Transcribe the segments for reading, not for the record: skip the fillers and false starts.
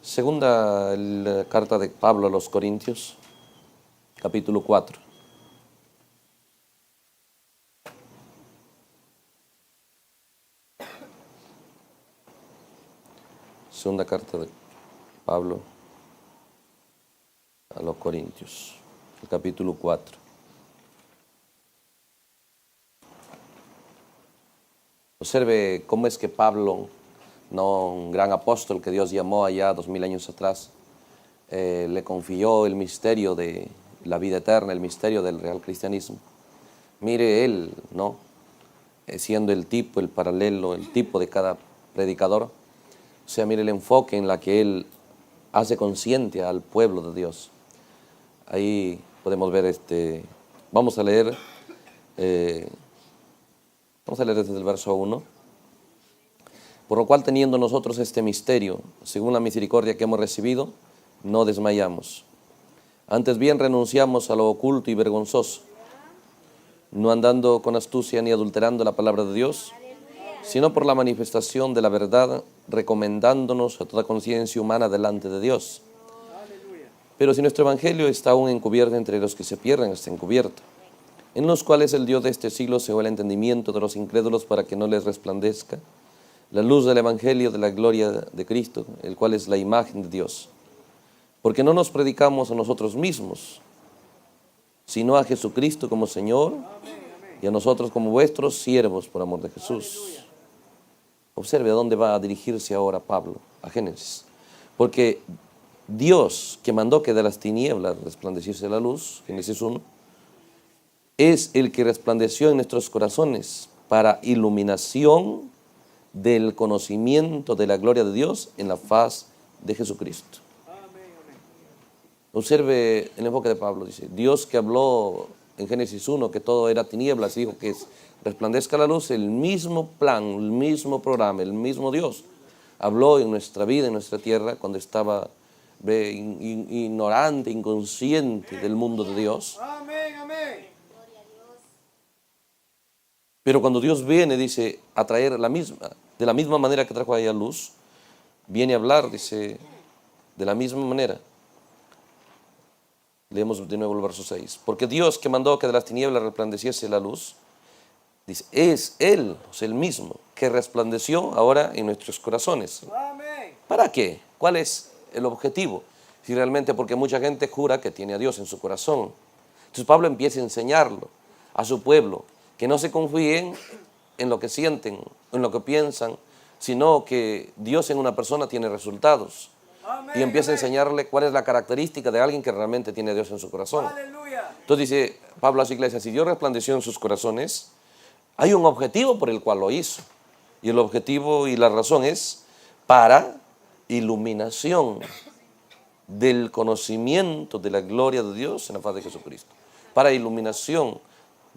Segunda carta de Pablo a los Corintios, capítulo 4. Segunda carta de Pablo a los Corintios, el capítulo 4. Observe cómo es que Pablo, no un gran apóstol que Dios llamó allá 2000 años atrás, le confió el misterio de la vida eterna, el misterio del real cristianismo. Mire él, ¿no? Siendo el tipo, el paralelo, el tipo de cada predicador. O sea, mire el enfoque en la que él hace consciente al pueblo de Dios. Ahí podemos ver vamos a leer desde el verso 1. Por lo cual, teniendo nosotros este misterio, según la misericordia que hemos recibido, no desmayamos. Antes bien renunciamos a lo oculto y vergonzoso, no andando con astucia ni adulterando la palabra de Dios, sino por la manifestación de la verdad, recomendándonos a toda conciencia humana delante de Dios. Pero si nuestro evangelio está aún encubierto entre los que se pierden, está encubierto, en los cuales el Dios de este siglo cegó el entendimiento de los incrédulos para que no les resplandezca la luz del evangelio de la gloria de Cristo, el cual es la imagen de Dios. Porque no nos predicamos a nosotros mismos, sino a Jesucristo como Señor y a nosotros como vuestros siervos por amor de Jesús. Observe a dónde va a dirigirse ahora Pablo, a Génesis. Porque Dios, que mandó que de las tinieblas resplandeciese la luz, Génesis 1, es el que resplandeció en nuestros corazones para iluminación del conocimiento de la gloria de Dios en la faz de Jesucristo. Observe el enfoque de Pablo, dice, Dios que habló en Génesis 1 que todo era tinieblas, dijo que resplandezca la luz, el mismo plan, el mismo programa, el mismo Dios habló en nuestra vida, en nuestra tierra, cuando estaba ignorante, inconsciente del mundo de Dios. Pero cuando Dios viene, dice, a traer de la misma manera que trajo a ella luz, viene a hablar, dice, de la misma manera. Leemos de nuevo el verso 6. Porque Dios que mandó que de las tinieblas resplandeciese la luz, dice, es Él, o sea, el mismo, que resplandeció ahora en nuestros corazones. ¿Para qué? ¿Cuál es el objetivo? Si realmente, porque mucha gente jura que tiene a Dios en su corazón. Entonces Pablo empieza a enseñarlo a su pueblo, que no se confíen en lo que sienten, en lo que piensan, sino que Dios en una persona tiene resultados. Y empieza a enseñarle cuál es la característica de alguien que realmente tiene a Dios en su corazón. Entonces dice Pablo a las iglesias, si Dios resplandeció en sus corazones, hay un objetivo por el cual lo hizo. Y el objetivo y la razón es para iluminación del conocimiento de la gloria de Dios en la faz de Jesucristo. Para iluminación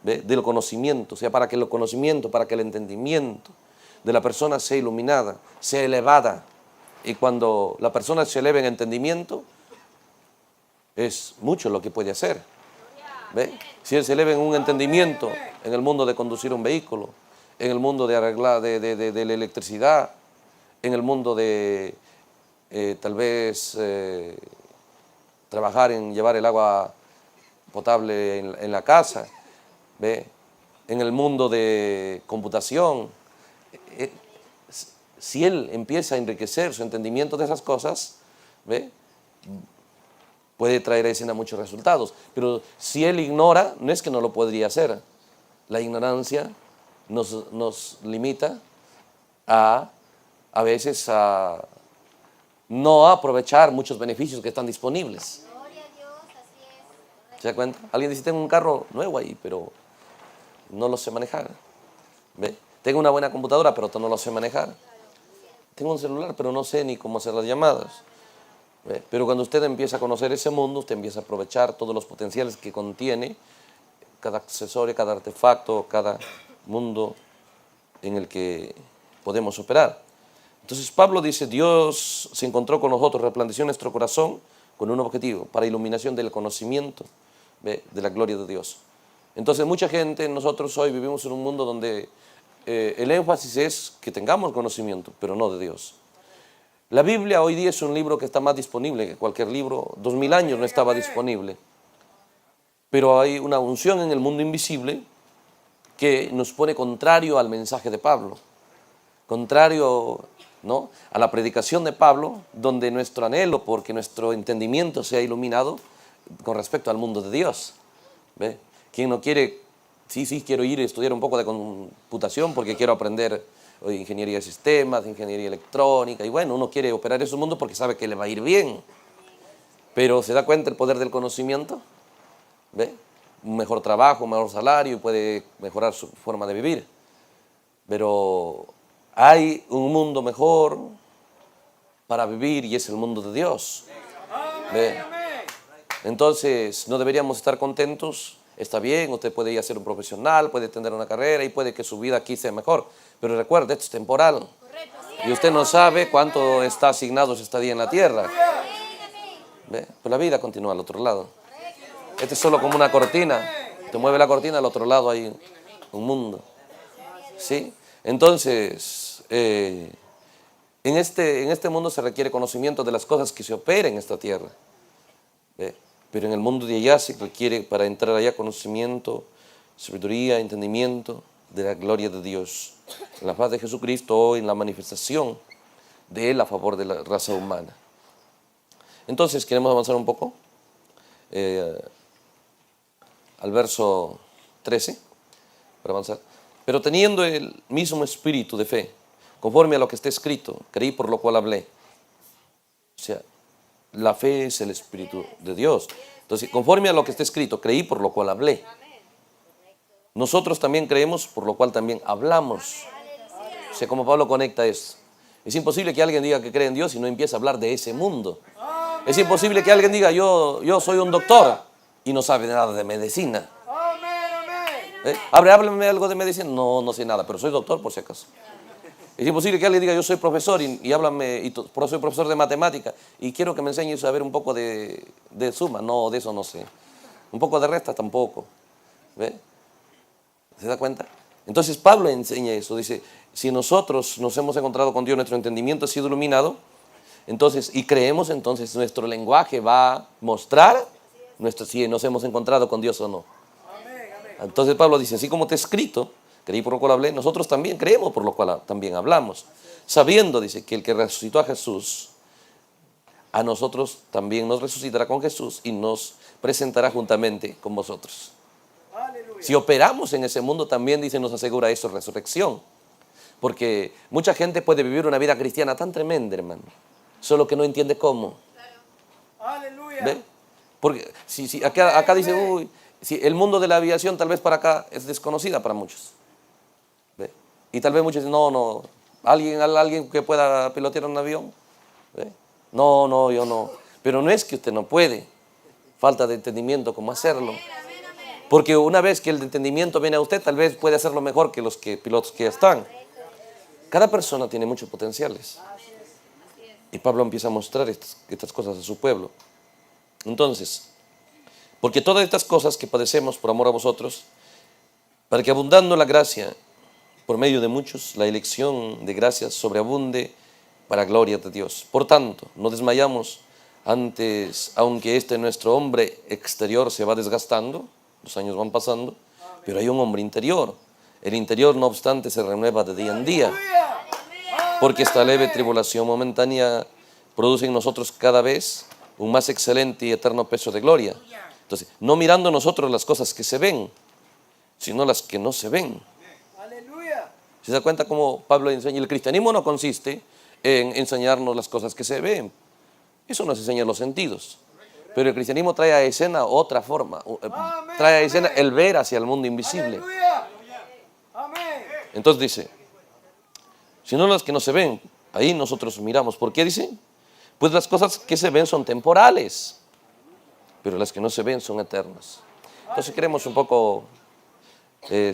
del conocimiento, o sea, para que el conocimiento, para que el entendimiento de la persona sea iluminada, sea elevada. Y cuando la persona se eleva en entendimiento, es mucho lo que puede hacer. ¿Ve? Si él se eleva en un entendimiento, en el mundo de conducir un vehículo, en el mundo de arreglar de la electricidad, en el mundo de tal vez trabajar en llevar el agua potable en la casa, ¿ve? En el mundo de computación, si él empieza a enriquecer su entendimiento de esas cosas, ¿ve? Puede traer a escena muchos resultados. Pero si él ignora, no es que no lo podría hacer. La ignorancia nos limita a veces a no aprovechar muchos beneficios que están disponibles. ¿Se da cuenta? Alguien dice, tengo un carro nuevo ahí, pero no lo sé manejar. ¿Ve? Tengo una buena computadora, pero no lo sé manejar. Tengo un celular, pero no sé ni cómo hacer las llamadas. ¿Ve? Pero cuando usted empieza a conocer ese mundo, usted empieza a aprovechar todos los potenciales que contiene cada accesorio, cada artefacto, cada mundo en el que podemos operar. Entonces Pablo dice, Dios se encontró con nosotros, resplandeció nuestro corazón con un objetivo, para iluminación del conocimiento, ¿ve? De la gloria de Dios. Entonces mucha gente, nosotros hoy vivimos en un mundo donde el énfasis es que tengamos conocimiento, pero no de Dios. La Biblia hoy día es un libro que está más disponible que cualquier libro. 2000 años no estaba disponible. Pero hay una unción en el mundo invisible que nos pone contrario al mensaje de Pablo. Contrario, ¿no?, a la predicación de Pablo, donde nuestro anhelo porque nuestro entendimiento sea iluminado con respecto al mundo de Dios. ¿Ve? ¿Quién no quiere? Sí, quiero ir a estudiar un poco de computación porque quiero aprender ingeniería de sistemas, ingeniería electrónica, y bueno, uno quiere operar esos mundos porque sabe que le va a ir bien. Pero ¿se da cuenta el poder del conocimiento? ¿Ve? Un mejor trabajo, un mejor salario, y puede mejorar su forma de vivir. Pero hay un mundo mejor para vivir y es el mundo de Dios. ¿Ve? Entonces, no deberíamos estar contentos. Está bien, usted puede ir a ser un profesional, puede tener una carrera y puede que su vida aquí sea mejor. Pero recuerde, esto es temporal. Y usted no sabe cuánto está asignado su estadía en la tierra. ¿Ve? Pues la vida continúa al otro lado. Esto es solo como una cortina. Te mueve la cortina, al otro lado hay un mundo. ¿Sí? Entonces, en este mundo se requiere conocimiento de las cosas que se operan en esta tierra. ¿Ve? Pero en el mundo de allá se requiere, para entrar allá, conocimiento, sabiduría, entendimiento de la gloria de Dios, en la paz de Jesucristo o en la manifestación de Él a favor de la raza humana. Entonces, queremos avanzar un poco al verso 13, para avanzar. Pero teniendo el mismo espíritu de fe, conforme a lo que está escrito, creí por lo cual hablé. O sea, la fe es el Espíritu de Dios. Entonces, conforme a lo que está escrito, creí por lo cual hablé. Nosotros también creemos, por lo cual también hablamos. O sea, como Pablo conecta esto. Es imposible que alguien diga que cree en Dios y no empiece a hablar de ese mundo. Es imposible que alguien diga, yo soy un doctor y no sabe nada de medicina. Háblame algo de medicina. No sé nada, pero soy doctor por si acaso. Es imposible que alguien diga, yo soy profesor y háblame, soy profesor de matemática y quiero que me enseñes a ver un poco de suma. No, de eso no sé. Un poco de resta tampoco. ¿Ve? ¿Se da cuenta? Entonces Pablo enseña eso. Dice, si nosotros nos hemos encontrado con Dios, nuestro entendimiento ha sido iluminado, entonces, y creemos, entonces nuestro lenguaje va a mostrar si nos hemos encontrado con Dios o no. Entonces Pablo dice, así como te he escrito, creí por lo cual hablé, nosotros también creemos por lo cual también hablamos. Sabiendo, dice, que el que resucitó a Jesús, a nosotros también nos resucitará con Jesús y nos presentará juntamente con vosotros. Aleluya. Si operamos en ese mundo, también, dice, nos asegura eso, resurrección. Porque mucha gente puede vivir una vida cristiana tan tremenda, hermano, solo que no entiende cómo. Aleluya. ¿Ve? Porque si acá dice, uy, si el mundo de la aviación tal vez para acá es desconocida para muchos. ¿Ve? Y tal vez muchos dicen, no, alguien que pueda pilotear un avión. ¿Ve? No, yo no. Pero no es que usted no puede, falta de entendimiento cómo hacerlo. Porque una vez que el entendimiento viene a usted, tal vez puede hacerlo mejor que los pilotos que ya están. Cada persona tiene muchos potenciales. Y Pablo empieza a mostrar estas cosas a su pueblo. Entonces, porque todas estas cosas que padecemos por amor a vosotros, para que abundando la gracia por medio de muchos, la elección de gracias sobreabunde para gloria de Dios. Por tanto, no desmayamos antes, aunque nuestro hombre exterior se va desgastando, los años van pasando, pero hay un hombre interior. El interior, no obstante, se renueva de día en día, porque esta leve tribulación momentánea produce en nosotros cada vez un más excelente y eterno peso de gloria. Entonces, no mirando nosotros las cosas que se ven, sino las que no se ven. ¿Se da cuenta cómo Pablo enseña? El cristianismo no consiste en enseñarnos las cosas que se ven. Eso nos enseña los sentidos. Pero el cristianismo trae a escena otra forma. Trae a escena el ver hacia el mundo invisible. Entonces dice, sino las que no se ven, ahí nosotros miramos. ¿Por qué dice? Pues las cosas que se ven son temporales, pero las que no se ven son eternas. Entonces queremos un poco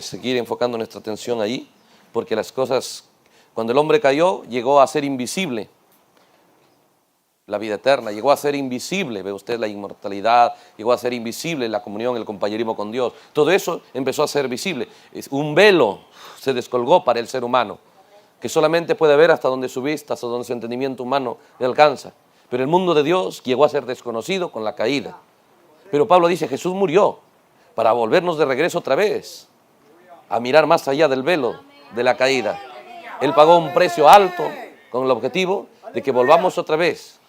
seguir enfocando nuestra atención ahí, porque las cosas, cuando el hombre cayó, llegó a ser invisible. La vida eterna llegó a ser invisible, ve usted, la inmortalidad, llegó a ser invisible la comunión, el compañerismo con Dios. Todo eso empezó a ser visible. Un velo se descolgó para el ser humano. que solamente puede ver hasta donde su vista, hasta donde su entendimiento humano le alcanza. Pero el mundo de Dios llegó a ser desconocido con la caída. Pero Pablo dice, Jesús murió para volvernos de regreso otra vez, a mirar más allá del velo de la caída. Él pagó un precio alto con el objetivo de que volvamos otra vez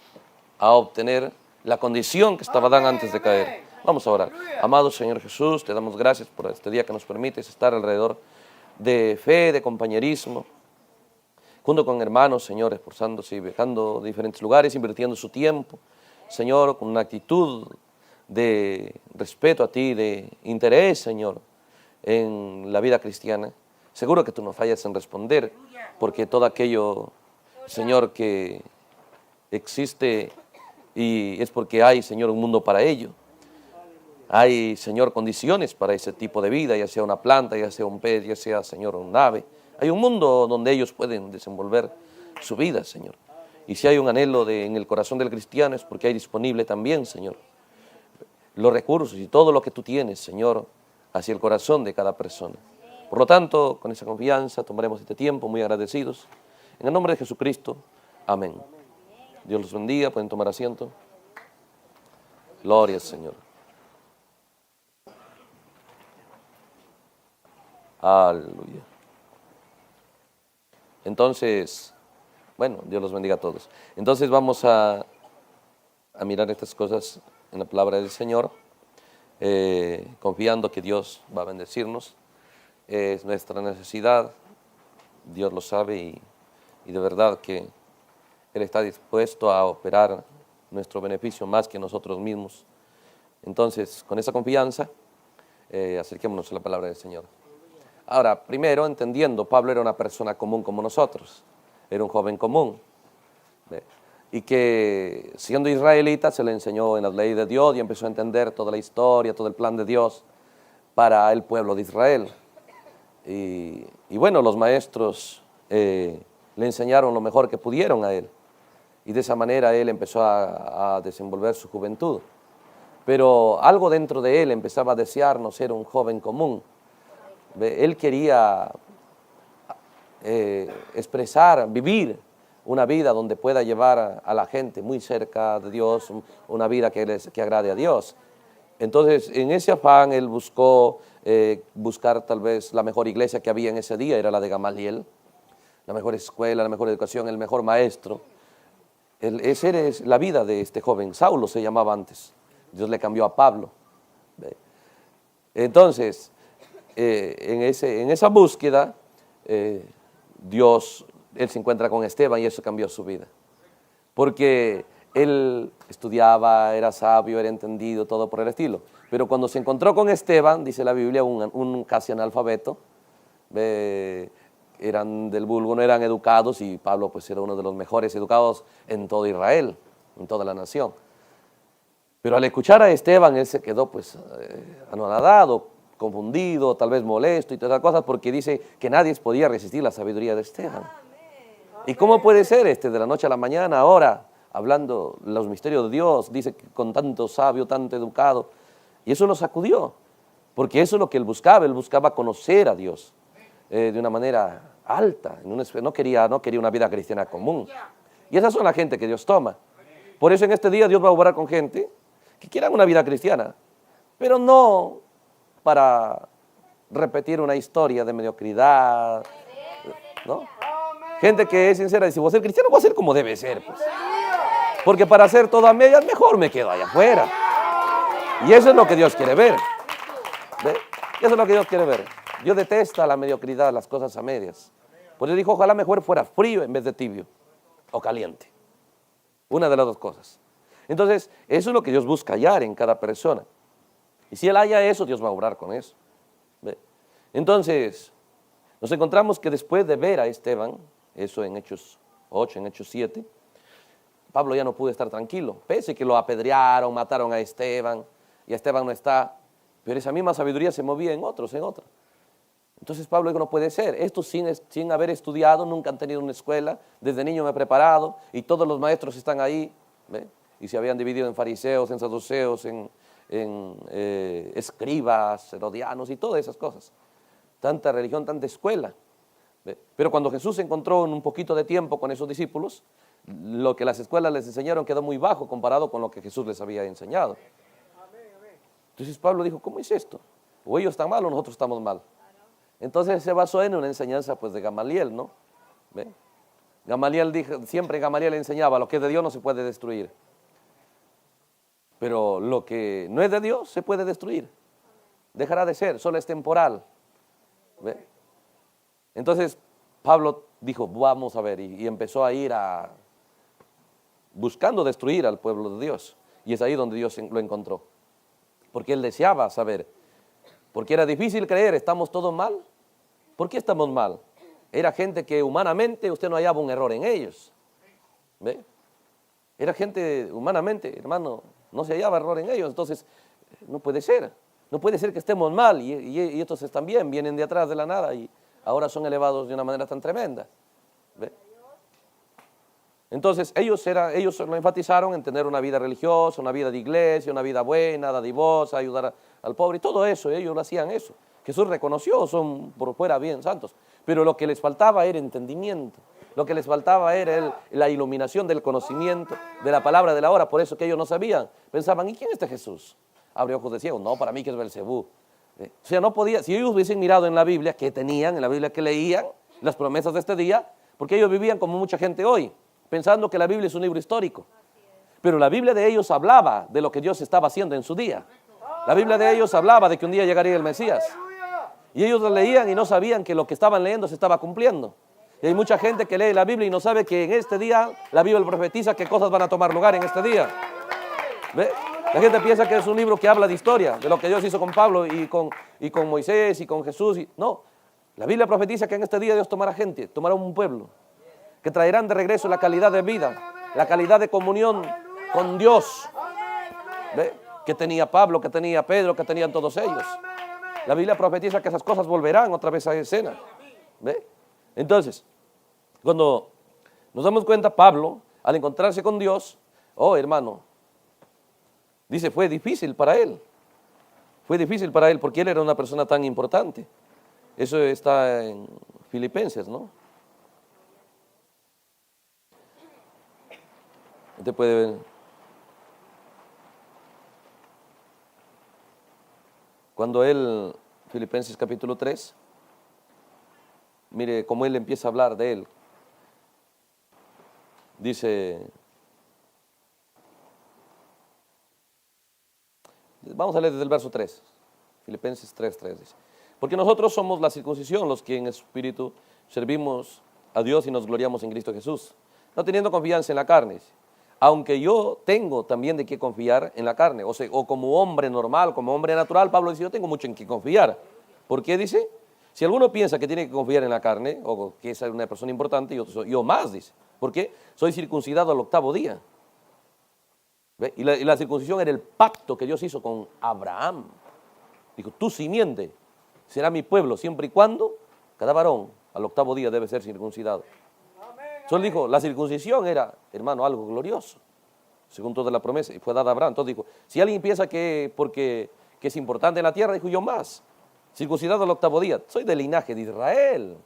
a obtener la condición que estaba Adán antes de caer. Vamos a orar. Amado Señor Jesús, te damos gracias por este día que nos permites estar alrededor de fe, de compañerismo, junto con hermanos, Señor, esforzándose y viajando de diferentes lugares, invirtiendo su tiempo, Señor, con una actitud de respeto a ti, de interés, Señor, en la vida cristiana. Seguro que tú no fallas en responder, porque todo aquello, Señor, que existe y es porque hay, Señor, un mundo para ello. Hay, Señor, condiciones para ese tipo de vida, ya sea una planta, ya sea un pez, ya sea, Señor, un ave. Hay un mundo donde ellos pueden desenvolver su vida, Señor. Y si hay un anhelo en el corazón del cristiano es porque hay disponible también, Señor, los recursos y todo lo que tú tienes, Señor, hacia el corazón de cada persona. Por lo tanto, con esa confianza tomaremos este tiempo muy agradecidos. En el nombre de Jesucristo, amén. Dios los bendiga, pueden tomar asiento. Gloria al Señor. Aleluya. Entonces, bueno, Dios los bendiga a todos. Entonces vamos a mirar estas cosas en la palabra del Señor, confiando que Dios va a bendecirnos. Es nuestra necesidad, Dios lo sabe y de verdad que Él está dispuesto a operar nuestro beneficio más que nosotros mismos. Entonces, con esa confianza, acerquémonos a la palabra del Señor. Ahora, primero, entendiendo, Pablo era una persona común como nosotros, era un joven común, ¿ve? Y que siendo israelita se le enseñó en las leyes de Dios y empezó a entender toda la historia, todo el plan de Dios para el pueblo de Israel. Y bueno, los maestros le enseñaron lo mejor que pudieron a él. Y de esa manera él empezó a desenvolver su juventud. Pero algo dentro de él empezaba a desear no ser un joven común. Él quería expresar, vivir una vida donde pueda llevar a la gente muy cerca de Dios, una vida que agrade a Dios. Entonces, en ese afán, él buscó buscar tal vez la mejor iglesia que había en ese día, era la de Gamaliel, la mejor escuela, la mejor educación, el mejor maestro. Esa era la vida de este joven. Saulo se llamaba antes. Dios le cambió a Pablo. Entonces, en esa búsqueda, él se encuentra con Esteban y eso cambió su vida. Porque él estudiaba, era sabio, era entendido, todo por el estilo. Pero cuando se encontró con Esteban, dice la Biblia, un casi analfabeto, eran del vulgo, no eran educados, y Pablo pues era uno de los mejores educados en todo Israel, en toda la nación. Pero al escuchar a Esteban, él se quedó pues anonadado, confundido, tal vez molesto y todas esas cosas, porque dice que nadie podía resistir la sabiduría de Esteban. ¿Y cómo puede ser de la noche a la mañana ahora, hablando los misterios de Dios, dice que con tanto sabio, tanto educado? Y eso lo sacudió, porque eso es lo que él buscaba conocer a Dios de una manera alta, no quería una vida cristiana común. Y esas son la gente que Dios toma. Por eso en este día Dios va a obrar con gente que quieran una vida cristiana, pero no para repetir una historia de mediocridad, ¿no? Gente que es sincera y dice, voy a ser cristiano, voy a ser como debe ser, pues. Porque para hacer todo a medias, mejor me quedo allá afuera. Y eso es lo que Dios quiere ver. ¿Ve? Eso es lo que Dios quiere ver. Dios detesta la mediocridad, las cosas a medias. Por eso dijo, ojalá mejor fuera frío en vez de tibio o caliente. Una de las dos cosas. Entonces, eso es lo que Dios busca hallar en cada persona. Y si Él halla eso, Dios va a obrar con eso. ¿Ve? Entonces, nos encontramos que después de ver a Esteban, eso en Hechos 8, en Hechos 7, Pablo ya no pudo estar tranquilo, pese que lo apedrearon, mataron a Esteban, y Esteban no está, pero esa misma sabiduría se movía en otros. Entonces Pablo dijo, no puede ser, estos sin haber estudiado, nunca han tenido una escuela, desde niño me he preparado, y todos los maestros están ahí, ¿ve? Y se habían dividido en fariseos, en saduceos, en escribas, herodianos y todas esas cosas. Tanta religión, tanta escuela, ¿Ve? Pero cuando Jesús se encontró en un poquito de tiempo con esos discípulos, lo que las escuelas les enseñaron quedó muy bajo comparado con lo que Jesús les había enseñado. Entonces Pablo dijo, ¿cómo es esto? O ellos están mal o nosotros estamos mal. Entonces se basó en una enseñanza pues de Gamaliel, ¿no? ¿Ve? Gamaliel dijo, siempre Gamaliel enseñaba, lo que es de Dios no se puede destruir. Pero lo que no es de Dios se puede destruir. Dejará de ser, solo es temporal. ¿Ve? Entonces Pablo dijo, vamos a ver, y empezó a ir buscando destruir al pueblo de Dios. Y es ahí donde Dios lo encontró. Porque él deseaba saber, porque era difícil creer, ¿estamos todos mal? ¿Por qué estamos mal? Era gente que humanamente usted no hallaba un error en ellos. ¿Ve? Era gente humanamente, hermano, no se hallaba error en ellos. Entonces, no puede ser que estemos mal y estos están bien, vienen de atrás de la nada y ahora son elevados de una manera tan tremenda. ¿Ve? Entonces ellos lo enfatizaron en tener una vida religiosa, una vida de iglesia, una vida buena, dadivosa, ayudar al pobre y todo eso, ellos lo hacían eso. Jesús reconoció, son por fuera bien santos, pero lo que les faltaba era entendimiento, lo que les faltaba era la iluminación del conocimiento, de la palabra de la hora, por eso que ellos no sabían, pensaban, ¿y quién es este Jesús? Abre ojos de ciego, no, para mí que es Belcebú. O sea, no podía, si ellos hubiesen mirado en la Biblia, ¿qué tenían? En la Biblia que leían, las promesas de este día, porque ellos vivían como mucha gente hoy, pensando que la Biblia es un libro histórico. Pero la Biblia de ellos hablaba de lo que Dios estaba haciendo en su día. La Biblia de ellos hablaba de que un día llegaría el Mesías. Y ellos lo leían y no sabían que lo que estaban leyendo se estaba cumpliendo. Y hay mucha gente que lee la Biblia y no sabe que en este día la Biblia profetiza qué cosas van a tomar lugar en este día. ¿Ve? La gente piensa que es un libro que habla de historia, de lo que Dios hizo con Pablo y con Moisés y con Jesús. No, la Biblia profetiza que en este día Dios tomará gente, tomará un pueblo, que traerán de regreso la calidad de vida, la calidad de comunión con Dios. ¿Ve? Que tenía Pablo, que tenía Pedro, que tenían todos ellos. La Biblia profetiza que esas cosas volverán otra vez a escena. ¿Ve? Entonces, cuando nos damos cuenta, Pablo, al encontrarse con Dios, oh hermano, dice, fue difícil para él. Fue difícil para él porque él era una persona tan importante. Eso está en Filipenses, ¿no? Usted puede ver. Cuando él, Filipenses capítulo 3, mire cómo él empieza a hablar de él. Dice, vamos a leer desde el verso 3, Filipenses 3:3 dice, porque nosotros somos la circuncisión, los que en espíritu servimos a Dios y nos gloriamos en Cristo Jesús, no teniendo confianza en la carne, aunque yo tengo también de qué confiar en la carne, o como hombre normal, como hombre natural, Pablo dice, yo tengo mucho en qué confiar. ¿Por qué dice? Si alguno piensa que tiene que confiar en la carne, o que es una persona importante, yo más, dice. ¿Por qué? Soy circuncidado al 8º día. ¿Ve? Y la circuncisión era el pacto que Dios hizo con Abraham. Dijo, tu simiente será mi pueblo, siempre y cuando cada varón al 8º día debe ser circuncidado. Entonces dijo, la circuncisión era, hermano, algo glorioso, según toda la promesa, y fue dada a Abraham. Entonces dijo, si alguien piensa que es importante en la tierra, dijo, yo más, circuncidado al 8º día, soy del linaje de Israel.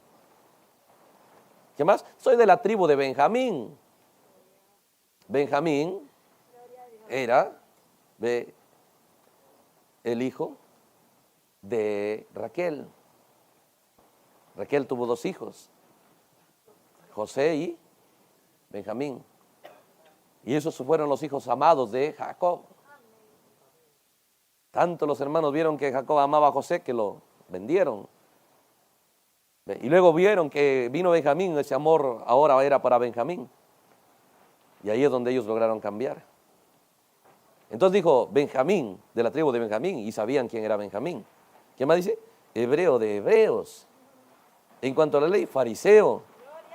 ¿Qué más? Soy de la tribu de Benjamín. Benjamín era el hijo de Raquel. Raquel tuvo 2 hijos, José y Benjamín. Y esos fueron los hijos amados de Jacob. Tanto los hermanos vieron que Jacob amaba a José que lo vendieron. Y luego vieron que vino Benjamín, ese amor ahora era para Benjamín. Y ahí es donde ellos lograron cambiar. Entonces dijo Benjamín, de la tribu de Benjamín, y sabían quién era Benjamín. ¿Qué más dice? Hebreo de hebreos. En cuanto a la ley, fariseo.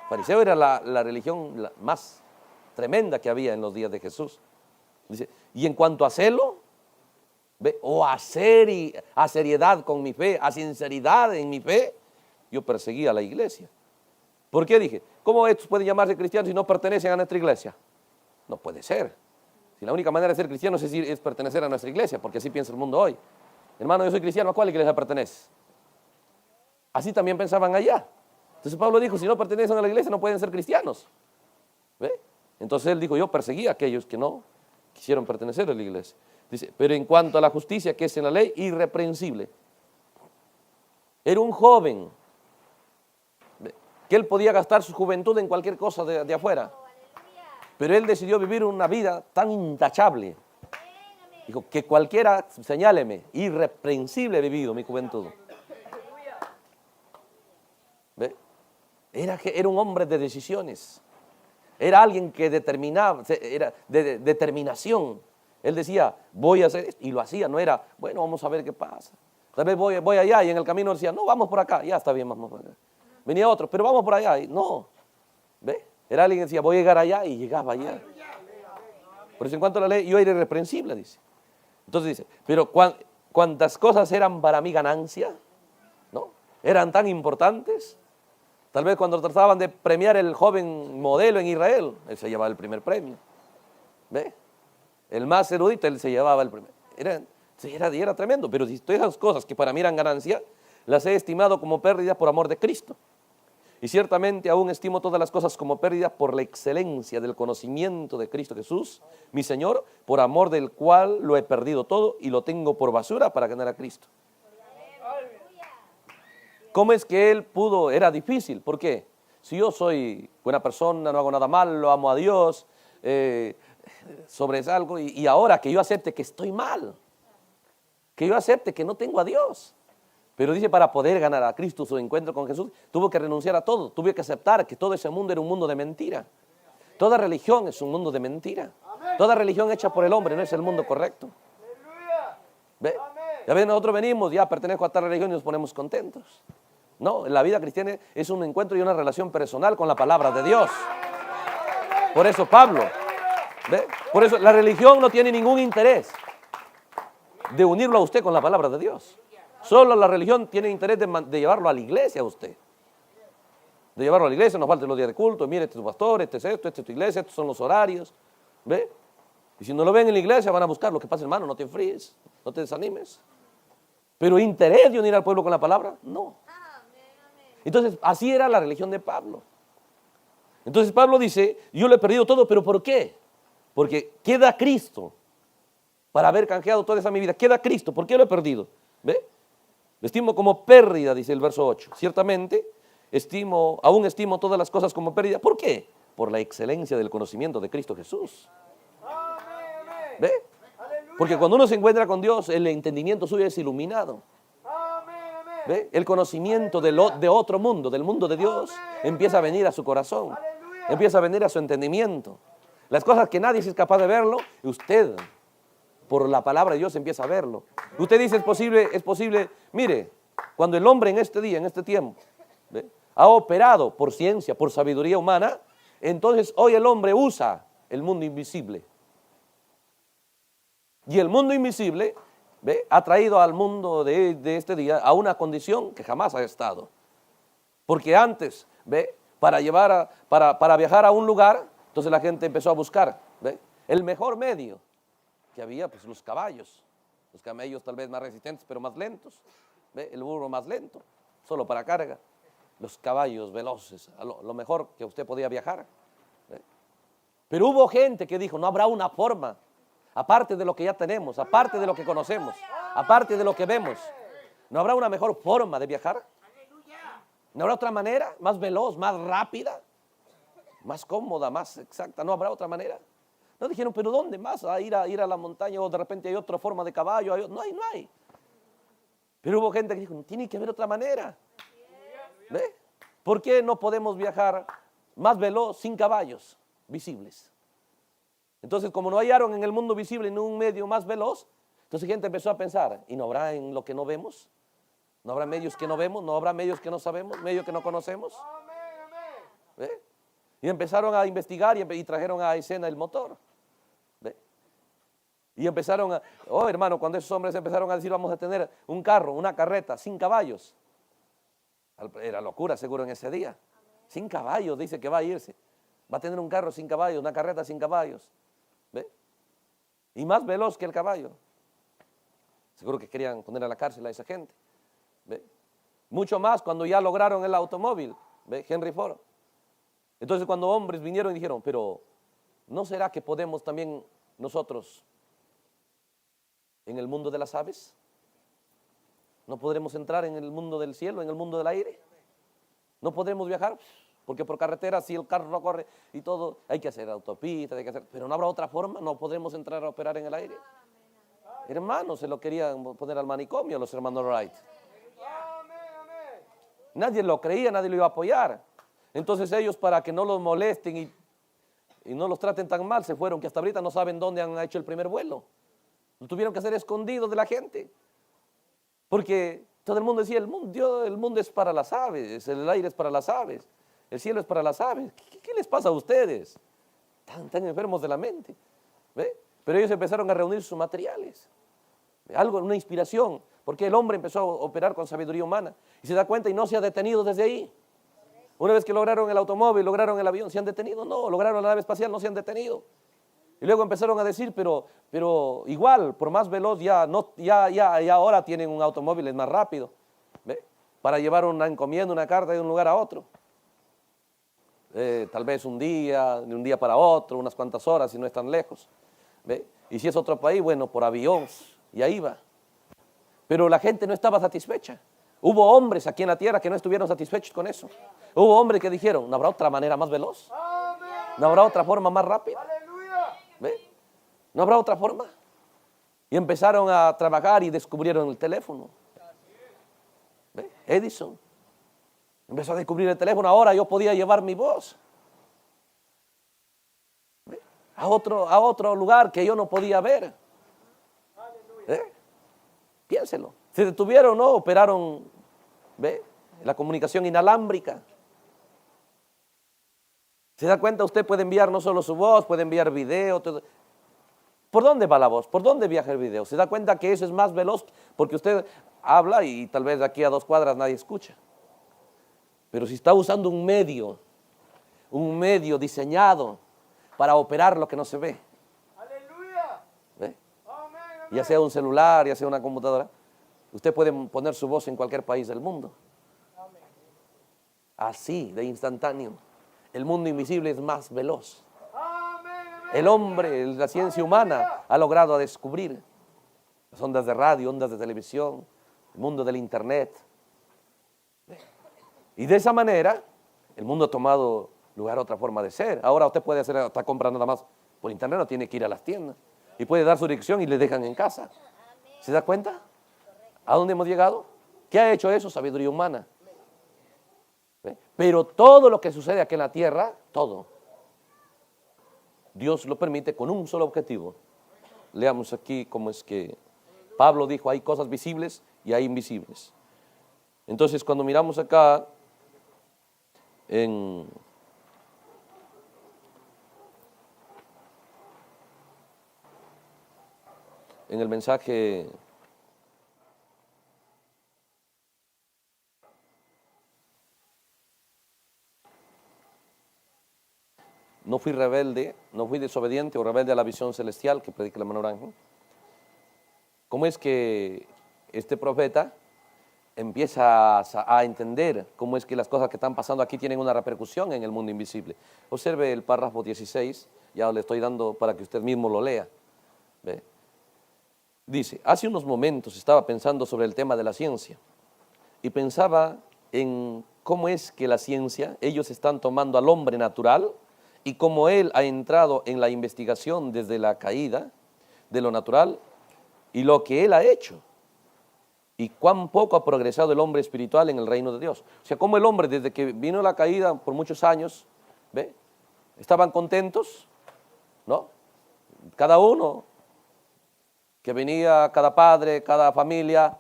Fariseo era la religión más tremenda que había en los días de Jesús. Dice, y en cuanto a celo, o a seriedad con mi fe, a sinceridad en mi fe, yo perseguía a la iglesia. ¿Por qué? Dije, ¿cómo estos pueden llamarse cristianos si no pertenecen a nuestra iglesia? No puede ser. Si la única manera de ser cristiano es pertenecer a nuestra iglesia, porque así piensa el mundo hoy. Hermano, yo soy cristiano, ¿a cuál iglesia perteneces? Así también pensaban allá. Entonces Entonces Pablo dijo, si no pertenecen a la iglesia no pueden ser cristianos. ¿Ve? Entonces él dijo, yo perseguí a aquellos que no quisieron pertenecer a la iglesia. Dice, pero en cuanto a la justicia que es en la ley, irreprensible. Era un joven, ¿ve?, que él podía gastar su juventud en cualquier cosa de afuera. Pero él decidió vivir una vida tan intachable. Dijo, que cualquiera señáleme, irreprensible he vivido mi juventud. ¿Ve? Era un hombre de decisiones. Era alguien que determinaba, era de determinación. Él decía, voy a hacer esto, y lo hacía, no era, bueno, vamos a ver qué pasa. Tal vez voy allá, y en el camino decía, no, vamos por acá, ya está bien, vamos por acá. Venía otro, pero vamos por allá, y no. ¿Ve? Era alguien que decía, voy a llegar allá, y llegaba allá. Por eso en cuanto a la ley, yo era irreprensible, dice. Entonces dice, pero cuántas cosas eran para mí ganancia, ¿no? Eran tan importantes. Tal vez cuando trataban de premiar el joven modelo en Israel, él se llevaba el primer premio. ¿Ve? El más erudito, él se llevaba el primer. Era tremendo, pero si todas esas cosas que para mí eran ganancia, las he estimado como pérdida por amor de Cristo. Y ciertamente aún estimo todas las cosas como pérdida por la excelencia del conocimiento de Cristo Jesús, mi Señor, por amor del cual lo he perdido todo y lo tengo por basura para ganar a Cristo. ¿Cómo es que él pudo? Era difícil. ¿Por qué? Si yo soy buena persona, no hago nada malo, amo a Dios, sobresalgo, y ahora que yo acepte que estoy mal, que yo acepte que no tengo a Dios. Pero dice, para poder ganar a Cristo, su encuentro con Jesús, tuvo que renunciar a todo, tuvo que aceptar que todo ese mundo era un mundo de mentira. Toda religión es un mundo de mentira. Toda religión hecha por el hombre no es el mundo correcto. ¿Ve? Ya ven, nosotros venimos, ya pertenezco a tal religión y nos ponemos contentos. No, la vida cristiana es un encuentro y una relación personal con la palabra de Dios. Por eso Pablo, ¿ve? Por eso la religión no tiene ningún interés de unirlo a usted con la palabra de Dios. Solo la religión tiene interés de llevarlo a la iglesia a usted. De llevarlo a la iglesia, nos faltan los días de culto, mire, este es tu pastor, este es esto, este es tu iglesia, estos son los horarios. ¿Ve? Y si no lo ven en la iglesia van a buscar lo que pasa, hermano, no te enfríes, no te desanimes. Pero interés de unir al pueblo con la palabra, no. Entonces, así era la religión de Pablo. Entonces Pablo dice, yo lo he perdido todo, ¿pero por qué? Porque queda Cristo. Para haber canjeado toda esa mi vida, queda Cristo. ¿Por qué lo he perdido? ¿Ve? Lo estimo como pérdida, dice el verso 8. Ciertamente, aún estimo todas las cosas como pérdida. ¿Por qué? Por la excelencia del conocimiento de Cristo Jesús. ¿Ve? Porque cuando uno se encuentra con Dios, el entendimiento suyo es iluminado. ¿Ve? El conocimiento de otro mundo, del mundo de Dios, empieza a venir a su corazón. Empieza a venir a su entendimiento. Las cosas que nadie es capaz de verlo, usted, por la palabra de Dios, empieza a verlo. Usted dice, es posible. Mire, cuando el hombre en este día, en este tiempo, ¿ve?, ha operado por ciencia, por sabiduría humana, entonces hoy el hombre usa el mundo invisible. Y el mundo invisible, ¿ve?, ha traído al mundo de este día a una condición que jamás ha estado. Porque antes, ¿ve?, para viajar a un lugar, entonces la gente empezó a buscar, ¿ve?, el mejor medio que había, pues los caballos, los camellos tal vez más resistentes pero más lentos, ¿ve?, el burro más lento, solo para carga, los caballos veloces, lo mejor que usted podía viajar, ¿ve? Pero hubo gente que dijo, no habrá una forma, aparte de lo que ya tenemos, aparte de lo que conocemos, aparte de lo que vemos, ¿no habrá una mejor forma de viajar? ¿No habrá otra manera, más veloz, más rápida, más cómoda, más exacta? ¿No habrá otra manera? No dijeron, pero ¿dónde más? ¿A ir a la montaña o de repente hay otra forma de caballo? No hay. Pero hubo gente que dijo, tiene que haber otra manera. ¿Ve? ¿Por qué no podemos viajar más veloz sin caballos visibles? Entonces, como no hallaron en el mundo visible ni un medio más veloz, entonces gente empezó a pensar, ¿y no habrá en lo que no vemos? ¿No habrá medios que no vemos? ¿No habrá medios que no sabemos? ¿Medios que no conocemos? ¿Ve? Y empezaron a investigar y trajeron a escena el motor. ¿Ve? Y empezaron hermano, cuando esos hombres empezaron a decir, vamos a tener un carro, una carreta, sin caballos. Era locura seguro en ese día. Sin caballos, dice que va a irse. Va a tener un carro sin caballos, una carreta sin caballos. ¿Ve? Y más veloz que el caballo. Seguro que querían poner a la cárcel a esa gente. ¿Ve? Mucho más cuando ya lograron el automóvil. ¿Ve? Henry Ford. Entonces cuando hombres vinieron y dijeron, pero ¿no será que podemos también nosotros en el mundo de las aves? ¿No podremos entrar en el mundo del cielo, en el mundo del aire? ¿No podremos viajar? Porque por carretera, si el carro no corre y todo, hay que hacer autopistas, hay que hacer, pero no habrá otra forma, no podremos entrar a operar en el aire. Hermanos, se lo querían poner al manicomio los hermanos Wright. Nadie lo creía, nadie lo iba a apoyar. Entonces ellos, para que no los molesten y no los traten tan mal, se fueron, que hasta ahorita no saben dónde han hecho el primer vuelo. Lo tuvieron que hacer escondidos de la gente. Porque todo el mundo decía, el mundo es para las aves, el aire es para las aves, el cielo es para las aves. ¿Qué les pasa a ustedes? Tan enfermos de la mente. ¿Ve? Pero ellos empezaron a reunir sus materiales. Algo, una inspiración, porque el hombre empezó a operar con sabiduría humana y se da cuenta y no se ha detenido desde ahí. Una vez que lograron el automóvil, lograron el avión, ¿se han detenido? No, lograron la nave espacial, no se han detenido. Y luego empezaron a decir, pero igual, por más veloz, ya ahora tienen un automóvil, es más rápido, ¿ve? Para llevar una encomienda, una carta de un lugar a otro. Tal vez un día, de un día para otro, unas cuantas horas, si no es tan lejos, ¿ve? Y si es otro país, bueno, por avión, y ahí va. Pero la gente no estaba satisfecha. Hubo hombres aquí en la tierra que no estuvieron satisfechos con eso. Hubo hombres que dijeron, ¿no habrá otra manera más veloz? ¿No habrá otra forma más rápida? ¿Ve? ¿No habrá otra forma? Y empezaron a trabajar y descubrieron el teléfono. ¿Ve? Edison empezó a descubrir el teléfono. Ahora yo podía llevar mi voz, ¿ve? A otro lugar que yo no podía ver. ¿Ve? Piénselo. Se detuvieron, ¿no? Operaron, ¿ve? La comunicación inalámbrica. ¿Se da cuenta? Usted puede enviar no solo su voz, puede enviar video. Todo. ¿Por dónde va la voz? ¿Por dónde viaja el video? ¿Se da cuenta que eso es más veloz? Porque usted habla y tal vez de aquí a 2 cuadras nadie escucha. Pero si está usando un medio diseñado para operar lo que no se ve. ¡Aleluya! ¿Ve? Ya sea un celular, ya sea una computadora, usted puede poner su voz en cualquier país del mundo. Así, de instantáneo. El mundo invisible es más veloz. El hombre, la ciencia humana ha logrado descubrir las ondas de radio, ondas de televisión, el mundo del internet. Y de esa manera, el mundo ha tomado lugar a otra forma de ser. Ahora usted puede hacer esta compra nada más por internet, no tiene que ir a las tiendas. Y puede dar su dirección y le dejan en casa. ¿Se da cuenta? ¿A dónde hemos llegado? ¿Qué ha hecho eso? Sabiduría humana. ¿Ve? Pero todo lo que sucede aquí en la tierra, todo, Dios lo permite con un solo objetivo. Leamos aquí cómo es que Pablo dijo, hay cosas visibles y hay invisibles. Entonces cuando miramos acá en el mensaje no fui rebelde, no fui desobediente o rebelde a la visión celestial que predica el hermano Branham. ¿Cómo es que este profeta empieza a entender cómo es que las cosas que están pasando aquí tienen una repercusión en el mundo invisible? Observe el párrafo 16, ya le estoy dando para que usted mismo lo lea. ¿Ve? Dice, hace unos momentos estaba pensando sobre el tema de la ciencia y pensaba en cómo es que la ciencia, ellos están tomando al hombre natural y cómo él ha entrado en la investigación desde la caída de lo natural y lo que él ha hecho y cuán poco ha progresado el hombre espiritual en el reino de Dios. O sea, cómo el hombre desde que vino la caída por muchos años, ¿ve? Estaban contentos, ¿no? Cada uno que venía, cada padre, cada familia,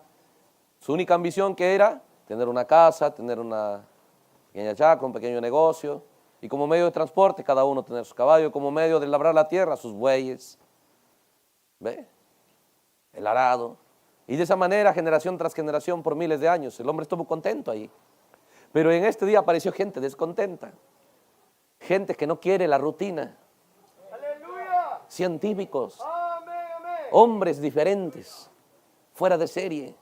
su única ambición que era tener una casa, tener una pequeña chacra, un pequeño negocio, y como medio de transporte cada uno tener su caballo, como medio de labrar la tierra, sus bueyes, ¿ve? El arado. Y de esa manera, generación tras generación, por miles de años, el hombre estuvo contento ahí. Pero en este día apareció gente descontenta, gente que no quiere la rutina. ¡Aleluya! Científicos, hombres diferentes, fuera de serie,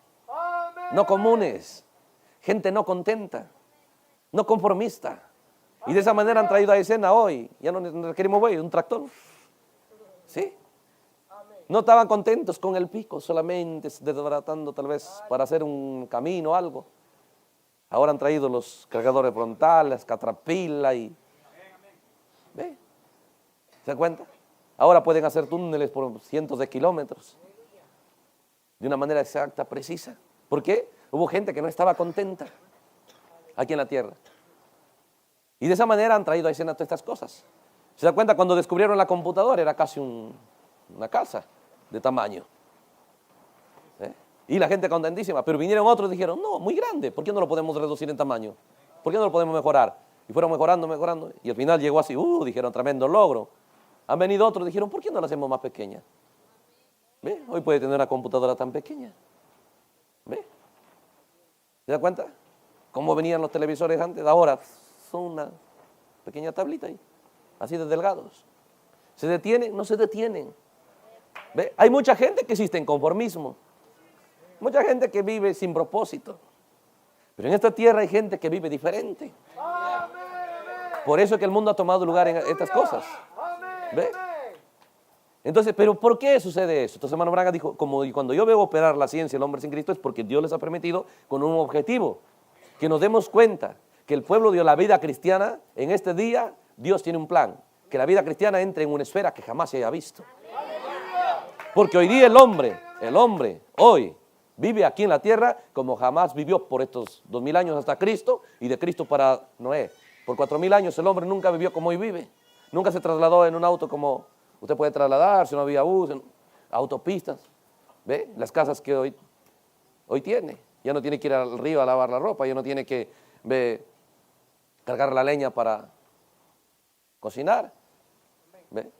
no comunes, gente no contenta, no conformista. Y de esa manera han traído a escena hoy, ya no requerimos buey, un tractor. ¿Sí? No estaban contentos con el pico, solamente desbaratando tal vez para hacer un camino o algo. Ahora han traído los cargadores frontales, catrapila y... ¿Ve? ¿Se da cuenta? Ahora pueden hacer túneles por cientos de kilómetros. De una manera exacta, precisa. ¿Por qué? Hubo gente que no estaba contenta aquí en la tierra. Y de esa manera han traído a escena todas estas cosas. ¿Se da cuenta? Cuando descubrieron la computadora era casi una casa de tamaño. ¿Eh? Y la gente contentísima. Pero vinieron otros y dijeron, no, muy grande, ¿por qué no lo podemos reducir en tamaño? ¿Por qué no lo podemos mejorar? Y fueron mejorando. Y al final llegó así, dijeron, tremendo logro. Han venido otros y dijeron, ¿por qué no la hacemos más pequeña? ¿Ve? Hoy puede tener una computadora tan pequeña. ¿Ve? ¿Se da cuenta? ¿Cómo venían los televisores antes? Ahora son una pequeña tablita ahí, así de delgados. ¿Se detienen? No se detienen. ¿Ve? Hay mucha gente que existe en conformismo. Mucha gente que vive sin propósito. Pero en esta tierra hay gente que vive diferente. Por eso es que el mundo ha tomado lugar en estas cosas. ¿Ve? Entonces, ¿pero por qué sucede eso? Entonces, hermano Braga dijo, como cuando yo veo operar la ciencia, el hombre sin Cristo, es porque Dios les ha permitido con un objetivo. Que nos demos cuenta que el pueblo dio la vida cristiana, en este día Dios tiene un plan. Que la vida cristiana entre en una esfera que jamás se haya visto. Porque hoy día el hombre, hoy, vive aquí en la tierra como jamás vivió por estos 2000 años hasta Cristo y de Cristo para Noé. Por 4000 años el hombre nunca vivió como hoy vive. Nunca se trasladó en un auto como usted puede trasladarse, no había bus, autopistas. ¿Ve? Las casas que hoy tiene. Ya no tiene que ir al río a lavar la ropa, ya no tiene que cargar la leña para cocinar. ¿Ve?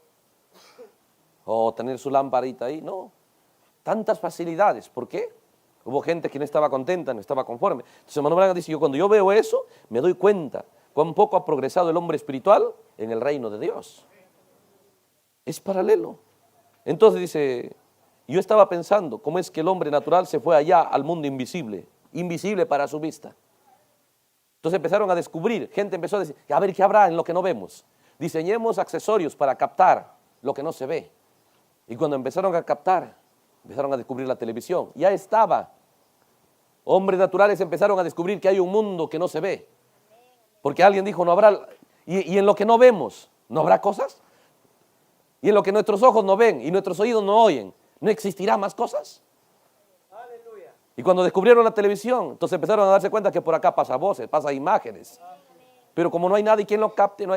O tener su lamparita ahí, no. Tantas facilidades, ¿por qué? Hubo gente que no estaba contenta, no estaba conforme. Entonces, hermano Braga dice, cuando yo veo eso, me doy cuenta cuán poco ha progresado el hombre espiritual en el reino de Dios. Es paralelo. Entonces dice, yo estaba pensando, ¿cómo es que el hombre natural se fue allá al mundo invisible? Invisible para su vista. Entonces empezaron a descubrir, gente empezó a decir, a ver, ¿qué habrá en lo que no vemos? Diseñemos accesorios para captar lo que no se ve. Y cuando empezaron a captar, empezaron a descubrir la televisión. Ya estaba. Hombres naturales empezaron a descubrir que hay un mundo que no se ve. Porque alguien dijo, no habrá, y en lo que no vemos, ¿no habrá cosas? Y en lo que nuestros ojos no ven y nuestros oídos no oyen, ¿no existirá más cosas? Aleluya. Y cuando descubrieron la televisión, entonces empezaron a darse cuenta que por acá pasa voces, pasa imágenes. Pero como no hay nadie quien lo capte,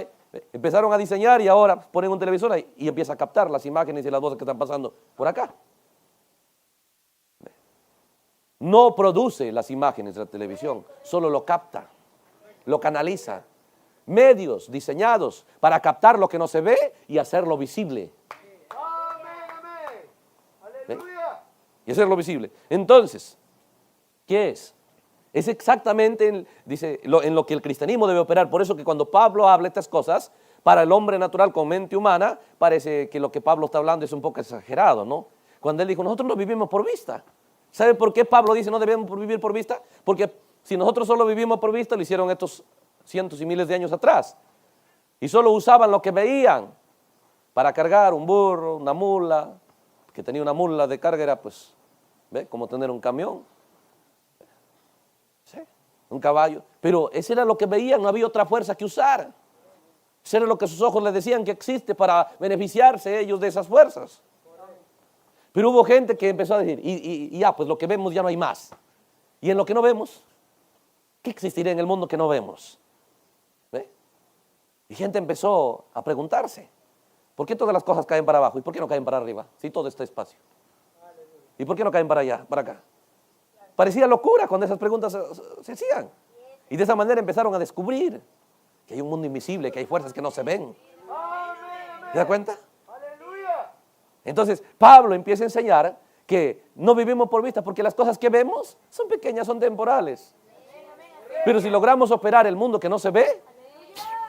empezaron a diseñar y ahora ponen un televisor ahí y empieza a captar las imágenes y las voces que están pasando por acá. No produce las imágenes de la televisión, solo lo capta, lo canaliza. Medios diseñados para captar lo que no se ve y hacerlo visible. ¿Ve? Y hacerlo visible. Entonces, ¿qué es? Es exactamente, dice, en lo que el cristianismo debe operar. Por eso que cuando Pablo habla estas cosas, para el hombre natural con mente humana, parece que lo que Pablo está hablando es un poco exagerado, ¿no? Cuando él dijo, nosotros no vivimos por vista. ¿Sabe por qué Pablo dice no debemos vivir por vista? Porque si nosotros solo vivimos por vista, lo hicieron estos cientos y miles de años atrás. Y solo usaban lo que veían para cargar un burro, una mula, que tenía una mula de carga, era pues, ¿ve? Como tener un camión. ¿Sí? Un caballo. Pero ese era lo que veían, no había otra fuerza que usar. Eso era lo que sus ojos les decían que existe para beneficiarse ellos de esas fuerzas. Pero hubo gente que empezó a decir, y ya, pues lo que vemos ya no hay más. Y en lo que no vemos, ¿qué existiría en el mundo que no vemos? ¿Ve? Y gente empezó a preguntarse, ¿por qué todas las cosas caen para abajo? ¿Y por qué no caen para arriba? Si todo está espacio. ¿Y por qué no caen para allá, para acá? Parecía locura cuando esas preguntas se hacían. Y de esa manera empezaron a descubrir que hay un mundo invisible, que hay fuerzas que no se ven. ¿Se da cuenta? Entonces, Pablo empieza a enseñar que no vivimos por vista porque las cosas que vemos son pequeñas, son temporales. Pero si logramos operar el mundo que no se ve,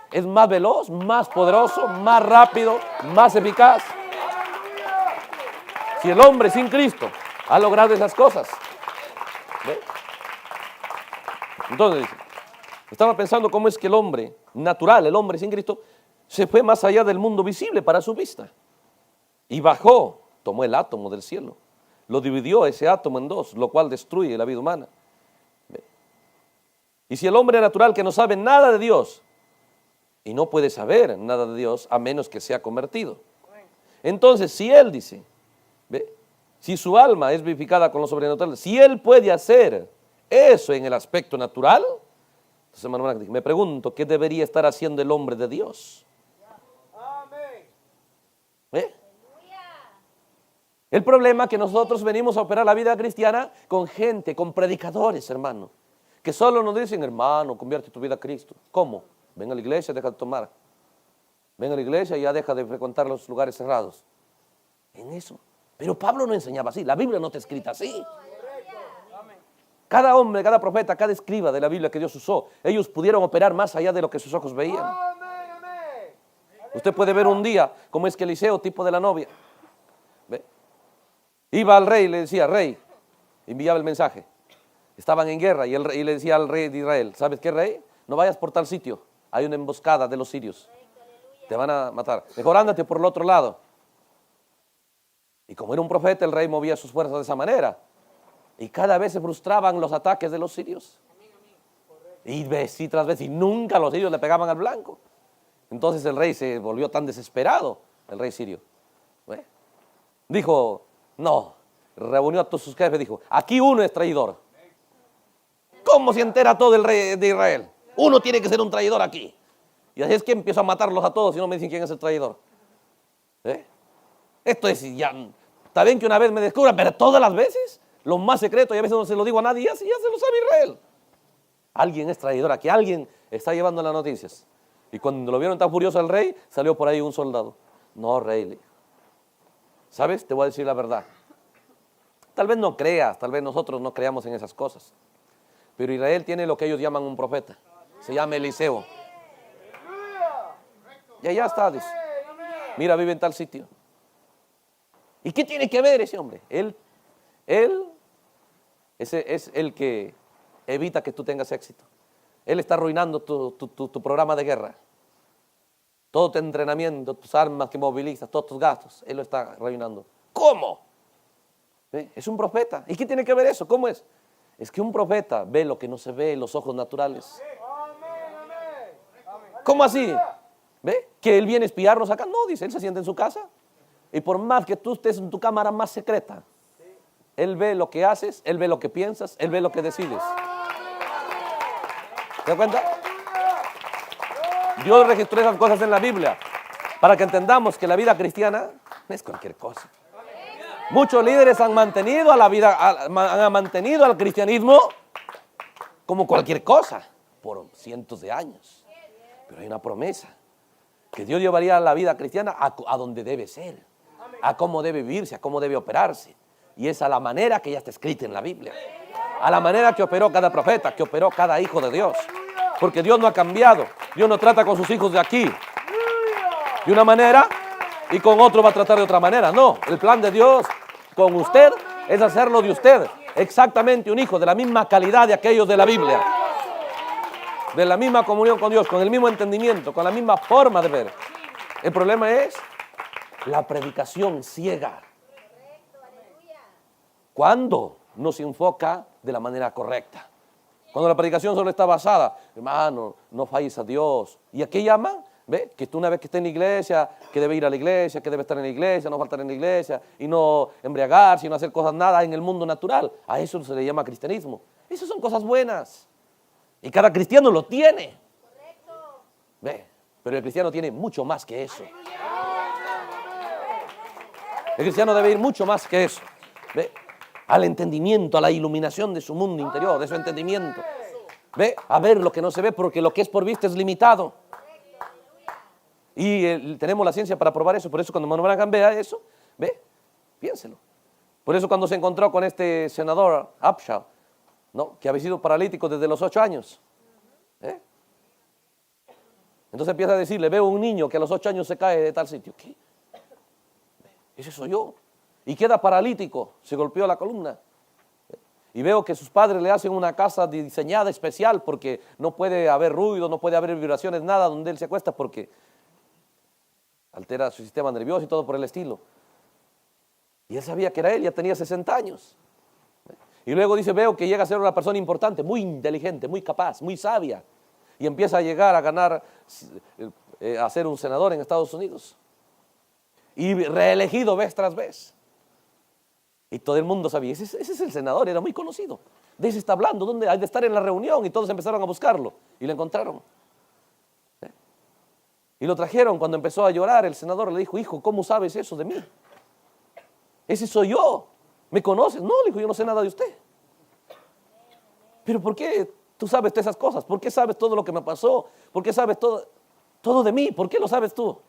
es más veloz, más poderoso, más rápido, más eficaz. Si el hombre sin Cristo ha logrado esas cosas, ¿ve? Entonces, Estaba pensando cómo es que el hombre natural, el hombre sin Cristo, se fue más allá del mundo visible para su vista. Y bajó, tomó el átomo del cielo, lo dividió ese átomo en dos, lo cual destruye la vida humana. Y si el hombre natural que no sabe nada de Dios, y no puede saber nada de Dios a menos que sea convertido. Entonces, si él dice, ¿ve? Si su alma es vivificada con lo sobrenatural, si él puede hacer eso en el aspecto natural, entonces, hermano, me pregunto, ¿qué debería estar haciendo el hombre de Dios? ¿Ve? El problema es que nosotros venimos a operar la vida cristiana con gente, con predicadores, hermano, que solo nos dicen, hermano, convierte tu vida a Cristo. ¿Cómo? Ven a la iglesia, deja de tomar. Ven a la iglesia y ya deja de frecuentar los lugares cerrados. En eso. Pero Pablo no enseñaba así, la Biblia no está escrita así. Cada hombre, cada profeta, cada escriba de la Biblia que Dios usó, ellos pudieron operar más allá de lo que sus ojos veían. Usted puede ver un día cómo es que Eliseo, tipo de la novia, ¿ve? Iba al rey y le decía, rey, enviaba el mensaje. Estaban en guerra y le decía al rey de Israel, ¿sabes qué, rey? No vayas por tal sitio, hay una emboscada de los sirios, te van a matar. Mejor ándate por el otro lado. Y como era un profeta, el rey movía sus fuerzas de esa manera. Y cada vez se frustraban los ataques de los sirios. Y vez y tras vez, y nunca los sirios le pegaban al blanco. Entonces el rey se volvió tan desesperado, el rey sirio. ¿Ve? Dijo, no, reunió a todos sus jefes, dijo, aquí uno es traidor. ¿Cómo se entera todo el rey de Israel? Uno tiene que ser un traidor aquí. Y así es que empiezo a matarlos a todos y no me dicen quién es el traidor. ¿Eh? Esto es ya, está bien que una vez me descubran, pero todas las veces, lo más secreto, y a veces no se lo digo a nadie, ya se lo sabe Israel. Alguien es traidor aquí, alguien está llevando las noticias. Y cuando lo vieron tan furioso al rey, salió por ahí un soldado. No, rey, le dijo, ¿sabes? Te voy a decir la verdad. Tal vez no creas, tal vez nosotros no creamos en esas cosas. Pero Israel tiene lo que ellos llaman un profeta. Se llama Eliseo. Y allá está, dice. Mira, vive en tal sitio. ¿Y qué tiene que ver ese hombre? Él ese es el que evita que tú tengas éxito. Él está arruinando tu programa de guerra. Todo tu entrenamiento, tus armas que movilizas, todos tus gastos, él lo está arruinando. ¿Cómo? ¿Ve? Es un profeta. ¿Y qué tiene que ver eso? ¿Cómo es? Es que un profeta ve lo que no se ve en los ojos naturales. ¿Cómo así? ¿Ve? ¿Que él viene a espiarnos acá? No, dice, él se sienta en su casa. Y por más que tú estés en tu cámara más secreta, él ve lo que haces, él ve lo que piensas, él ve lo que decides. ¿Te das cuenta? Dios registró esas cosas en la Biblia para que entendamos que la vida cristiana no es cualquier cosa. Muchos líderes han mantenido a la vida, han mantenido al cristianismo como cualquier cosa por cientos de años. Pero hay una promesa que Dios llevaría la vida cristiana a donde debe ser, a cómo debe vivirse, a cómo debe operarse. Y es a la manera que ya está escrita en la Biblia, a la manera que operó cada profeta, que operó cada hijo de Dios. Porque Dios no ha cambiado. Dios no trata con sus hijos de aquí de una manera y con otro va a tratar de otra manera. No, el plan de Dios con usted es hacerlo de usted exactamente un hijo de la misma calidad de aquellos de la Biblia, de la misma comunión con Dios, con el mismo entendimiento, con la misma forma de ver. El problema es la predicación ciega. ¿Cuándo no se enfoca de la manera correcta? Cuando la predicación solo está basada, hermano, no falles a Dios. ¿Y a qué llaman? ¿Ve? Que tú una vez que esté en la iglesia, que debe ir a la iglesia, que debe estar en la iglesia, no faltar en la iglesia, y no embriagarse, y no hacer cosas nada en el mundo natural. A eso se le llama cristianismo. Esas son cosas buenas. Y cada cristiano lo tiene. ¿Ve? Pero el cristiano tiene mucho más que eso. El cristiano debe ir mucho más que eso. ¿Ve? Al entendimiento, a la iluminación de su mundo interior, de su entendimiento. ¿Ve? A ver lo que no se ve, porque lo que es por vista es limitado. Y tenemos la ciencia para probar eso. Por eso cuando Manuel Branham vea eso, ¿ve? Piénselo. Por eso cuando se encontró con este senador Upshaw, ¿no? Que había sido paralítico desde los 8 años. ¿Eh? Entonces empieza a decirle, veo un niño que a los 8 años se cae de tal sitio. ¿Qué? Ese soy yo. Y queda paralítico, se golpeó la columna. Y veo que sus padres le hacen una casa diseñada especial porque no puede haber ruido, no puede haber vibraciones, nada donde él se acuesta porque altera su sistema nervioso y todo por el estilo. Y él sabía que era él, ya tenía 60 años. Y luego dice, veo que llega a ser una persona importante, muy inteligente, muy capaz, muy sabia. Y empieza a llegar a ganar, a ser un senador en Estados Unidos. Y reelegido vez tras vez. Y todo el mundo sabía, ese es el senador, era muy conocido. De ese está hablando, ¿dónde? Hay de estar en la reunión. Y todos empezaron a buscarlo. Y lo encontraron. Y lo trajeron. Cuando empezó a llorar, el senador le dijo, hijo, ¿cómo sabes eso de mí? Ese soy yo. ¿Me conoces? No, le dijo, yo no sé nada de usted. ¿Pero por qué tú sabes de esas cosas? ¿Por qué sabes todo lo que me pasó? ¿Por qué sabes todo de mí? ¿Por qué lo sabes tú?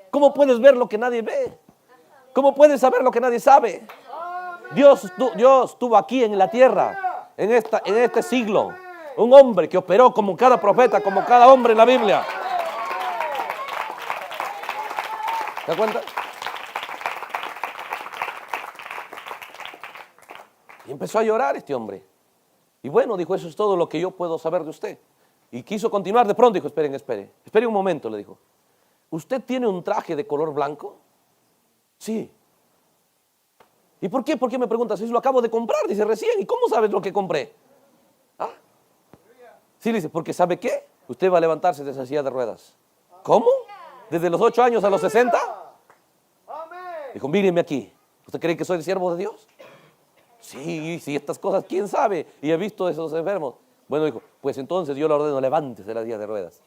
¿Cómo puedes ver lo que nadie ve? ¿Cómo puedes saber lo que nadie sabe? Dios tuvo aquí en la tierra, en este siglo, un hombre que operó como cada profeta, como cada hombre en la Biblia. ¿Te das cuenta? Y empezó a llorar este hombre. Y bueno, dijo, eso es todo lo que yo puedo saber de usted. Y quiso continuar, de pronto dijo, espere un momento, le dijo. ¿Usted tiene un traje de color blanco? Sí. ¿Y por qué? ¿Por qué me preguntas? Si lo acabo de comprar, dice recién. ¿Y cómo sabes lo que compré? ¿Ah? Sí, le dice, porque ¿sabe qué? Usted va a levantarse de esa silla de ruedas. ¿Cómo? ¿Desde los 8 años a los 60? Dijo, míreme aquí. ¿Usted cree que soy el siervo de Dios? Sí, estas cosas, ¿quién sabe? Y he visto esos enfermos. Bueno, dijo, pues entonces yo le ordeno, levántese de la silla de ruedas.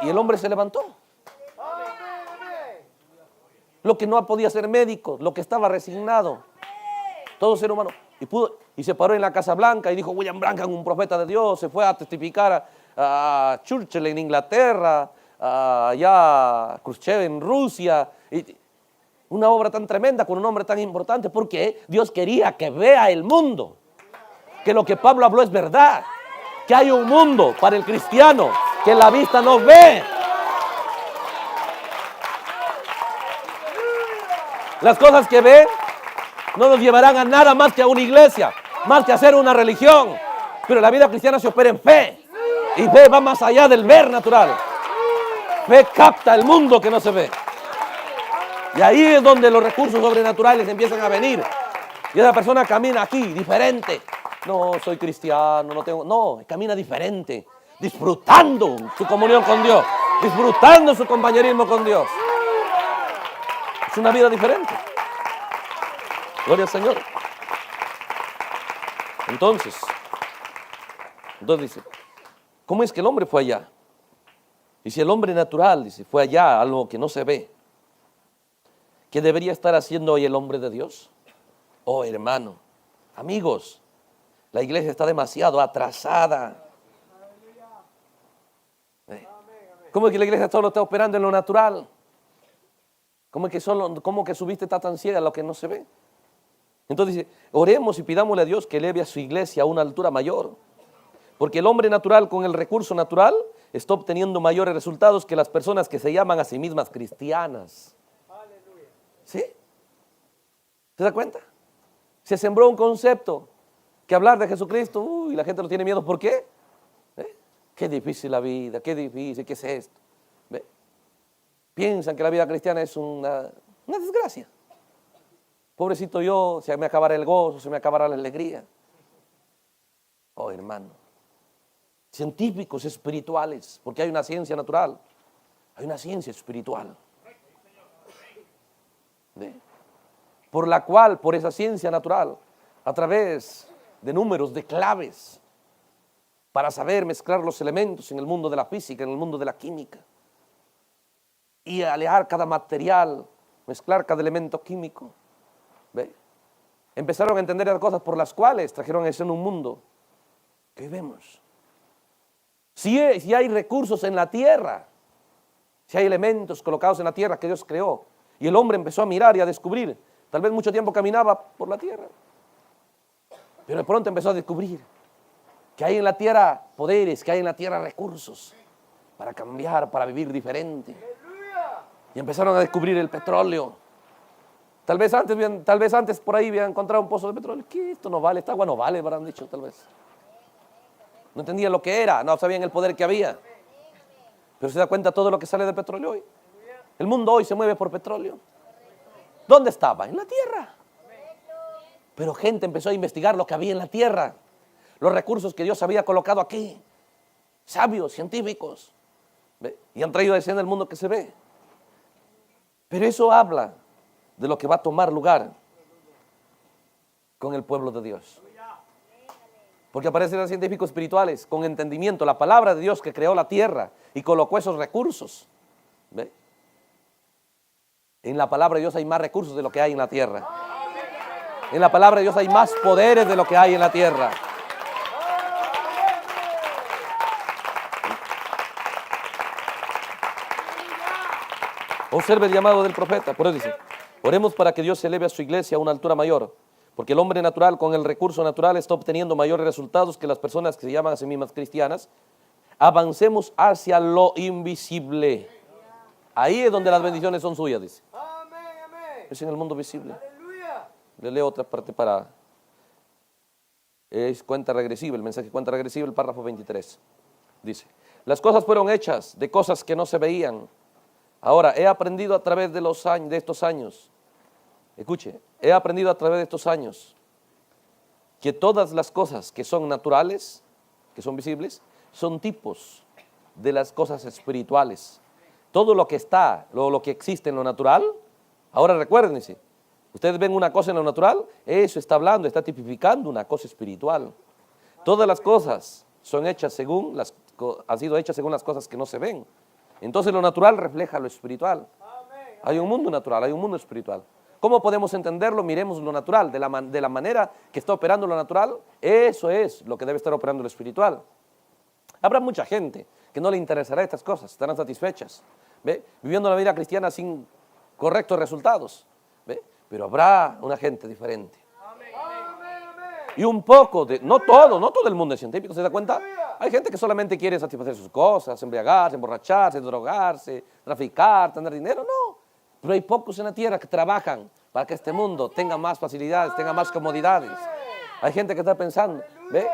Y el hombre se levantó. Lo que no podía ser médico, lo que estaba resignado. Todo ser humano. Y se paró en la Casa Blanca y dijo, William Branham, un profeta de Dios, se fue a testificar a Churchill en Inglaterra, allá Khrushchev en Rusia. Una obra tan tremenda con un hombre tan importante, porque Dios quería que vea el mundo, que lo que Pablo habló es verdad, que hay un mundo para el cristiano que la vista no ve. Las cosas que ven no nos llevarán a nada más que a una iglesia, más que a hacer una religión. Pero la vida cristiana se opera en fe. Y fe va más allá del ver natural. Fe capta el mundo que no se ve. Y ahí es donde los recursos sobrenaturales empiezan a venir. Y esa persona camina aquí, diferente. No, soy cristiano, no, camina diferente. Disfrutando su comunión con Dios. Disfrutando su compañerismo con Dios. Es una vida diferente. Gloria al Señor. Entonces dice, ¿cómo es que el hombre fue allá? Y si el hombre natural, dice, fue allá, algo que no se ve, ¿qué debería estar haciendo hoy el hombre de Dios? Oh, hermano, amigos, la iglesia está demasiado atrasada. ¿Cómo es que la iglesia solo está operando en lo natural? ¿Cómo que su vista está tan ciega a lo que no se ve? Entonces dice, oremos y pidámosle a Dios que eleve a su iglesia a una altura mayor. Porque el hombre natural con el recurso natural está obteniendo mayores resultados que las personas que se llaman a sí mismas cristianas. ¿Sí? ¿Se da cuenta? Se sembró un concepto que hablar de Jesucristo, la gente no tiene miedo. ¿Por qué? Qué difícil la vida, qué difícil, ¿qué es esto? ¿Ve? Piensan que la vida cristiana es una desgracia. Pobrecito yo, se me acabará el gozo, se me acabará la alegría. Oh, hermano. Científicos espirituales, porque hay una ciencia natural, hay una ciencia espiritual. ¿Ve? Por esa ciencia natural, a través de números, de claves, para saber mezclar los elementos en el mundo de la física, en el mundo de la química, y alejar cada material, mezclar cada elemento químico. ¿Ve? Empezaron a entender las cosas por las cuales trajeron a escena un mundo que hoy vemos. Si hay recursos en la tierra, si hay elementos colocados en la tierra que Dios creó, y el hombre empezó a mirar y a descubrir, tal vez mucho tiempo caminaba por la tierra, pero de pronto empezó a descubrir que hay en la tierra poderes, que hay en la tierra recursos para cambiar, para vivir diferente. Y empezaron a descubrir el petróleo, Tal vez antes por ahí habían encontrado un pozo de petróleo. ¿Qué? Esto no vale, esta agua no vale, habrán dicho tal vez. No entendían lo que era, no sabían el poder que había. Pero se da cuenta todo lo que sale de petróleo hoy. El mundo hoy se mueve por petróleo. ¿Dónde estaba? En la tierra. Pero gente empezó a investigar lo que había en la tierra, los recursos que Dios había colocado aquí. Sabios, científicos, ¿ve? Y han traído a escena el mundo que se ve. Pero eso habla de lo que va a tomar lugar con el pueblo de Dios. Porque aparecen los científicos espirituales con entendimiento, la palabra de Dios que creó la tierra y colocó esos recursos. ¿Ve? En la palabra de Dios hay más recursos de lo que hay en la tierra. En la palabra de Dios hay más poderes de lo que hay en la tierra. Observe el llamado del profeta. Por eso dice: oremos para que Dios eleve a su iglesia a una altura mayor, porque el hombre natural con el recurso natural está obteniendo mayores resultados que las personas que se llaman a sí mismas cristianas. Avancemos hacia lo invisible. Ahí es donde las bendiciones son suyas, dice. Es en el mundo visible. Le leo otra parte para... Es cuenta regresiva, el mensaje cuenta regresiva, el párrafo 23. Dice: las cosas fueron hechas de cosas que no se veían. Ahora, he aprendido a través de estos años, escuche, he aprendido a través de estos años que todas las cosas que son naturales, que son visibles, son tipos de las cosas espirituales. Todo lo que está, lo que existe en lo natural, ahora recuérdense, ustedes ven una cosa en lo natural, eso está hablando, está tipificando una cosa espiritual. Todas las cosas son hechas han sido hechas según las cosas que no se ven. Entonces lo natural refleja lo espiritual. Hay un mundo natural, hay un mundo espiritual. ¿Cómo podemos entenderlo? Miremos lo natural, de la manera que está operando lo natural, eso es lo que debe estar operando lo espiritual. Habrá mucha gente que no le interesará estas cosas, estarán satisfechas, ¿ve? Viviendo la vida cristiana sin correctos resultados, ¿ve? Pero habrá una gente diferente. Y un poco de, no todo el mundo es científico, ¿se da cuenta? Hay gente que solamente quiere satisfacer sus cosas, embriagarse, emborracharse, drogarse, traficar, tener dinero, no. Pero hay pocos en la tierra que trabajan para que este mundo tenga más facilidades, tenga más comodidades. Hay gente que está pensando, ¿ve?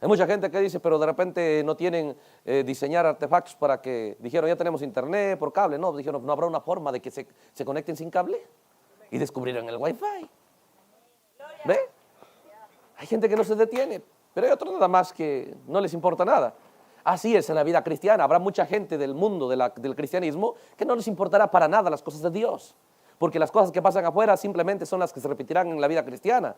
Hay mucha gente que dice, pero de repente no tienen diseñar artefactos para que, dijeron, ya tenemos internet por cable. No, dijeron, no habrá una forma de que se conecten sin cable. Y descubrieron el wifi. ¿Ve? Hay gente que no se detiene, pero hay otros nada más que no les importa nada. Así es en la vida cristiana. Habrá mucha gente del mundo del cristianismo que no les importará para nada las cosas de Dios, porque las cosas que pasan afuera simplemente son las que se repetirán en la vida cristiana.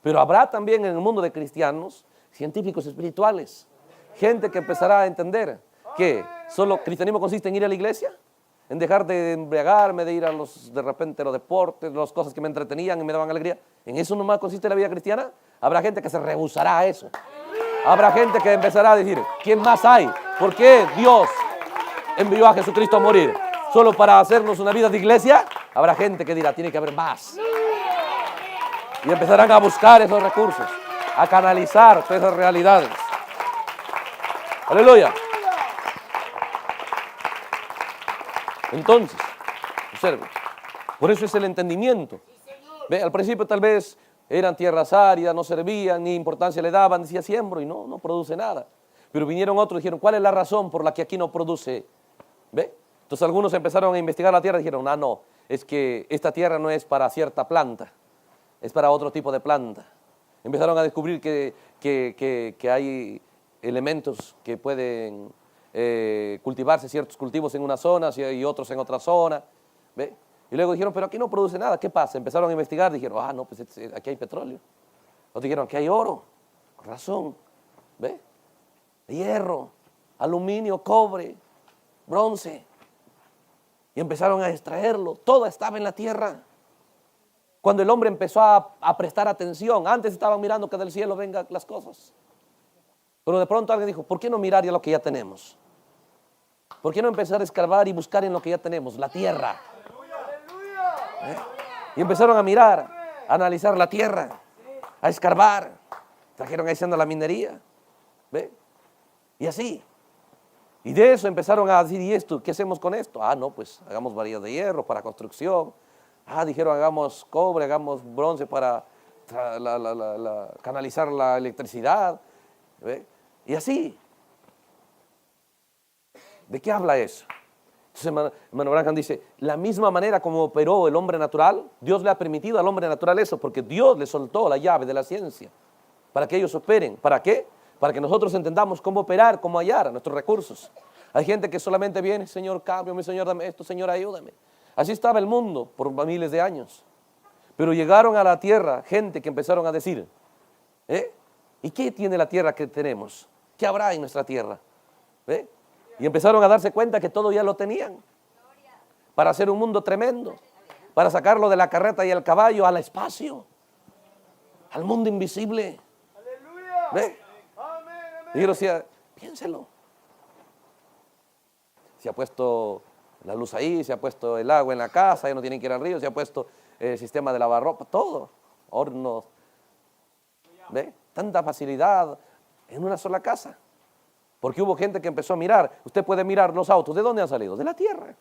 Pero habrá también en el mundo de cristianos científicos espirituales, gente que empezará a entender que solo cristianismo consiste en ir a la iglesia, en dejar de embriagarme, de ir a de repente los deportes, las cosas que me entretenían y me daban alegría. ¿En eso nomás consiste la vida cristiana? Habrá gente que se rehusará a eso. Habrá gente que empezará a decir, ¿quién más hay? ¿Por qué Dios envió a Jesucristo a morir? ¿Solo para hacernos una vida de iglesia? Habrá gente que dirá, tiene que haber más. Y empezarán a buscar esos recursos, a canalizar todas esas realidades. Aleluya. Entonces, observe, por eso es el entendimiento. Ve, al principio tal vez eran tierras áridas, no servían, ni importancia le daban, decía siembro y no produce nada. Pero vinieron otros y dijeron, ¿cuál es la razón por la que aquí no produce? ¿Ve? Entonces algunos empezaron a investigar la tierra y dijeron, no, es que esta tierra no es para cierta planta, es para otro tipo de planta. Empezaron a descubrir que hay elementos que pueden cultivarse ciertos cultivos en una zona y otros en otra zona, ¿ve? Y luego dijeron, pero aquí no produce nada, ¿qué pasa? Empezaron a investigar, dijeron, no, pues aquí hay petróleo. Otros dijeron, aquí hay oro, con razón, ¿ve? Hierro, aluminio, cobre, bronce. Y empezaron a extraerlo, todo estaba en la tierra. Cuando el hombre empezó a prestar atención, antes estaban mirando que del cielo vengan las cosas. Pero de pronto alguien dijo, ¿por qué no mirar ya lo que ya tenemos? ¿Por qué no empezar a escarbar y buscar en lo que ya tenemos, la tierra? Y empezaron a mirar, a analizar la tierra, a escarbar. Trajeron ahí haciendo la minería, ¿ve? Y así. Y de eso empezaron a decir, ¿y esto? ¿Qué hacemos con esto? No, pues hagamos varillas de hierro para construcción, Dijeron hagamos cobre, hagamos bronce para canalizar la electricidad. ¿Ve? Y así. ¿De qué habla eso? Entonces hermano Branham dice, la misma manera como operó el hombre natural, Dios le ha permitido al hombre natural eso, porque Dios le soltó la llave de la ciencia para que ellos operen. ¿Para qué? Para que nosotros entendamos cómo operar, cómo hallar nuestros recursos. Hay gente que solamente viene, Señor, cámbiame, Señor, dame esto, Señor, ayúdame. Así estaba el mundo por miles de años. Pero llegaron a la tierra gente que empezaron a decir, ¿y qué tiene la tierra que tenemos? ¿Qué habrá en nuestra tierra? Y empezaron a darse cuenta que todo ya lo tenían para hacer un mundo tremendo, para sacarlo de la carreta y el caballo al espacio, al mundo invisible. ¿Ve? Y yo decía, piénselo. Se ha puesto la luz ahí, se ha puesto el agua en la casa, ya no tienen que ir al río, se ha puesto el sistema de lavarropa, todo, hornos. ¿Ve? Tanta facilidad en una sola casa. Porque hubo gente que empezó a mirar. Usted puede mirar los autos. ¿De dónde han salido? De la tierra.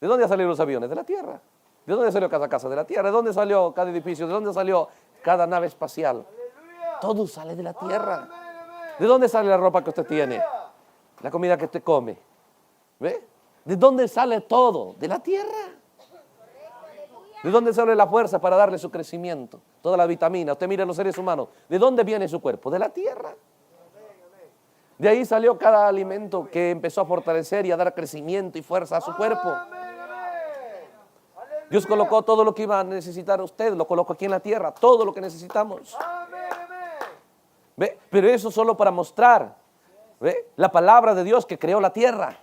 ¿De dónde han salido los aviones? De la tierra. ¿De dónde salió cada casa? De la tierra. ¿De dónde salió cada edificio? ¿De dónde salió cada nave espacial? Todo sale de la tierra. ¿De dónde sale la ropa que usted tiene? La comida que usted come. ¿Ve? ¿De dónde sale todo? De la tierra. ¿De dónde sale la fuerza para darle su crecimiento? Toda la vitamina. Usted mira a los seres humanos. ¿De dónde viene su cuerpo? De la tierra. De ahí salió cada alimento que empezó a fortalecer y a dar crecimiento y fuerza a su cuerpo. Dios colocó todo lo que iba a necesitar usted, lo colocó aquí en la tierra, todo lo que necesitamos. ¿Ve? Pero eso solo para mostrar, ¿ve?, la palabra de Dios que creó la tierra.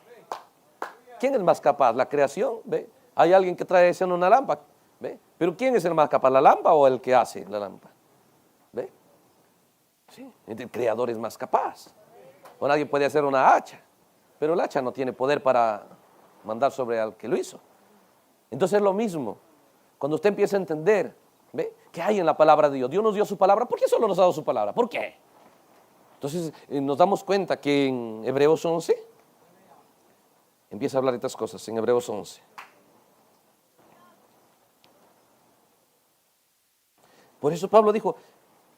¿Quién es más capaz? ¿La creación? ¿Ve? Hay alguien que trae en una lámpara, ¿ve? Pero ¿quién es el más capaz? ¿La lámpara o el que hace la lámpara? ¿Ve? Sí, el creador es más capaz. O nadie puede hacer una hacha, pero el hacha no tiene poder para mandar sobre al que lo hizo. Entonces es lo mismo. Cuando usted empieza a entender, ¿ve?, que hay en la palabra de Dios. Dios nos dio su palabra. ¿Por qué solo nos ha dado su palabra? ¿Por qué? Entonces nos damos cuenta que en Hebreos 11 empieza a hablar de estas cosas. En Hebreos 11. Por eso Pablo dijo,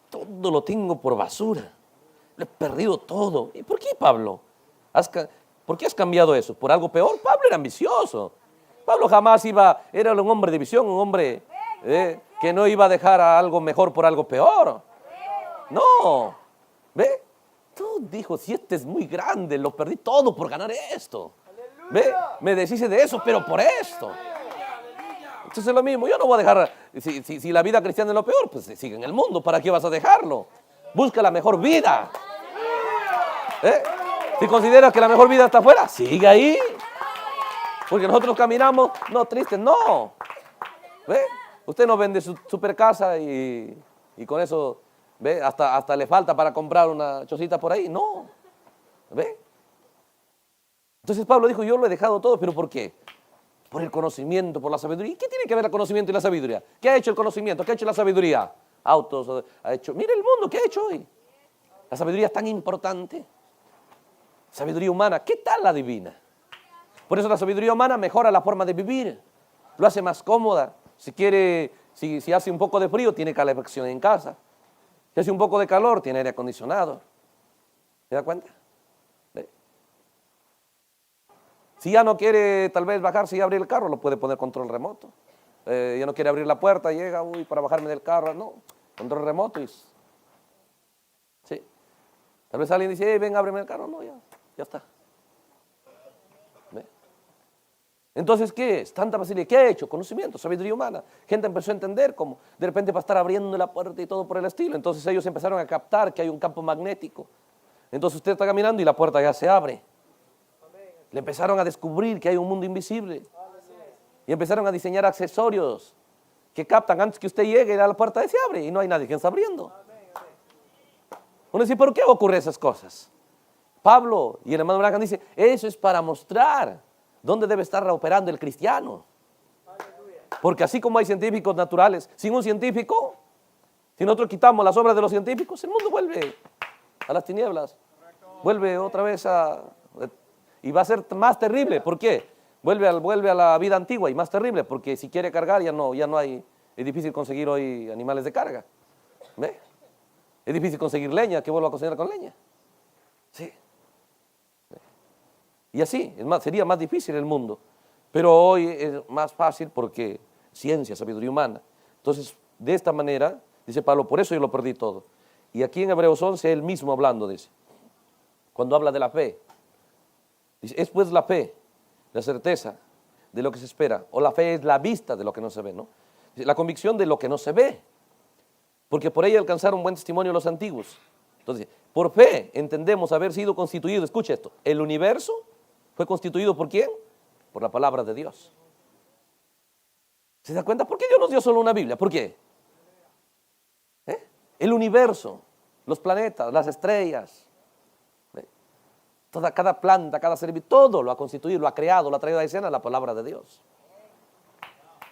todo lo tengo por basura. Lo he perdido todo. ¿Y por qué, Pablo? ¿Por qué has cambiado eso? ¿Por algo peor? Pablo era ambicioso. Pablo jamás era un hombre de visión, un hombre que no iba a dejar a algo mejor por algo peor. No. ¿Ve? Tú dijo, si este es muy grande, lo perdí todo por ganar esto. ¿Ve? Me deshice de eso, pero por esto. Entonces es lo mismo. Yo no voy a dejar, si la vida cristiana es lo peor, pues sigue en el mundo. ¿Para qué vas a dejarlo? Busca la mejor vida. Si consideras que la mejor vida está afuera, sigue ahí. Porque nosotros caminamos, no tristes, no. ¿Ve? Usted no vende su super casa y con eso, ¿ve?, hasta le falta para comprar una chocita por ahí. No. ¿Ve? Entonces Pablo dijo, yo lo he dejado todo, ¿pero por qué? Por el conocimiento, por la sabiduría. ¿Y qué tiene que ver el conocimiento y la sabiduría? ¿Qué ha hecho el conocimiento? ¿Qué ha hecho la sabiduría? Autos, ha hecho. Mire el mundo, ¿qué ha hecho hoy? La sabiduría es tan importante. Sabiduría humana, ¿qué tal la divina? Por eso la sabiduría humana mejora la forma de vivir, lo hace más cómoda. Si quiere, si hace un poco de frío, tiene calefacción en casa. Si hace un poco de calor, tiene aire acondicionado. ¿Se da cuenta? ¿Ve? Si ya no quiere tal vez bajarse y abrir el carro, lo puede poner control remoto. Ya no quiere abrir la puerta, llega, para bajarme del carro, no, control remoto. Sí. Tal vez alguien dice, hey, ven, ábreme el carro, no, ya está. ¿Ve? Entonces, ¿qué es? Tanta facilidad. ¿Qué ha hecho? Conocimiento, sabiduría humana. Gente empezó a entender cómo de repente va a estar abriendo la puerta y todo por el estilo. Entonces ellos empezaron a captar que hay un campo magnético. Entonces usted está caminando y la puerta ya se abre. Le empezaron a descubrir que hay un mundo invisible. Y empezaron a diseñar accesorios que captan antes que usted llegue, la puerta se abre y no hay nadie que está abriendo. Uno dice, ¿por qué ocurren esas cosas? Pablo y el hermano Branham dice, eso es para mostrar dónde debe estar operando el cristiano. Porque así como hay científicos naturales, sin un científico, si nosotros quitamos las obras de los científicos, el mundo vuelve a las tinieblas. Vuelve otra vez y va a ser más terrible. ¿Por qué? vuelve a la vida antigua y más terrible, porque si quiere cargar ya no hay, es difícil conseguir hoy animales de carga. ¿Ve? Es difícil conseguir leña, que vuelva a cocinar con leña. Sí. Y así, sería más difícil el mundo. Pero hoy es más fácil porque ciencia, sabiduría humana. Entonces, de esta manera, dice Pablo, por eso yo lo perdí todo. Y aquí en Hebreos 11, él mismo hablando, dice, cuando habla de la fe, dice, es pues la fe, la certeza de lo que se espera, o la fe es la vista de lo que no se ve, ¿no? Dice, la convicción de lo que no se ve, porque por ella alcanzaron buen testimonio los antiguos. Entonces, por fe entendemos haber sido constituido, escucha esto, el universo fue constituido ¿por quién? Por la palabra de Dios. ¿Se da cuenta? ¿Por qué Dios nos dio solo una Biblia? ¿Por qué? El universo, los planetas, las estrellas, cada planta, cada ser vivo, todo lo ha constituido, lo ha creado, lo ha traído a escena la palabra de Dios.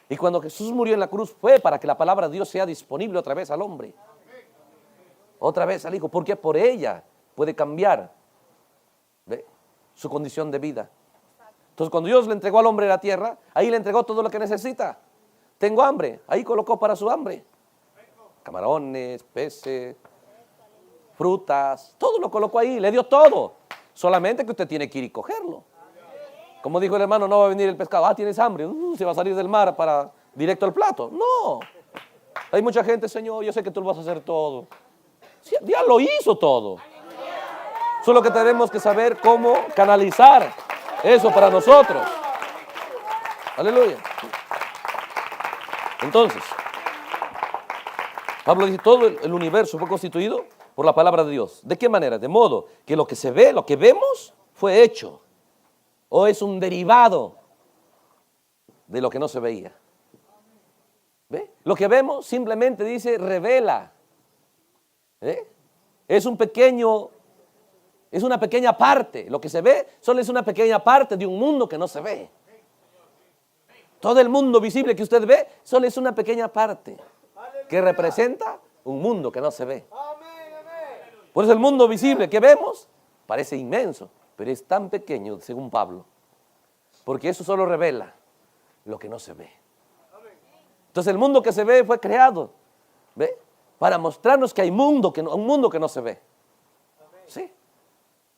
Y cuando Jesús murió en la cruz fue para que la palabra de Dios sea disponible otra vez al hombre. Otra vez al Hijo, porque por ella puede cambiar su condición de vida. Entonces cuando Dios le entregó al hombre la tierra, ahí le entregó todo lo que necesita. Tengo hambre, ahí colocó para su hambre. Camarones, peces, frutas, todo lo colocó ahí, le dio todo. Solamente que usted tiene que ir y cogerlo. Como dijo el hermano, no va a venir el pescado. ¿Tienes hambre? Se va a salir del mar para directo al plato. No. Hay mucha gente, Señor, yo sé que tú lo vas a hacer todo. Sí, ya lo hizo todo. Solo que tenemos que saber cómo canalizar eso para nosotros. Aleluya. Entonces, Pablo dice, todo el universo fue constituido por la palabra de Dios. ¿De qué manera? De modo que lo que se ve, lo que vemos, fue hecho. O es un derivado de lo que no se veía. ¿Ve? Lo que vemos simplemente dice, revela. Es una pequeña parte. Lo que se ve solo es una pequeña parte de un mundo que no se ve. Todo el mundo visible que usted ve solo es una pequeña parte que representa un mundo que no se ve. Por eso el mundo visible que vemos parece inmenso, pero es tan pequeño, según Pablo, porque eso solo revela lo que no se ve. Entonces el mundo que se ve fue creado, ¿ve? Para mostrarnos que hay un mundo que no se ve. ¿Sí?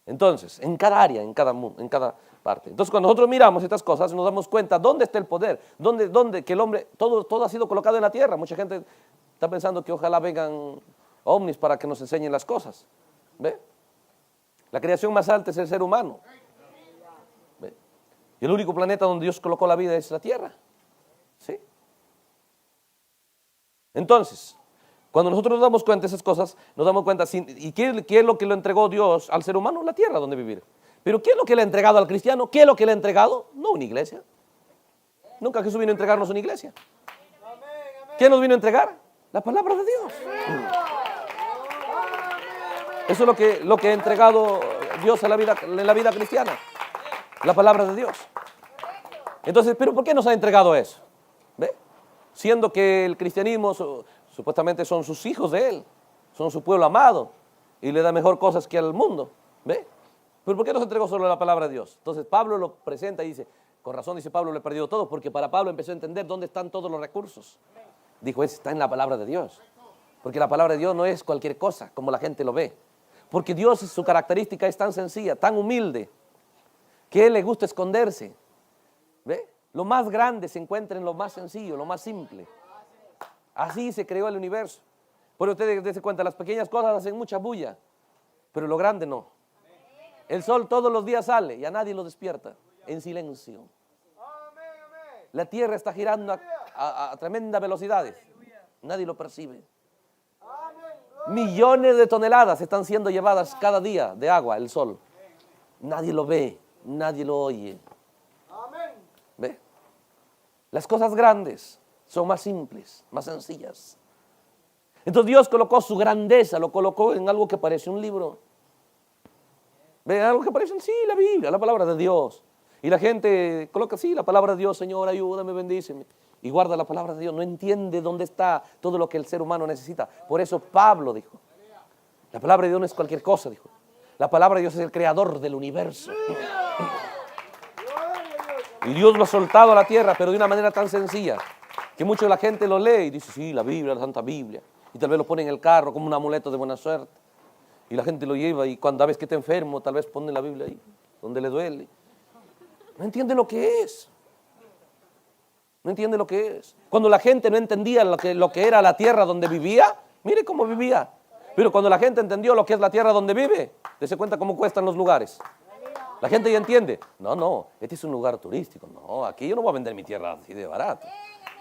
Entonces, en cada área, en cada parte. Entonces, cuando nosotros miramos estas cosas, nos damos cuenta dónde está el poder, dónde que el hombre, todo ha sido colocado en la tierra. Mucha gente está pensando que ojalá vengan ovnis para que nos enseñen las cosas. ¿Ve? La creación más alta es el ser humano. ¿Ve? Y el único planeta donde Dios colocó la vida es la tierra. ¿Sí? Entonces, cuando nosotros nos damos cuenta de esas cosas, nos damos cuenta, ¿y qué es lo que le entregó Dios al ser humano? La tierra donde vivir. Pero ¿qué es lo que le ha entregado al cristiano? ¿Qué es lo que le ha entregado? No una iglesia. Nunca Jesús vino a entregarnos una iglesia. ¿Qué nos vino a entregar? La palabra de Dios. Eso es lo que ha entregado Dios en la vida cristiana. La palabra de Dios. Entonces, ¿pero por qué nos ha entregado eso? ¿Ve? Siendo que el cristianismo supuestamente son sus hijos de Él, son su pueblo amado y le da mejor cosas que al mundo. ¿Ve? ¿Pero por qué nos entregó solo la palabra de Dios? Entonces Pablo lo presenta y dice, con razón dice Pablo, lo he perdido todo, porque para Pablo empezó a entender dónde están todos los recursos. Dijo, está en la palabra de Dios. Porque la palabra de Dios no es cualquier cosa, como la gente lo ve. Porque Dios, su característica es tan sencilla, tan humilde, que a Él le gusta esconderse. ¿Ve? Lo más grande se encuentra en lo más sencillo, lo más simple. Así se creó el universo. Por ustedes dense cuenta, las pequeñas cosas hacen mucha bulla, pero lo grande no. El sol todos los días sale y a nadie lo despierta, en silencio. La tierra está girando a tremendas velocidades, nadie lo percibe. Millones de toneladas están siendo llevadas cada día de agua, el sol. Nadie lo ve, nadie lo oye. ¿Ve? Las cosas grandes son más simples, más sencillas. Entonces Dios colocó su grandeza, lo colocó en algo que parece un libro. ¿Ve? Algo que parece, sí, la Biblia, la palabra de Dios. Y la gente coloca, sí, la palabra de Dios, Señor, ayúdame, bendíceme. Y guarda la palabra de Dios, no entiende dónde está todo lo que el ser humano necesita. Por eso Pablo dijo, la palabra de Dios no es cualquier cosa, dijo. La palabra de Dios es el creador del universo. Y Dios lo ha soltado a la tierra, pero de una manera tan sencilla que mucho de la gente lo lee y dice, sí, la Biblia, la Santa Biblia. Y tal vez lo pone en el carro como un amuleto de buena suerte. Y la gente lo lleva y cuando ves que está enfermo, tal vez pone la Biblia ahí, donde le duele. No entiende lo que es. No entiende lo que es. Cuando la gente no entendía lo que era la tierra donde vivía, mire cómo vivía. Pero cuando la gente entendió lo que es la tierra donde vive, dése cuenta cómo cuestan los lugares. La gente ya entiende. No, este es un lugar turístico. No, aquí yo no voy a vender mi tierra así de barato.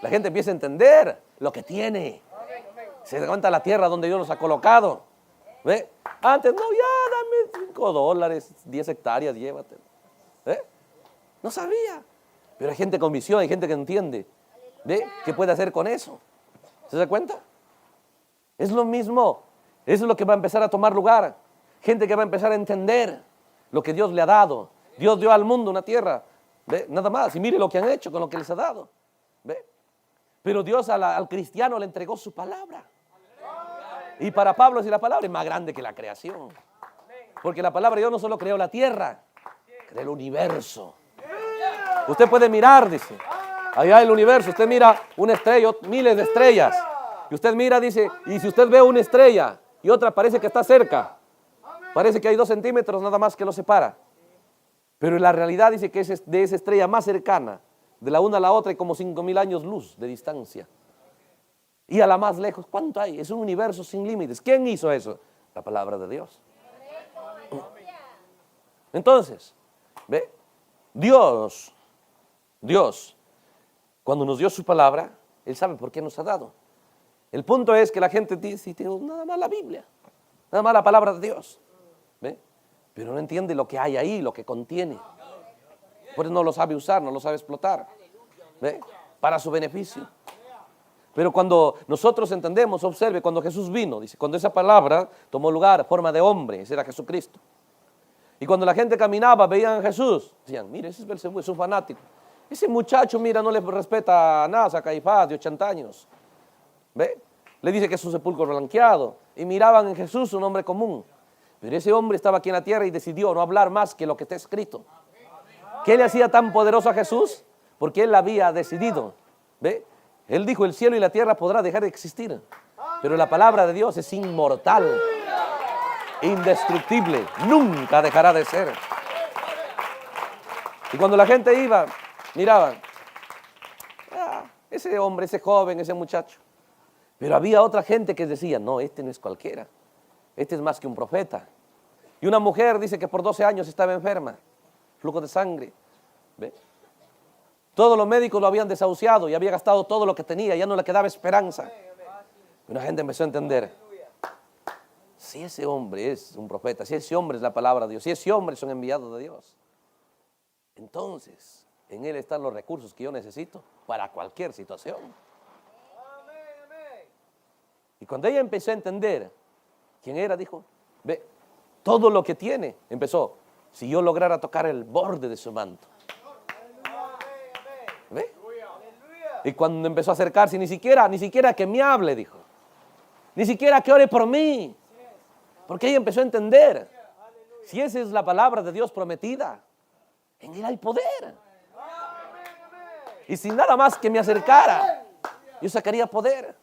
La gente empieza a entender lo que tiene. Se da cuenta la tierra donde Dios los ha colocado. ¿Ve? Antes, no, ya dame $5, 10 hectáreas, llévatelo. ¿Ve? No sabía. Pero hay gente con visión, hay gente que entiende. ¿Ve? ¿Qué puede hacer con eso? ¿Se da cuenta? Es lo mismo. Eso es lo que va a empezar a tomar lugar. Gente que va a empezar a entender lo que Dios le ha dado. Dios dio al mundo una tierra. ¿Ve? Nada más. Y mire lo que han hecho con lo que les ha dado. ¿Ve? Pero Dios al cristiano le entregó su palabra. Y para Pablo, si la palabra es más grande que la creación. Porque la palabra de Dios no solo creó la tierra, creó el universo. Usted puede mirar, dice, allá el universo, usted mira una estrella, miles de estrellas. Y usted mira, dice, y si usted ve una estrella y otra parece que está cerca, parece que hay 2 centímetros nada más que lo separa. Pero en la realidad dice que es de esa estrella más cercana, de la una a la otra hay como 5,000 años luz de distancia. Y a la más lejos, ¿cuánto hay? Es un universo sin límites. ¿Quién hizo eso? La palabra de Dios. Entonces, ¿ve? Dios, cuando nos dio su palabra, Él sabe por qué nos ha dado. El punto es que la gente dice, nada más la Biblia, nada más la palabra de Dios. ¿Ve? Pero no entiende lo que hay ahí, lo que contiene. Por eso no lo sabe usar, no lo sabe explotar. ¿Ve? Para su beneficio. Pero cuando nosotros entendemos, observe, cuando Jesús vino, dice, cuando esa palabra tomó lugar, forma de hombre, ese era Jesucristo. Y cuando la gente caminaba, veían a Jesús, decían, mire, ese es Belcebú, es un fanático. Ese muchacho, mira, no le respeta a Anás, a Caifás, de 80 años. ¿Ve? Le dice que es un sepulcro blanqueado. Y miraban en Jesús un hombre común. Pero ese hombre estaba aquí en la tierra y decidió no hablar más que lo que está escrito. ¿Qué le hacía tan poderoso a Jesús? Porque él había decidido. ¿Ve? Él dijo, el cielo y la tierra podrá dejar de existir, pero la palabra de Dios es inmortal, indestructible, nunca dejará de ser. Y cuando la gente iba, miraban, ese hombre, ese joven, ese muchacho. Pero había otra gente que decía, no, este no es cualquiera, este es más que un profeta. Y una mujer dice que por 12 años estaba enferma, flujo de sangre. ¿Ve? Todos los médicos lo habían desahuciado y había gastado todo lo que tenía, ya no le quedaba esperanza. Y una gente empezó a entender, si ese hombre es un profeta, si ese hombre es la palabra de Dios, si ese hombre es un enviado de Dios, entonces en él están los recursos que yo necesito para cualquier situación. Y cuando ella empezó a entender quién era, dijo, ve, todo lo que tiene, empezó, si yo lograra tocar el borde de su manto. ¿Ve? Y cuando empezó a acercarse, ni siquiera que me hable, dijo. Ni siquiera que ore por mí. Porque ella empezó a entender. Si esa es la palabra de Dios prometida, en él hay poder. Y sin nada más que me acercara, yo sacaría poder.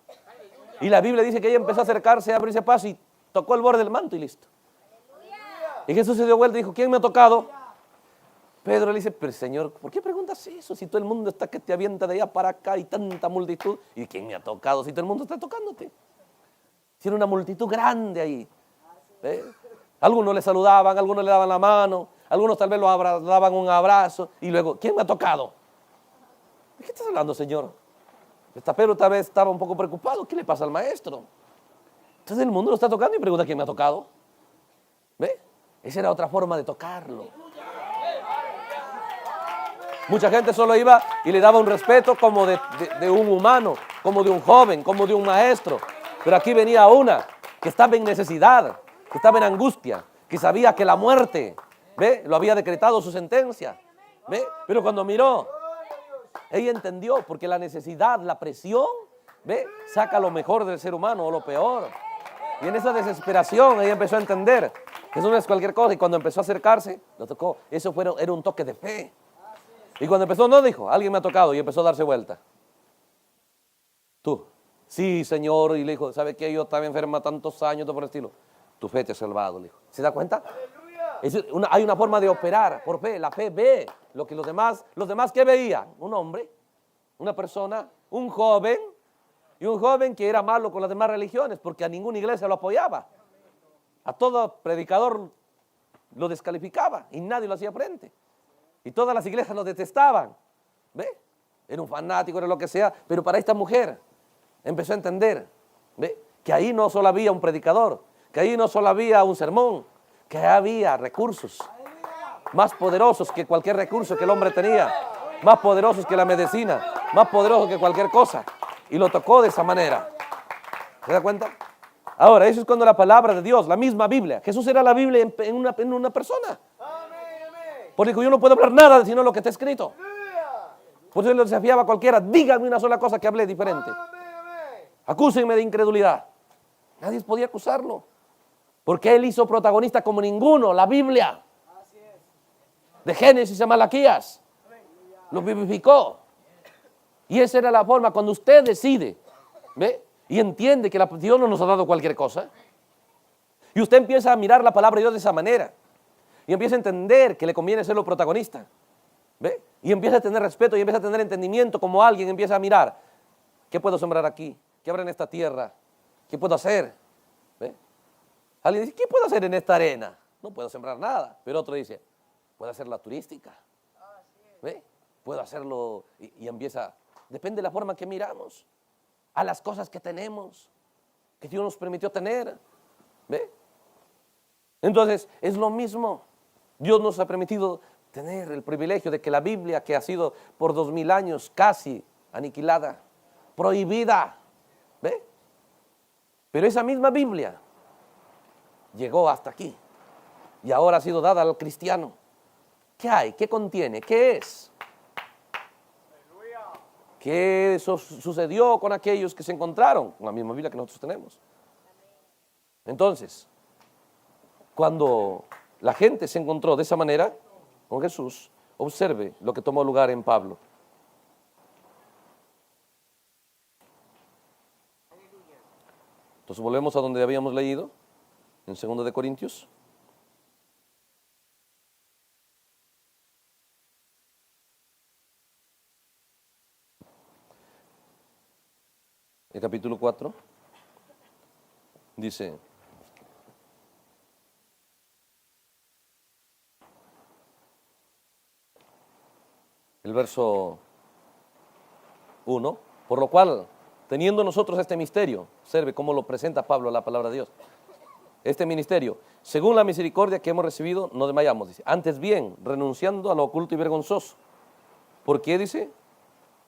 Y la Biblia dice que ella empezó a acercarse, a abrirse paso y tocó el borde del manto y listo. Y Jesús se dio vuelta y dijo, ¿quién me ha tocado? Pedro le dice, pero Señor, ¿por qué preguntas eso? Si todo el mundo está que te avienta de allá para acá y tanta multitud. ¿Y quién me ha tocado? Si todo el mundo está tocándote. Si era una multitud grande ahí. Algunos le saludaban, algunos le daban la mano, algunos tal vez lo daban un abrazo. Y luego, ¿quién me ha tocado? ¿De qué estás hablando, Señor? Pedro tal vez estaba un poco preocupado. ¿Qué le pasa al maestro? Entonces el mundo lo está tocando y pregunta, ¿quién me ha tocado? ¿Ve? Esa era otra forma de tocarlo. Mucha gente solo iba y le daba un respeto como de un humano, como de un joven, como de un maestro. Pero aquí venía una que estaba en necesidad, que estaba en angustia, que sabía que la muerte, ¿ve? Lo había decretado su sentencia, ¿ve? Pero cuando miró, ella entendió, porque la necesidad, la presión, ¿ve? Saca lo mejor del ser humano o lo peor. Y en esa desesperación ella empezó a entender que eso no es cualquier cosa. Y cuando empezó a acercarse, lo tocó. Eso era un toque de fe. Y cuando empezó, no dijo, alguien me ha tocado, y empezó a darse vuelta. Tú, sí, Señor, y le dijo, ¿sabe qué? Yo estaba enferma tantos años, todo por el estilo. Tu fe te ha salvado, le dijo. ¿Se da cuenta? Hay una forma de operar por fe. La fe ve lo que los demás ¿qué veían? Un hombre, una persona, un joven, y un joven que era malo con las demás religiones, porque a ninguna iglesia lo apoyaba. A todo predicador lo descalificaba y nadie lo hacía frente. Y todas las iglesias lo detestaban. ¿Ve? Era un fanático, era lo que sea, pero para esta mujer empezó a entender, ¿ve? Que ahí no solo había un predicador, que ahí no solo había un sermón, que había recursos más poderosos que cualquier recurso que el hombre tenía, más poderosos que la medicina, más poderosos que cualquier cosa. Y lo tocó de esa manera. ¿Se da cuenta? Ahora, eso es cuando la palabra de Dios, la misma Biblia, Jesús era la Biblia en una persona. Porque dijo, yo no puedo hablar nada sino lo que está escrito. Por eso él desafiaba a cualquiera, díganme una sola cosa que hablé diferente. Acúsenme de incredulidad. Nadie podía acusarlo. Porque él hizo protagonista como ninguno la Biblia. De Génesis a Malaquías. Lo vivificó. Y esa era la forma, cuando usted decide, ¿ve? Y entiende que Dios no nos ha dado cualquier cosa. Y usted empieza a mirar la palabra de Dios de esa manera. Y empieza a entender que le conviene ser lo protagonista. ¿Ve? Y empieza a tener respeto y empieza a tener entendimiento como alguien empieza a mirar. ¿Qué puedo sembrar aquí? ¿Qué habrá en esta tierra? ¿Qué puedo hacer? ¿Ve? Alguien dice, ¿qué puedo hacer en esta arena? No puedo sembrar nada. Pero otro dice, puedo hacerla turística. ¿Ve? Puedo hacerlo y empieza, depende de la forma que miramos a las cosas que tenemos, que Dios nos permitió tener. ¿Ve? Entonces, es lo mismo. Dios nos ha permitido tener el privilegio de que la Biblia, que ha sido por 2000 años casi aniquilada, prohibida, ¿ve? Pero esa misma Biblia llegó hasta aquí y ahora ha sido dada al cristiano. ¿Qué hay? ¿Qué contiene? ¿Qué es? ¿Qué sucedió con aquellos que se encontraron con la misma Biblia que nosotros tenemos? Entonces, cuando la gente se encontró de esa manera con Jesús, observe lo que tomó lugar en Pablo. Entonces volvemos a donde habíamos leído, en 2 de Corintios. El capítulo 4 dice, el verso 1, por lo cual, teniendo nosotros este misterio, observe cómo lo presenta Pablo la palabra de Dios, este ministerio, según la misericordia que hemos recibido, no desmayamos, dice, antes bien, renunciando a lo oculto y vergonzoso. ¿Por qué? Dice,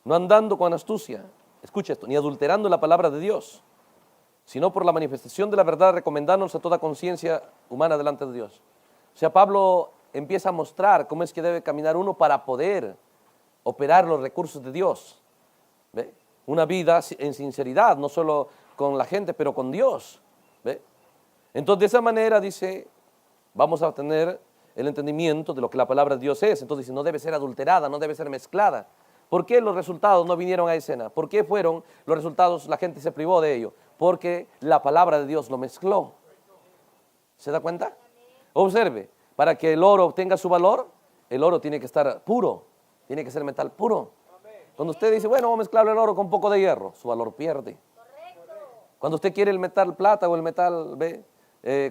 no andando con astucia, escucha esto, ni adulterando la palabra de Dios, sino por la manifestación de la verdad, recomendándonos a toda conciencia humana delante de Dios. O sea, Pablo empieza a mostrar cómo es que debe caminar uno para poder operar los recursos de Dios. ¿Ve? Una vida en sinceridad, no solo con la gente, pero con Dios. ¿Ve? Entonces, de esa manera, dice, vamos a tener el entendimiento de lo que la palabra de Dios es. Entonces, dice, no debe ser adulterada, no debe ser mezclada. ¿Por qué los resultados no vinieron a escena? ¿Por qué fueron los resultados, la gente se privó de ello? Porque la palabra de Dios lo mezcló. ¿Se da cuenta? Observe, para que el oro obtenga su valor, el oro tiene que estar puro, tiene que ser metal puro. Cuando usted dice, bueno, vamos a mezclar el oro con un poco de hierro, su valor pierde. Cuando usted quiere el metal plata o el metal,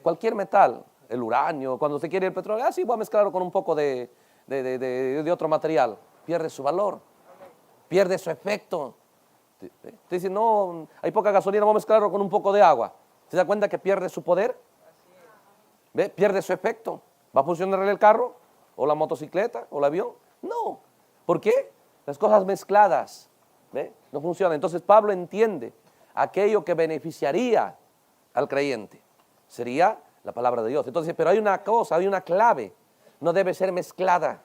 cualquier metal, el uranio, cuando usted quiere el petróleo, sí, voy a mezclarlo con un poco de otro material, pierde su valor, pierde su efecto. Usted dice, no, hay poca gasolina, vamos a mezclarlo con un poco de agua. ¿Se da cuenta que pierde su poder? ¿Ve? Pierde su efecto. ¿Va a funcionar el carro? ¿O la motocicleta? ¿O el avión? No. ¿Por qué? Las cosas mezcladas, ¿ve? No funcionan. Entonces Pablo entiende aquello que beneficiaría al creyente. Sería la palabra de Dios. Entonces, pero hay una cosa, hay una clave. No debe ser mezclada.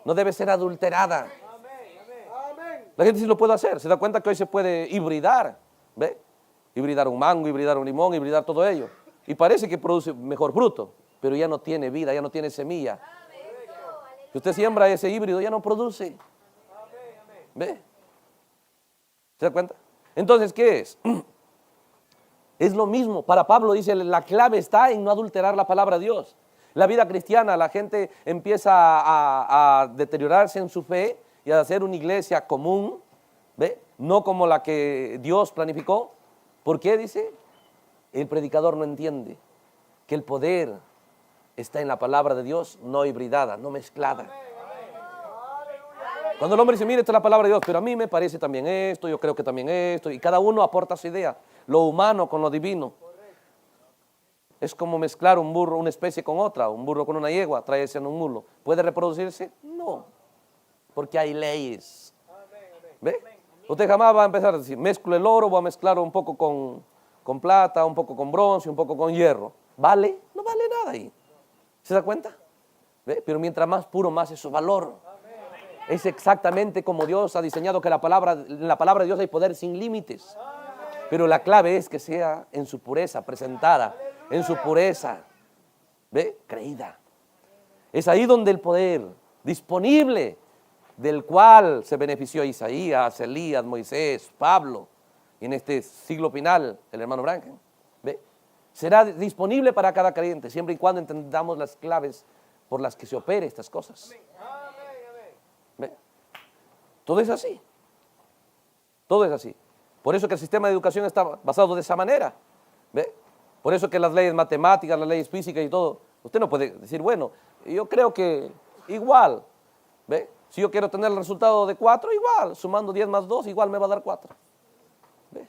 No debe ser adulterada. La gente sí lo puede hacer. Se da cuenta que hoy se puede hibridar. ¿Ve? Hibridar un mango, hibridar un limón, hibridar todo ello. Y parece que produce mejor fruto, pero ya no tiene vida, ya no tiene semilla. Si usted siembra ese híbrido, ya no produce. ¿Ve? ¿Se da cuenta? Entonces, ¿qué es? Es lo mismo. Para Pablo dice, la clave está en no adulterar la palabra de Dios. La vida cristiana, la gente empieza a deteriorarse en su fe y a hacer una iglesia común, ¿ve? No como la que Dios planificó. ¿Por qué? Dice, el predicador no entiende que el poder está en la palabra de Dios, no hibridada, no mezclada. Cuando el hombre dice, mire, esta es la palabra de Dios, pero a mí me parece también esto, yo creo que también esto, y cada uno aporta su idea, lo humano con lo divino. Es como mezclar un burro, una especie con otra, un burro con una yegua, traerse en un mulo. ¿Puede reproducirse? No, porque hay leyes. ¿Ve? Usted jamás va a empezar a decir, mezclo el oro, voy a mezclar un poco con plata, un poco con bronce, un poco con hierro. ¿Vale? No vale nada ahí. ¿Se da cuenta? ¿Ve? Pero mientras más puro, más es su valor. Es exactamente como Dios ha diseñado que en la palabra de Dios hay poder sin límites. Pero la clave es que sea en su pureza, presentada, en su pureza, ¿ve? Creída. Es ahí donde el poder disponible, del cual se benefició Isaías, Elías, Moisés, Pablo, y en este siglo final, el hermano Branham, ¿ve? Será disponible para cada creyente, siempre y cuando entendamos las claves por las que se opere estas cosas. ¿Ve? Todo es así. Todo es así. Por eso que el sistema de educación está basado de esa manera. ¿Ve? Por eso que las leyes matemáticas, las leyes físicas y todo, usted no puede decir, bueno, yo creo que igual, ¿ve? Si yo quiero tener el resultado de 4, igual, sumando 10 más 2, igual me va a dar 4. ¿Ve?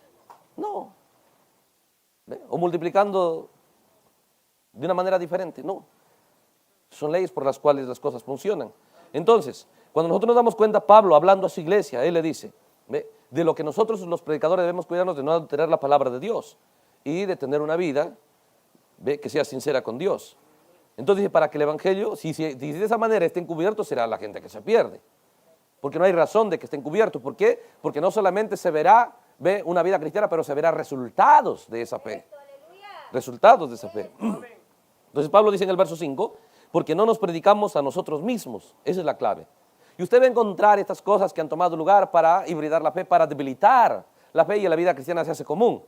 No. ¿Ve? O multiplicando de una manera diferente, no. Son leyes por las cuales las cosas funcionan. Entonces, cuando nosotros nos damos cuenta, Pablo, hablando a su iglesia, él le dice, ¿ve? De lo que nosotros los predicadores debemos cuidarnos de no adulterar la palabra de Dios y de tener una vida, ¿ve? Que sea sincera con Dios. Entonces dice, para que el evangelio, si de esa manera esté encubierto, será la gente que se pierde. Porque no hay razón de que esté encubierto. ¿Por qué? Porque no solamente se verá, ¿ve? Una vida cristiana, pero se verá resultados de esa fe. Resultados de esa fe. Entonces Pablo dice en el verso 5, porque no nos predicamos a nosotros mismos. Esa es la clave. Y usted va a encontrar estas cosas que han tomado lugar para hibridar la fe, para debilitar la fe, y la vida cristiana se hace común.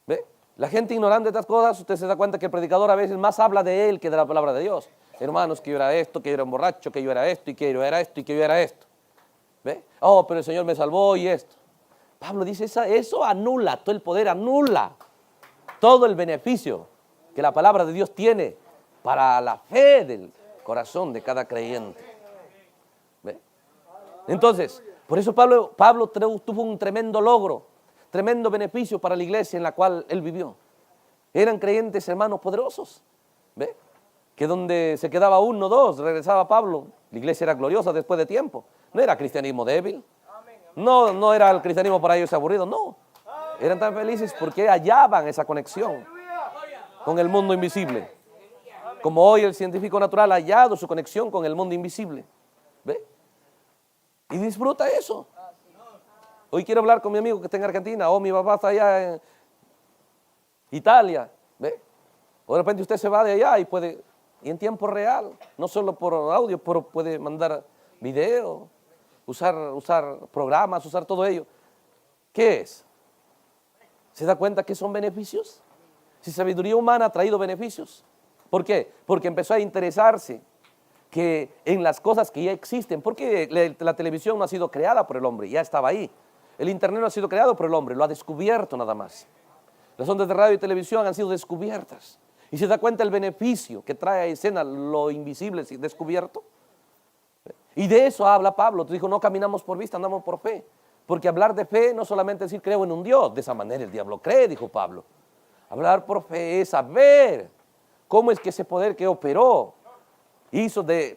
¿Ve? La gente ignorante de estas cosas, usted se da cuenta que el predicador a veces más habla de él que de la palabra de Dios. Hermanos, que yo era esto, que yo era un borracho, que yo era esto, y que yo era esto, y que yo era esto. ¿Ve? Oh, pero el Señor me salvó y esto. Pablo dice, eso anula, todo el poder anula todo el beneficio que la palabra de Dios tiene para la fe del corazón de cada creyente. ¿Ve? Entonces, por eso Pablo tuvo un tremendo logro, tremendo beneficio para la iglesia en la cual él vivió. Eran creyentes, hermanos, poderosos. ¿Ve? Que donde se quedaba uno, dos, regresaba Pablo. La iglesia era gloriosa después de tiempo. No era cristianismo débil. No era el cristianismo para ellos aburrido, no. Eran tan felices porque hallaban esa conexión con el mundo invisible. Como hoy el científico natural ha hallado su conexión con el mundo invisible. ¿Ve? Y disfruta eso. Hoy quiero hablar con mi amigo que está en Argentina, o mi papá está allá en Italia. ¿Ve? O de repente usted se va de allá y en tiempo real, no solo por audio, pero puede mandar video, usar programas, usar todo ello. ¿Qué es? ¿Se da cuenta que son beneficios? Si sabiduría humana ha traído beneficios. ¿Por qué? Porque empezó a interesarse en las cosas que ya existen. Porque la televisión no ha sido creada por el hombre, ya estaba ahí. El internet no ha sido creado por el hombre, lo ha descubierto nada más. Las ondas de radio y televisión han sido descubiertas. Y se da cuenta el beneficio que trae a escena lo invisible descubierto. Y de eso habla Pablo. Dijo, no caminamos por vista, andamos por fe. Porque hablar de fe no solamente decir creo en un Dios. De esa manera el diablo cree, dijo Pablo. Hablar por fe es saber cómo es que ese poder que operó,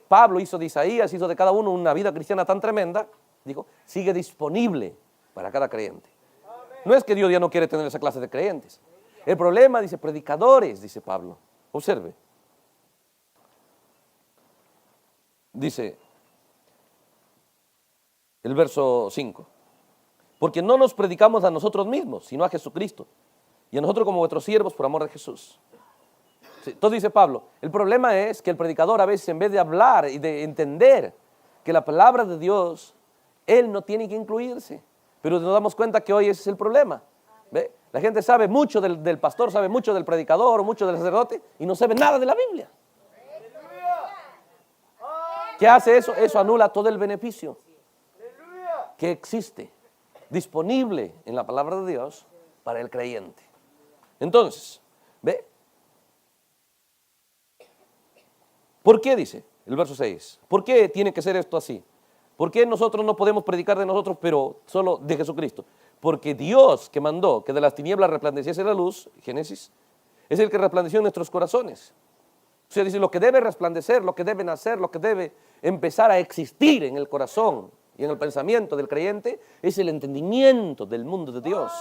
Pablo hizo de Isaías, hizo de cada uno una vida cristiana tan tremenda, dijo, sigue disponible para cada creyente. No es que Dios ya no quiere tener esa clase de creyentes. El problema, dice, predicadores, dice Pablo. Observe. Dice el verso 5. Porque no nos predicamos a nosotros mismos, sino a Jesucristo. Y a nosotros como vuestros siervos por amor de Jesús. Sí, entonces dice Pablo, el problema es que el predicador a veces en vez de hablar y de entender que la palabra de Dios, él no tiene que incluirse. Pero nos damos cuenta que hoy ese es el problema. ¿Ve? La gente sabe mucho del pastor, sabe mucho del predicador o mucho del sacerdote y no sabe nada de la Biblia. ¿Qué hace eso? Eso anula todo el beneficio que existe, disponible en la palabra de Dios para el creyente. Entonces, ¿ve? ¿Por qué dice el verso 6? ¿Por qué tiene que ser esto así? ¿Por qué nosotros no podemos predicar de nosotros, pero solo de Jesucristo? Porque Dios que mandó que de las tinieblas resplandeciese la luz, Génesis, es el que resplandeció en nuestros corazones. O sea, dice, lo que debe resplandecer, lo que debe nacer, lo que debe empezar a existir en el corazón y en el pensamiento del creyente es el entendimiento del mundo de Dios.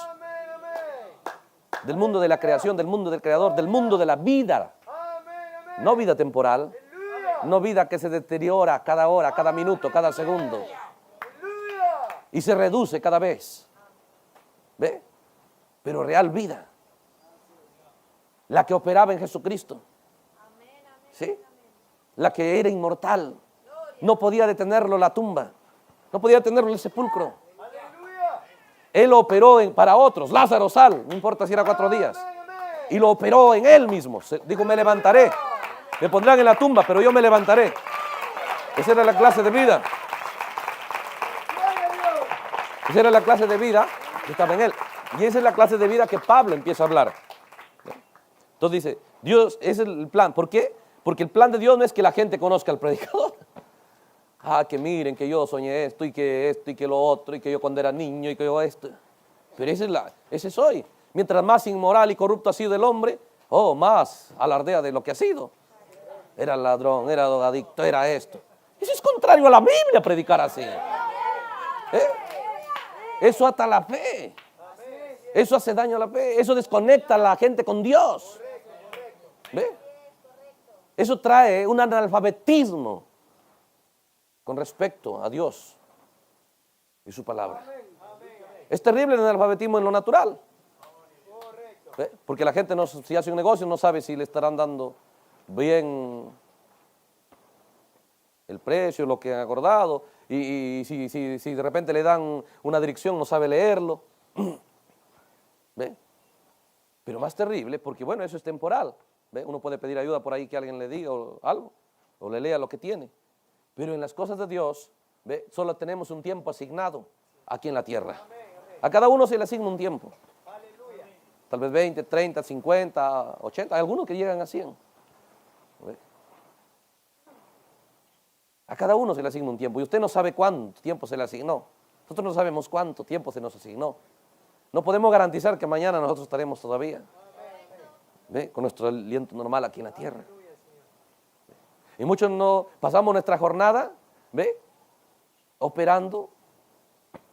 Del mundo de la creación, del mundo del creador, del mundo de la vida. No vida temporal, no vida que se deteriora cada hora, cada minuto, cada segundo. Y se reduce cada vez. ¿Ve? Pero real vida. La que operaba en Jesucristo. ¿Sí? La que era inmortal. No podía detenerlo la tumba. No podía detenerlo el sepulcro. Él operó para otros. Lázaro, sal. No importa si era 4 días. Y lo operó en él mismo. Dijo, me levantaré. Me pondrán en la tumba, pero yo me levantaré. Esa era la clase de vida. Esa era la clase de vida que estaba en él. Y esa es la clase de vida que Pablo empieza a hablar. Entonces dice, Dios, ese es el plan. ¿Por qué? Porque el plan de Dios no es que la gente conozca al predicador. Que miren que yo soñé esto y que lo otro y que yo cuando era niño y que yo esto. Pero ese soy. Mientras más inmoral y corrupto ha sido el hombre, más alardea de lo que ha sido. Era ladrón, era drogadicto, era esto. Eso es contrario a la Biblia, predicar así. Eso ata la fe. Eso hace daño a la fe. Eso desconecta a la gente con Dios. ¿Ve? Eso trae un analfabetismo con respecto a Dios y su palabra. Es terrible el analfabetismo en lo natural. ¿Ve? Porque la gente si hace un negocio no sabe si le estarán dando bien el precio, lo que han acordado, y si de repente le dan una dirección no sabe leerlo. ¿Ve? Pero más terrible, porque bueno, eso es temporal. ¿Ve? Uno puede pedir ayuda por ahí que alguien le diga algo, o le lea lo que tiene. Pero en las cosas de Dios, ¿ve? Solo tenemos un tiempo asignado aquí en la tierra. A cada uno se le asigna un tiempo. Tal vez 20, 30, 50, 80, hay algunos que llegan a 100. ¿Ve? A cada uno se le asigna un tiempo y usted no sabe cuánto tiempo se le asignó. Nosotros no sabemos cuánto tiempo se nos asignó. No podemos garantizar que mañana nosotros estaremos todavía, ¿ve? Con nuestro aliento normal aquí en la tierra. Y muchos no pasamos nuestra jornada, ¿ve? Operando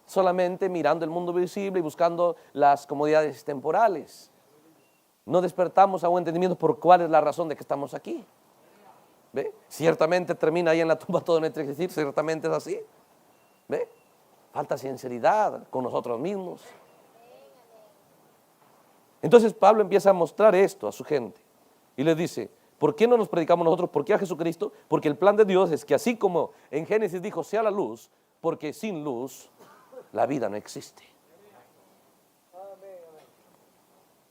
solamente mirando el mundo visible y buscando las comodidades temporales. No despertamos a un entendimiento por cuál es la razón de que estamos aquí. ¿Ve? Ciertamente termina ahí en la tumba todo nuestro existir, ciertamente es así. ¿Ve? Falta sinceridad con nosotros mismos. Entonces Pablo empieza a mostrar esto a su gente y les dice, ¿por qué no nos predicamos nosotros? ¿Por qué a Jesucristo? Porque el plan de Dios es que así como en Génesis dijo, sea la luz, porque sin luz la vida no existe.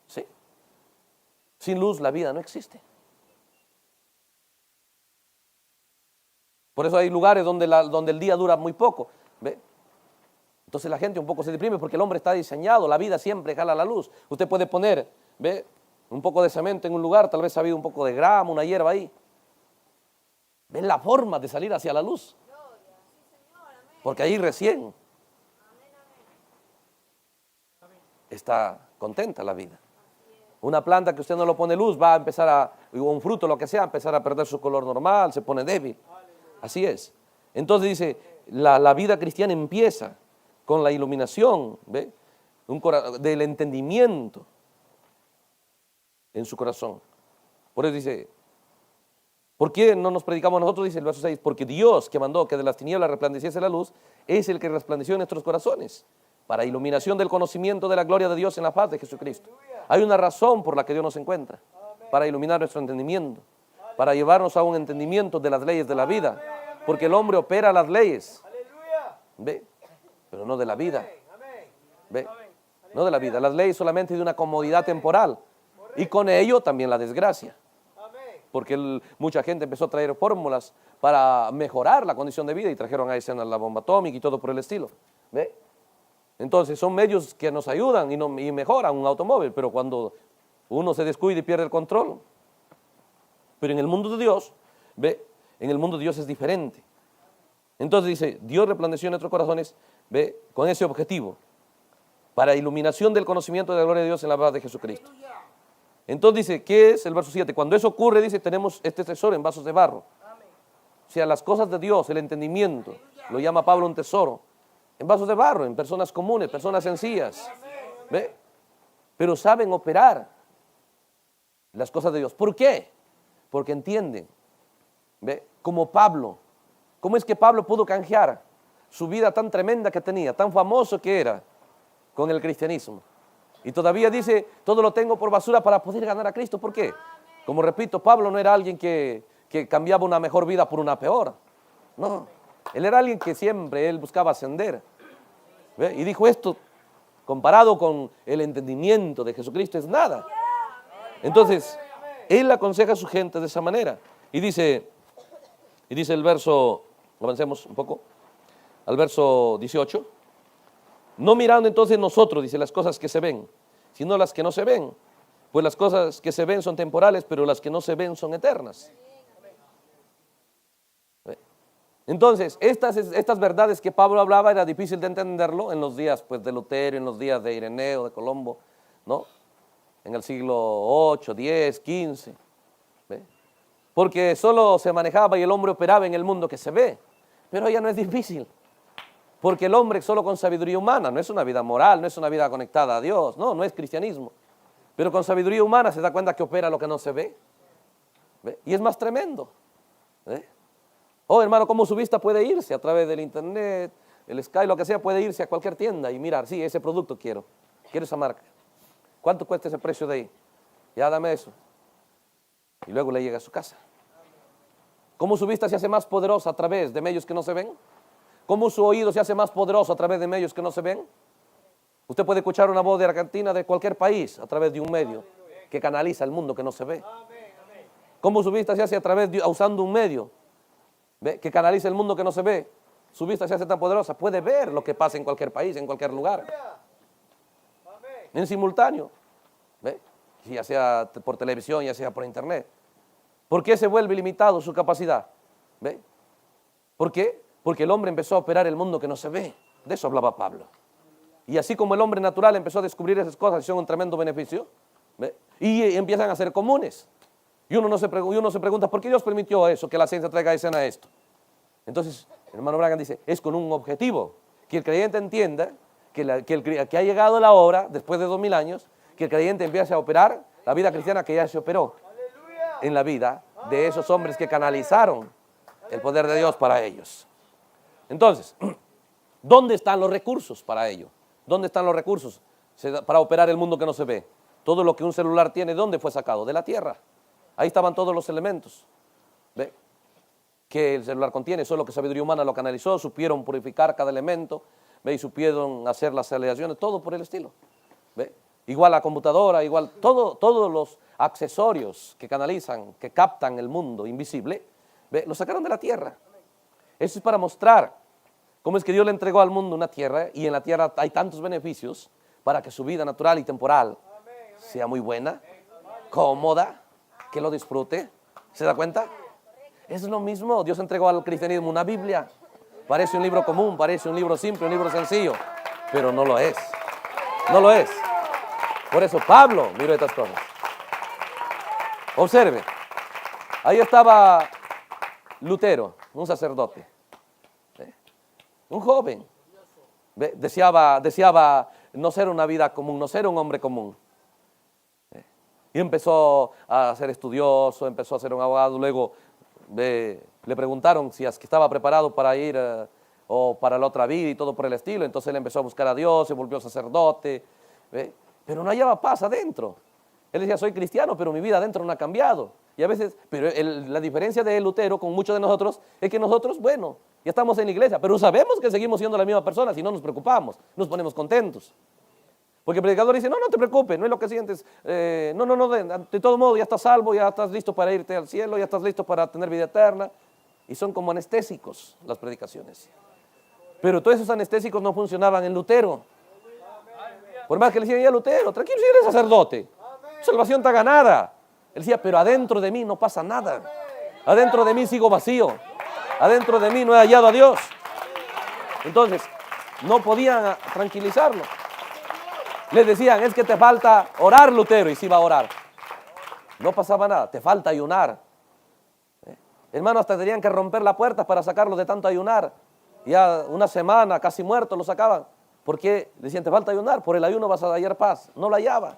¿Sí? Sin luz la vida no existe. Por eso hay lugares donde el día dura muy poco. ¿Ve? Entonces la gente un poco se deprime porque el hombre está diseñado, la vida siempre jala la luz. Usted puede poner, ¿ve? Un poco de cemento en un lugar, tal vez ha habido un poco de grama, una hierba ahí. ¿Ven la forma de salir hacia la luz? Porque ahí recién está contenta la vida. Una planta que usted no lo pone luz va a empezar o un fruto, lo que sea, a empezar a perder su color normal, se pone débil. Así es. Entonces dice, la vida cristiana empieza con la iluminación, ¿ve? Del entendimiento en su corazón. Por eso dice, ¿por qué no nos predicamos nosotros? Dice el verso 6, porque Dios que mandó que de las tinieblas resplandeciese la luz, es el que resplandeció en nuestros corazones, para iluminación del conocimiento de la gloria de Dios en la paz de Jesucristo. Hay una razón por la que Dios nos encuentra, para iluminar nuestro entendimiento, para llevarnos a un entendimiento de las leyes de la vida, porque el hombre opera las leyes, ¿ve? Pero no de la vida, ¿ve? No de la vida, las leyes solamente de una comodidad temporal, y con ello también la desgracia, porque mucha gente empezó a traer fórmulas para mejorar la condición de vida y trajeron a escena la bomba atómica y todo por el estilo, ¿ve? Entonces son medios que nos ayudan y mejoran un automóvil, pero cuando uno se descuida y pierde el control. Pero en el mundo de Dios, ¿ve? En el mundo de Dios es diferente. Entonces dice, Dios resplandeció en nuestros corazones, ¿ve? Con ese objetivo, para iluminación del conocimiento de la gloria de Dios en la verdad de Jesucristo. Entonces dice, ¿qué es el verso 7? Cuando eso ocurre, dice, tenemos este tesoro en vasos de barro. O sea, las cosas de Dios, el entendimiento, lo llama Pablo un tesoro, en vasos de barro, en personas comunes, personas sencillas, ¿ve? Pero saben operar las cosas de Dios. ¿Por qué? Porque entienden, ¿ve? Como Pablo. ¿Cómo es que Pablo pudo canjear su vida tan tremenda que tenía, tan famoso que era, con el cristianismo? Y todavía dice, todo lo tengo por basura para poder ganar a Cristo. ¿Por qué? Como repito, Pablo no era alguien que cambiaba una mejor vida por una peor. No, él era alguien que siempre él buscaba ascender. ¿Ve? Y dijo, esto comparado con el entendimiento de Jesucristo es nada. Entonces, él aconseja a su gente de esa manera. Y dice el verso, avancemos un poco, al verso 18. No mirando entonces nosotros, dice, las cosas que se ven, sino las que no se ven. Pues las cosas que se ven son temporales, pero las que no se ven son eternas. Entonces, estas verdades que Pablo hablaba era difícil de entenderlo en los días pues, de Lutero, en los días de Ireneo, de Colombo, ¿no? En el siglo 8, 10, 15. ¿Ve? Porque solo se manejaba y el hombre operaba en el mundo que se ve. Pero ya no es difícil. Porque el hombre solo con sabiduría humana, no es una vida moral, no es una vida conectada a Dios, no es cristianismo. Pero con sabiduría humana se da cuenta que opera lo que no se ve. ¿Ve? Y es más tremendo. ¿Ve? Oh, hermano, ¿cómo su vista puede irse a través del internet, el Sky, lo que sea, puede irse a cualquier tienda y mirar, sí, ese producto quiero esa marca. ¿Cuánto cuesta ese precio de ahí? Ya dame eso. Y luego le llega a su casa. ¿Cómo su vista se hace más poderosa a través de medios que no se ven? ¿Cómo su oído se hace más poderoso a través de medios que no se ven? Usted puede escuchar una voz de Argentina, de cualquier país, a través de un medio que canaliza el mundo que no se ve. ¿Cómo su vista se hace a través usando un medio, ¿ve? Que canaliza el mundo que no se ve? Su vista se hace tan poderosa, puede ver lo que pasa en cualquier país, en cualquier lugar. En simultáneo, ¿ve? Ya sea por televisión, ya sea por internet. ¿Por qué se vuelve limitado su capacidad? ¿Ve? ¿Por qué? Porque el hombre empezó a operar el mundo que no se ve. De eso hablaba Pablo. Y así como el hombre natural empezó a descubrir esas cosas, que son un tremendo beneficio, ¿ve? Y empiezan a ser comunes. Y uno se pregunta, ¿por qué Dios permitió eso, que la ciencia traiga a escena esto? Entonces, el hermano Branham dice, es con un objetivo, que el creyente entienda que ha llegado la hora, después de 2000 años, que el creyente empiece a operar la vida cristiana que ya se operó en la vida de esos hombres que canalizaron el poder de Dios para ellos. Entonces, ¿dónde están los recursos para ello? ¿Dónde están los recursos para operar el mundo que no se ve? Todo lo que un celular tiene, ¿dónde fue sacado? De la tierra. Ahí estaban todos los elementos, ¿ve? Que el celular contiene, solo que sabiduría humana lo canalizó, supieron purificar cada elemento, ¿ve? Y supieron hacer las aleaciones, todo por el estilo, ¿ve? Igual la computadora, igual todos los accesorios que canalizan, que captan el mundo invisible, ¿ve? Lo sacaron de la tierra. Eso es para mostrar cómo es que Dios le entregó al mundo una tierra y en la tierra hay tantos beneficios para que su vida natural y temporal sea muy buena, cómoda, que lo disfrute. ¿Se da cuenta? Es lo mismo. Dios entregó al cristianismo una Biblia. Parece un libro común, parece un libro simple, un libro sencillo, pero no lo es. No lo es. Por eso Pablo miró estas cosas. Observe, ahí estaba Lutero, un sacerdote, un joven, deseaba no ser una vida común, no ser un hombre común. Y empezó a ser estudioso, empezó a ser un abogado, luego le preguntaron si es que estaba preparado para ir o para la otra vida y todo por el estilo. Entonces él empezó a buscar a Dios, se volvió sacerdote, pero no hallaba paz adentro. Él decía, soy cristiano, pero mi vida adentro no ha cambiado. Y a veces, pero la diferencia de Lutero con muchos de nosotros es que nosotros, bueno, ya estamos en la iglesia, pero sabemos que seguimos siendo la misma persona, si no nos preocupamos, nos ponemos contentos. Porque el predicador dice, no, no te preocupes, no es lo que sientes, no, de todo modo ya estás salvo, ya estás listo para irte al cielo, ya estás listo para tener vida eterna. Y son como anestésicos las predicaciones. Pero todos esos anestésicos no funcionaban en Lutero. Por más que le decían, ya Lutero, tranquilo, si eres sacerdote, salvación está ganada. Él decía, pero adentro de mí no pasa nada. Adentro de mí sigo vacío. Adentro de mí no he hallado a Dios. Entonces, no podían tranquilizarlo. Les decían, es que te falta orar, Lutero, y sí iba a orar. No pasaba nada, te falta ayunar. Hermano, hasta tenían que romper la puerta para sacarlo de tanto ayunar. Ya una semana, casi muerto, lo sacaban. Porque decían, te falta ayunar, por el ayuno vas a hallar paz. No lo hallaba.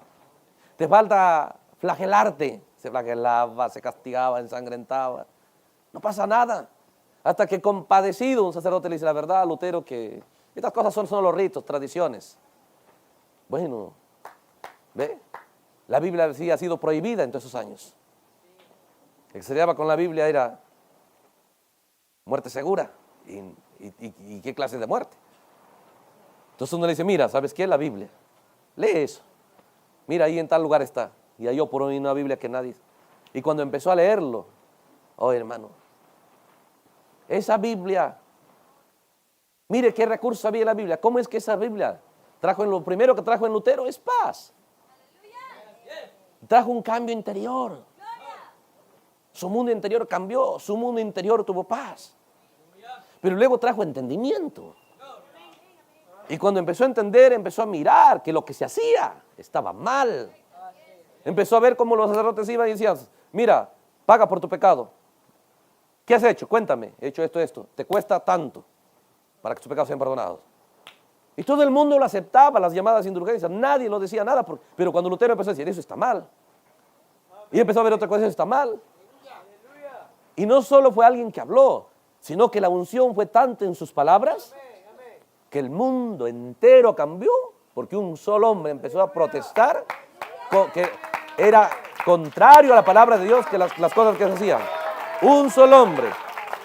Te falta flagelarte. Se flagelaba, se castigaba, ensangrentaba. No pasa nada. Hasta que compadecido un sacerdote le dice la verdad a Lutero que estas cosas son solo ritos, tradiciones. Bueno, ¿ve? La Biblia sí ha sido prohibida en todos esos años. El que se llevaba con la Biblia era muerte segura. ¿Y qué clase de muerte? Entonces uno le dice, mira, ¿sabes qué? La Biblia. Lee eso. Mira, ahí en tal lugar está. Y halló por una Biblia que nadie. Y cuando empezó a leerlo, oh hermano, esa Biblia, mire qué recurso había en la Biblia. ¿Cómo es que esa Biblia trajo lo primero que trajo en Lutero? Es paz. Trajo un cambio interior. Su mundo interior cambió, su mundo interior tuvo paz. Pero luego trajo entendimiento. Y cuando empezó a entender, empezó a mirar que lo que se hacía estaba mal. Empezó a ver cómo los sacerdotes iban y decían, mira, paga por tu pecado. ¿Qué has hecho? Cuéntame, he hecho esto. Te cuesta tanto para que tus pecados sean perdonados. Y todo el mundo lo aceptaba, las llamadas indulgencias. Nadie lo decía nada, pero cuando Lutero empezó a decir, eso está mal. Y empezó a ver otra cosa, eso está mal. Y no solo fue alguien que habló, sino que la unción fue tanto en sus palabras que el mundo entero cambió, porque un solo hombre empezó a protestar que era contrario a la palabra de Dios, que las cosas que se hacían. Un solo hombre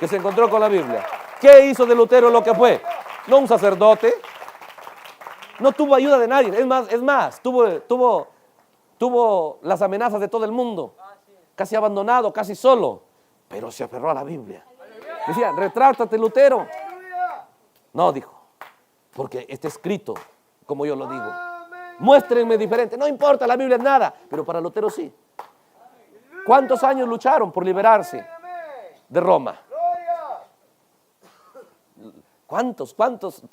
que se encontró con la Biblia. ¿Qué hizo de Lutero lo que fue? No un sacerdote, no tuvo ayuda de nadie, es más, tuvo las amenazas de todo el mundo, casi abandonado, casi solo, pero se aferró a la Biblia. Decía, retrátate, Lutero. No, dijo, porque está escrito como yo lo digo. Muéstrenme diferente. No importa, la Biblia es nada, pero para Lutero sí. ¿Cuántos años lucharon por liberarse de Roma? ¿Cuántos?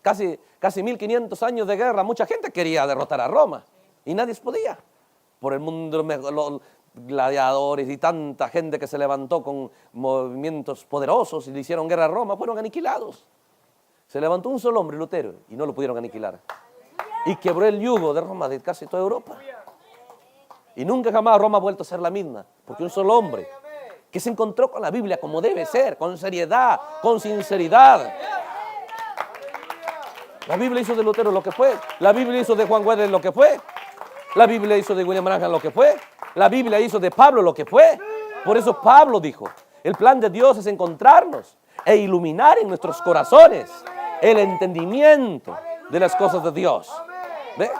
Casi 1500 años de guerra. Mucha gente quería derrotar a Roma y nadie podía. Por el mundo, los gladiadores y tanta gente que se levantó con movimientos poderosos y le hicieron guerra a Roma, fueron aniquilados. Se levantó un solo hombre, Lutero, y no lo pudieron aniquilar. Y quebró el yugo de Roma, de casi toda Europa. Y nunca jamás Roma ha vuelto a ser la misma, porque un solo hombre que se encontró con la Biblia como debe ser, con seriedad, con sinceridad. La Biblia hizo de Lutero lo que fue. La Biblia hizo de Juan Wesley lo que fue. La Biblia hizo de William Branham lo que fue. La Biblia hizo de Pablo lo que fue. Por eso Pablo dijo, el plan de Dios es encontrarnos e iluminar en nuestros corazones el entendimiento de las cosas de Dios. ¿Ve?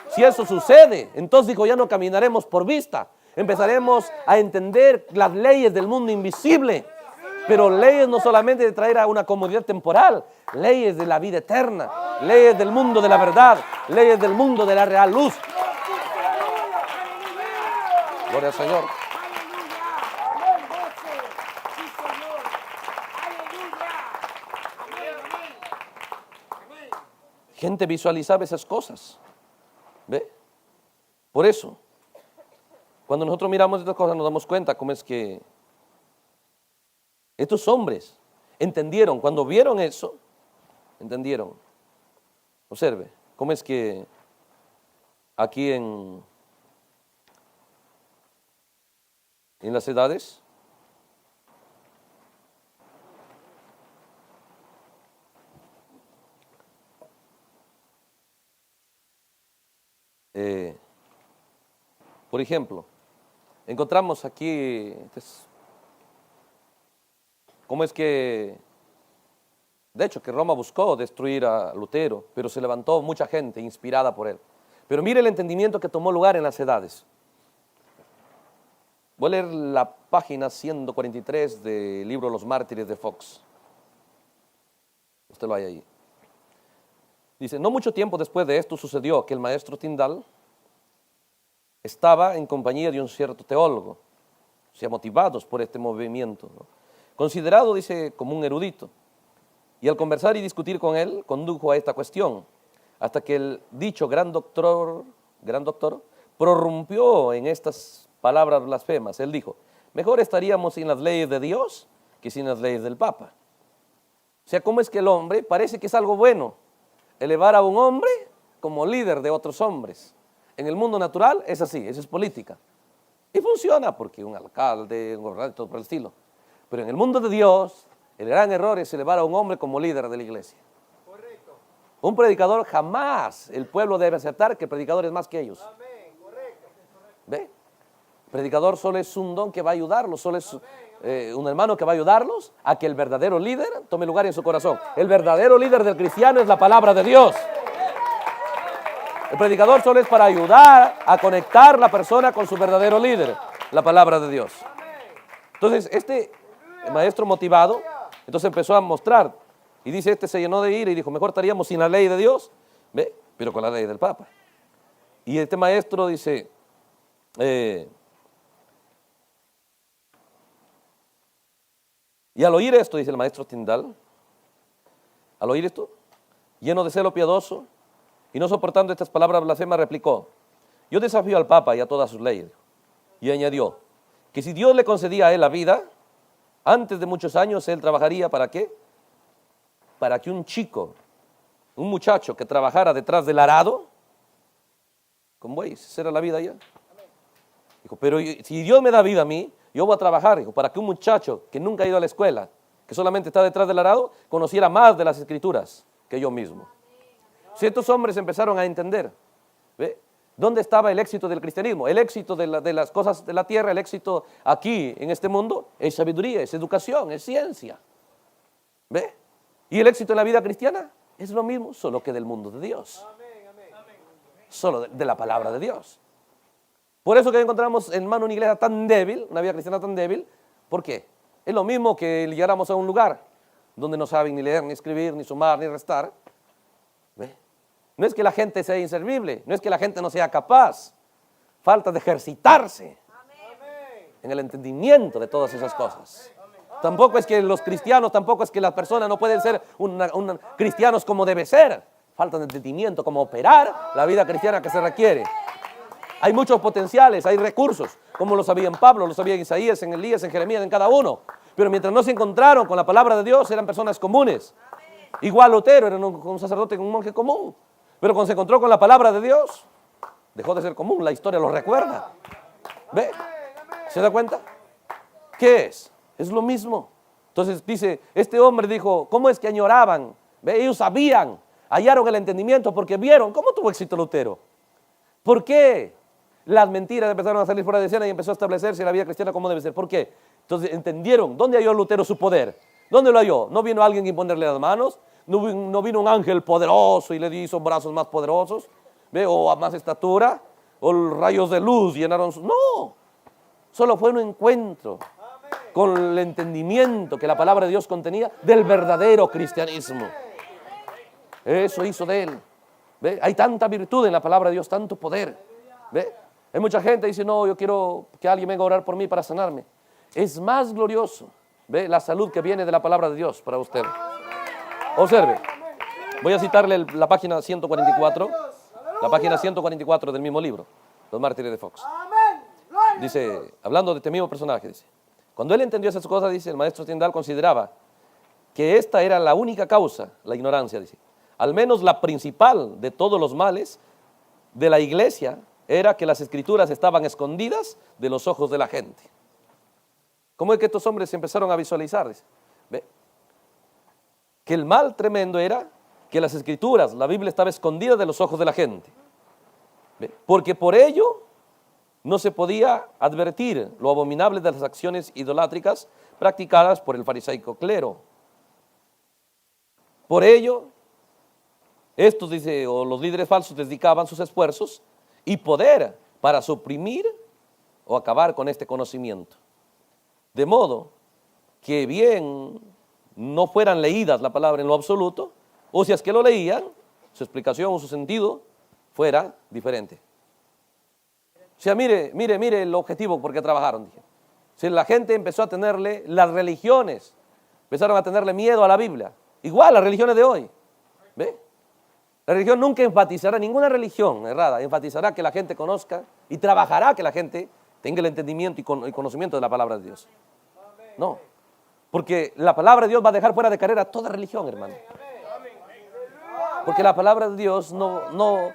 Si eso sucede, entonces dijo, ya no caminaremos por vista. Empezaremos a entender las leyes del mundo invisible. Pero leyes no solamente de traer a una comodidad temporal, leyes de la vida eterna, leyes del mundo de la verdad, leyes del mundo de la real luz. Gloria al Señor. Gente visualizaba esas cosas. ¿Ve? Por eso, cuando nosotros miramos estas cosas nos damos cuenta cómo es que estos hombres entendieron, cuando vieron eso, entendieron. Observe, cómo es que aquí en las edades, Por ejemplo, encontramos aquí, cómo es que, de hecho, que Roma buscó destruir a Lutero, pero se levantó mucha gente inspirada por él. Pero mire el entendimiento que tomó lugar en las edades. Voy a leer la página 143 del libro Los Mártires de Fox. Usted lo hay ahí. Dice, no mucho tiempo después de esto sucedió que el maestro Tyndall estaba en compañía de un cierto teólogo, o sea, motivados por este movimiento, ¿no? Considerado, dice, como un erudito. Y al conversar y discutir con él, condujo a esta cuestión, hasta que el dicho gran doctor, prorrumpió en estas palabras blasfemas. Él dijo, mejor estaríamos sin las leyes de Dios que sin las leyes del Papa. O sea, ¿cómo es que el hombre parece que es algo bueno elevar a un hombre como líder de otros hombres? En el mundo natural es así, eso es política. Y funciona porque un alcalde, un gobernante, todo por el estilo. Pero en el mundo de Dios, el gran error es elevar a un hombre como líder de la iglesia. Correcto. Un predicador jamás, el pueblo debe aceptar que el predicador es más que ellos. Amén. Correcto. ¿Ve? El predicador solo es un don que va a ayudarlos, solo es un hermano que va a ayudarlos a que el verdadero líder tome lugar en su corazón. El verdadero líder del cristiano es la palabra de Dios. El predicador solo es para ayudar a conectar la persona con su verdadero líder, la palabra de Dios. Entonces, el maestro motivado, entonces empezó a mostrar, y dice, se llenó de ira y dijo, mejor estaríamos sin la ley de Dios, ¿ve? Pero con la ley del Papa. Y este maestro dice, y al oír esto, dice el maestro Tyndall, al oír esto, lleno de celo piadoso, y no soportando estas palabras blasfemas, replicó, yo desafío al Papa y a todas sus leyes. Y añadió, que si Dios le concedía a él la vida, antes de muchos años él trabajaría, ¿para qué? Para que un chico, un muchacho que trabajara detrás del arado, con bueyes, esa era la vida ya. Dijo, pero si Dios me da vida a mí, yo voy a trabajar, dijo, para que un muchacho que nunca ha ido a la escuela, que solamente está detrás del arado, conociera más de las escrituras que yo mismo. Ciertos hombres empezaron a entender, ¿ve? ¿Dónde estaba el éxito del cristianismo? El éxito de las cosas de la tierra, el éxito aquí en este mundo, es sabiduría, es educación, es ciencia. ¿Ve? Y el éxito en la vida cristiana es lo mismo, solo que del mundo de Dios. Solo de la palabra de Dios. Por eso que encontramos, hermano, una iglesia tan débil, una vida cristiana tan débil. ¿Por qué? Es lo mismo que llegáramos a un lugar donde no saben ni leer, ni escribir, ni sumar, ni restar. ¿Ve? No es que la gente sea inservible, no es que la gente no sea capaz, falta de ejercitarse en el entendimiento de todas esas cosas. Tampoco es que los cristianos, tampoco es que las personas no pueden ser cristianos como debe ser, falta de entendimiento, como operar la vida cristiana que se requiere. Hay muchos potenciales, hay recursos, como lo sabía en Pablo, lo sabía en Isaías, en Elías, en Jeremías, en cada uno. Pero mientras no se encontraron con la palabra de Dios, eran personas comunes. Igual Lutero era un sacerdote, un monje común. Pero cuando se encontró con la palabra de Dios, dejó de ser común, la historia lo recuerda. ¿Ve? ¿Se da cuenta? ¿Qué es? Es lo mismo. Entonces dice, este hombre dijo, ¿cómo es que añoraban? ¿Ve? Ellos sabían, hallaron el entendimiento porque vieron cómo tuvo éxito Lutero. ¿Por qué? Las mentiras empezaron a salir fuera de escena y empezó a establecerse la vida cristiana como debe ser. ¿Por qué? Entonces entendieron, ¿dónde halló Lutero su poder? ¿Dónde lo halló? No vino alguien a imponerle las manos, no vino un ángel poderoso y le hizo brazos más poderosos, ¿ve? O a más estatura, o rayos de luz llenaron su... No, solo fue un encuentro con el entendimiento que la palabra de Dios contenía del verdadero cristianismo. Eso hizo de él. ¿Ve? Hay tanta virtud en la palabra de Dios, tanto poder. ¿Ve? Hay mucha gente que dice, no, yo quiero que alguien venga a orar por mí para sanarme. Es más glorioso, ¿ve? La salud que viene de la palabra de Dios para usted. Observe, voy a citarle la página 144, la página 144 del mismo libro, Los Mártires de Fox. Dice, hablando de este mismo personaje, dice, cuando él entendió esas cosas, dice, el maestro Tyndall consideraba que esta era la única causa, la ignorancia, dice, al menos la principal de todos los males de la iglesia, era que las escrituras estaban escondidas de los ojos de la gente. ¿Cómo es que estos hombres se empezaron a visualizar? Dice, ¿ve? Que el mal tremendo era que las escrituras, la Biblia estaba escondida de los ojos de la gente. ¿Ve? Porque por ello no se podía advertir lo abominable de las acciones idolátricas practicadas por el farisaico clero. Por ello, estos, dice, o los líderes falsos dedicaban sus esfuerzos y poder para suprimir o acabar con este conocimiento. De modo que bien no fueran leídas la palabra en lo absoluto, o si es que lo leían, su explicación o su sentido fuera diferente. O sea, mire el objetivo por qué trabajaron. Dije. Si la gente empezó a tenerle, las religiones empezaron a tenerle miedo a la Biblia. Igual las religiones de hoy. ¿Ve? La religión nunca enfatizará, ninguna religión errada, enfatizará que la gente conozca y trabajará que la gente tenga el entendimiento y conocimiento de la palabra de Dios. No, porque la palabra de Dios va a dejar fuera de carrera toda religión, hermano. Porque la palabra de Dios no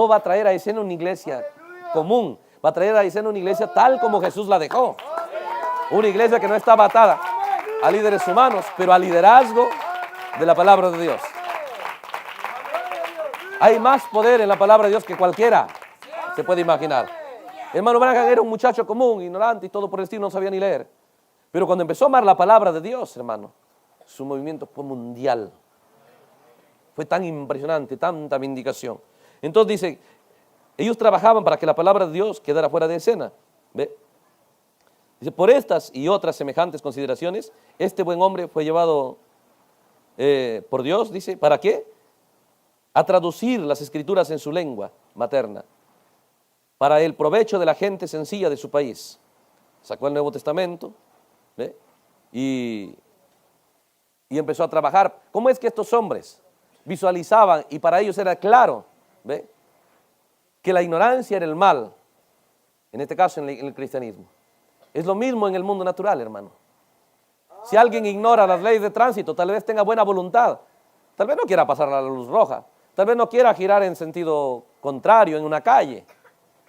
va a traer a escena una iglesia común, va a traer a escena una iglesia tal como Jesús la dejó. Una iglesia que no estaba atada a líderes humanos, pero al liderazgo de la palabra de Dios. Hay más poder en la palabra de Dios que cualquiera se puede imaginar. Hermano Branham era un muchacho común, ignorante y todo por el estilo, no sabía ni leer. Pero cuando empezó a amar la palabra de Dios, hermano, su movimiento fue mundial. Fue tan impresionante, tanta vindicación. Entonces dice, ellos trabajaban para que la palabra de Dios quedara fuera de escena. ¿Ve? Dice, por estas y otras semejantes consideraciones, este buen hombre fue llevado por Dios, dice, ¿para qué? A traducir las escrituras en su lengua materna, para el provecho de la gente sencilla de su país. Sacó el Nuevo Testamento, ¿ve? Y empezó a trabajar. ¿Cómo es que estos hombres visualizaban y para ellos era claro, ¿ve?, que la ignorancia era el mal, en este caso en el cristianismo? Es lo mismo en el mundo natural, hermano. Si alguien ignora las leyes de tránsito, tal vez tenga buena voluntad, tal vez no quiera pasar la luz roja, tal vez no quiera girar en sentido contrario en una calle,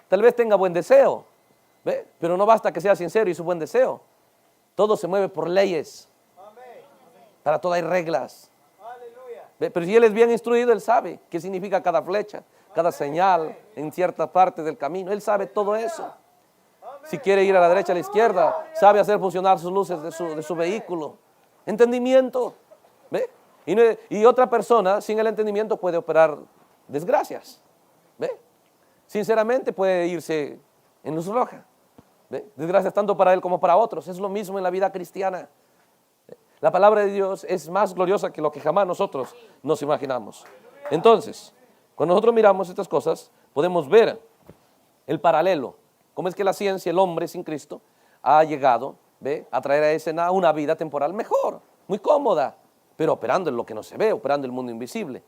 tal vez tenga buen deseo, ¿ve? Pero no basta que sea sincero y su buen deseo. Todo se mueve por leyes. Para todo hay reglas. ¿Ve? Pero si él es bien instruido, él sabe qué significa cada flecha, cada señal en cierta parte del camino. Él sabe todo eso. Si quiere ir a la derecha, a la izquierda, sabe hacer funcionar sus luces de su vehículo. Entendimiento. ¿Ve? Y otra persona sin el entendimiento puede operar desgracias. ¿Ve? Sinceramente puede irse en luz roja. ¿Ve? Desgracias tanto para él como para otros. Es lo mismo en la vida cristiana. La palabra de Dios es más gloriosa que lo que jamás nosotros nos imaginamos. Entonces, cuando nosotros miramos estas cosas, podemos ver el paralelo. Cómo es que la ciencia, el hombre sin Cristo, ha llegado, ¿ve?, a traer a escena una vida temporal mejor, muy cómoda, pero operando en lo que no se ve, operando el mundo invisible.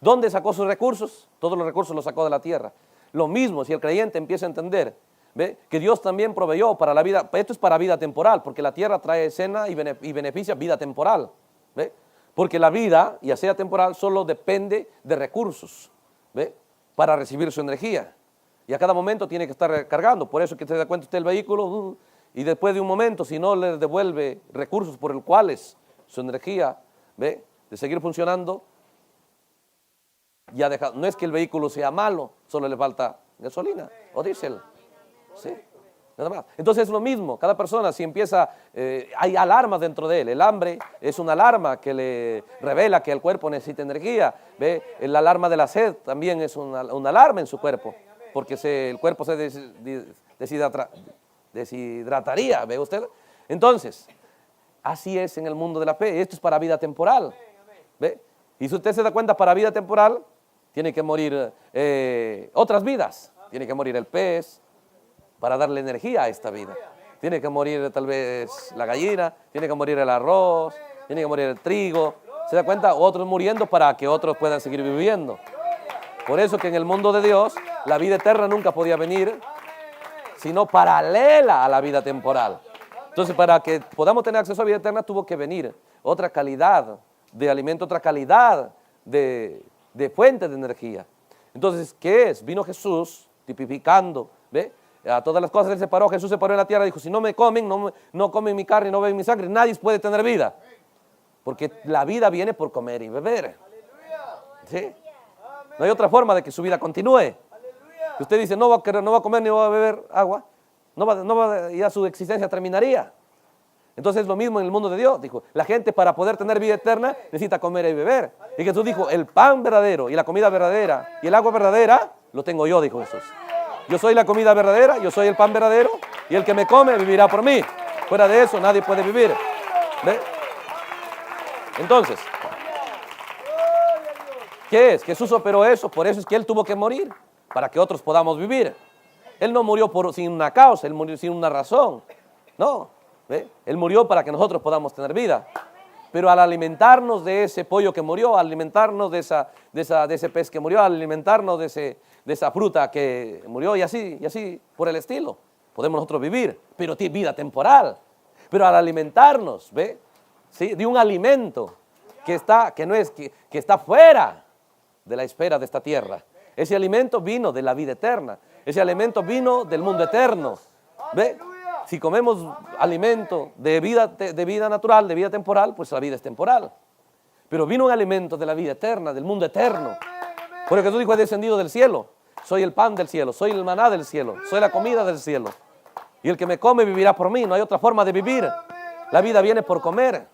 ¿Dónde sacó sus recursos? Todos los recursos los sacó de la tierra. Lo mismo, si el creyente empieza a entender, ¿ve?, que Dios también proveyó para la vida, esto es para vida temporal, porque la tierra trae escena y beneficia vida temporal, ¿ve? Porque la vida, ya sea temporal, solo depende de recursos, ¿ve?, para recibir su energía. Y a cada momento tiene que estar recargando. Por eso que se da cuenta usted el vehículo y después de un momento, si no le devuelve recursos por el cuales su energía, ¿ve?, de seguir funcionando, ya deja. No es que el vehículo sea malo, solo le falta gasolina o diésel. ¿Sí? Nada más. Entonces es lo mismo, cada persona si empieza, hay alarmas dentro de él. El hambre es una alarma que le revela que el cuerpo necesita energía. ¿Ve? La alarma de la sed también es una alarma en su cuerpo, porque el cuerpo se deshidrataría, ¿ve usted? Entonces, así es en el mundo de la fe. Esto es para vida temporal, ¿ve? Y si usted se da cuenta, para vida temporal tiene que morir otras vidas. Tiene que morir el pez para darle energía a esta vida. Tiene que morir tal vez la gallina, tiene que morir el arroz, tiene que morir el trigo. ¿Se da cuenta? Otros muriendo para que otros puedan seguir viviendo. Por eso que en el mundo de Dios, la vida eterna nunca podía venir, sino paralela a la vida temporal. Entonces, para que podamos tener acceso a vida eterna, tuvo que venir otra calidad de alimento, otra calidad de fuente de energía. Entonces, ¿qué es? Vino Jesús tipificando, ¿ve?, a todas las cosas. Él se paró, Jesús se paró en la tierra y dijo, si no me comen, no comen mi carne, no beben mi sangre, nadie puede tener vida. Porque la vida viene por comer y beber. ¿Sí? No hay otra forma de que su vida continúe. Si usted dice, no va a comer ni va a beber agua, ya su existencia terminaría. Entonces es lo mismo en el mundo de Dios. Dijo, la gente para poder tener vida eterna necesita comer y beber. Y Jesús dijo, el pan verdadero y la comida verdadera y el agua verdadera lo tengo yo, dijo Jesús. Yo soy la comida verdadera, yo soy el pan verdadero, y el que me come vivirá por mí. Fuera de eso nadie puede vivir. ¿Ve? Entonces, ¿qué es? Jesús operó eso, por eso es que Él tuvo que morir, para que otros podamos vivir. Él no murió sin una causa, Él murió sin una razón. No, ¿ve? Él murió para que nosotros podamos tener vida. Pero al alimentarnos de ese pollo que murió, al alimentarnos de ese pez que murió, al alimentarnos de esa fruta que murió y así por el estilo, podemos nosotros vivir, pero vida temporal. Pero al alimentarnos, ¿ve? ¿Sí? De un alimento que está fuera de la esfera de esta tierra. Ese alimento vino de la vida eterna. Ese alimento vino del mundo eterno. ¿Ve? Si comemos alimento de vida natural, de vida temporal, pues la vida es temporal. Pero vino un alimento de la vida eterna, del mundo eterno. Por eso Jesús dijo, he descendido del cielo. Soy el pan del cielo, soy el maná del cielo, soy la comida del cielo. Y el que me come vivirá por mí. No hay otra forma de vivir. La vida viene por comer.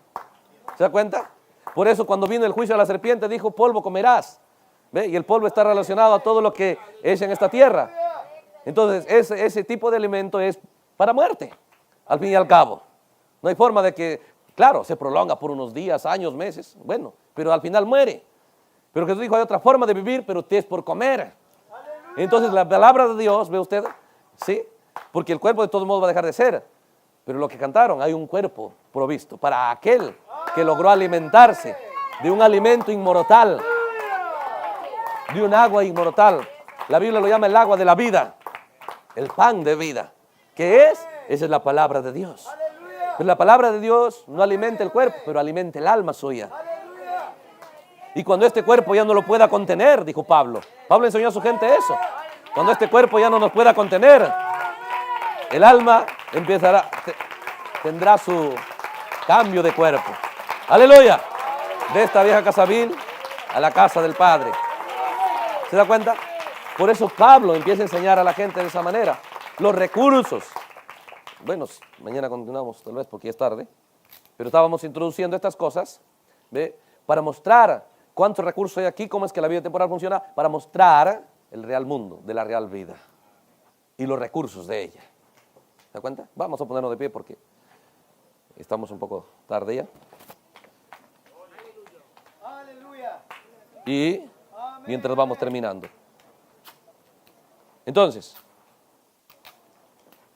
¿Se da cuenta? Por eso cuando vino el juicio a la serpiente dijo, polvo comerás. ¿Ve? Y el polvo está relacionado a todo lo que es en esta tierra. Entonces ese tipo de alimento es para muerte, al fin y al cabo. No hay forma de que, claro, se prolonga por unos días, años, meses, bueno, pero al final muere. Pero Jesús dijo, hay otra forma de vivir, pero es por comer. Entonces la palabra de Dios, ¿ve usted? Sí, porque el cuerpo de todos modos va a dejar de ser. Pero lo que cantaron, hay un cuerpo provisto para aquel que logró alimentarse de un alimento inmortal, de un agua inmortal. La Biblia lo llama el agua de la vida, el pan de vida. ¿Qué es? Esa es la palabra de Dios. Pero la palabra de Dios no alimenta el cuerpo, pero alimenta el alma suya. Y cuando este cuerpo ya no lo pueda contener, dijo Pablo. Pablo enseñó a su gente eso. Cuando este cuerpo ya no nos pueda contener, el alma tendrá su cambio de cuerpo. Aleluya. De esta vieja casa vil a la casa del Padre. ¿Se da cuenta? Por eso Pablo empieza a enseñar a la gente de esa manera. Los recursos. Bueno, mañana continuamos tal vez porque ya es tarde. Pero estábamos introduciendo estas cosas, ¿ve? Para mostrar cuántos recursos hay aquí, cómo es que la vida temporal funciona, para mostrar el real mundo, de la real vida y los recursos de ella. ¿Se da cuenta? Vamos a ponernos de pie porque estamos un poco tarde ya. Y mientras vamos terminando. Entonces,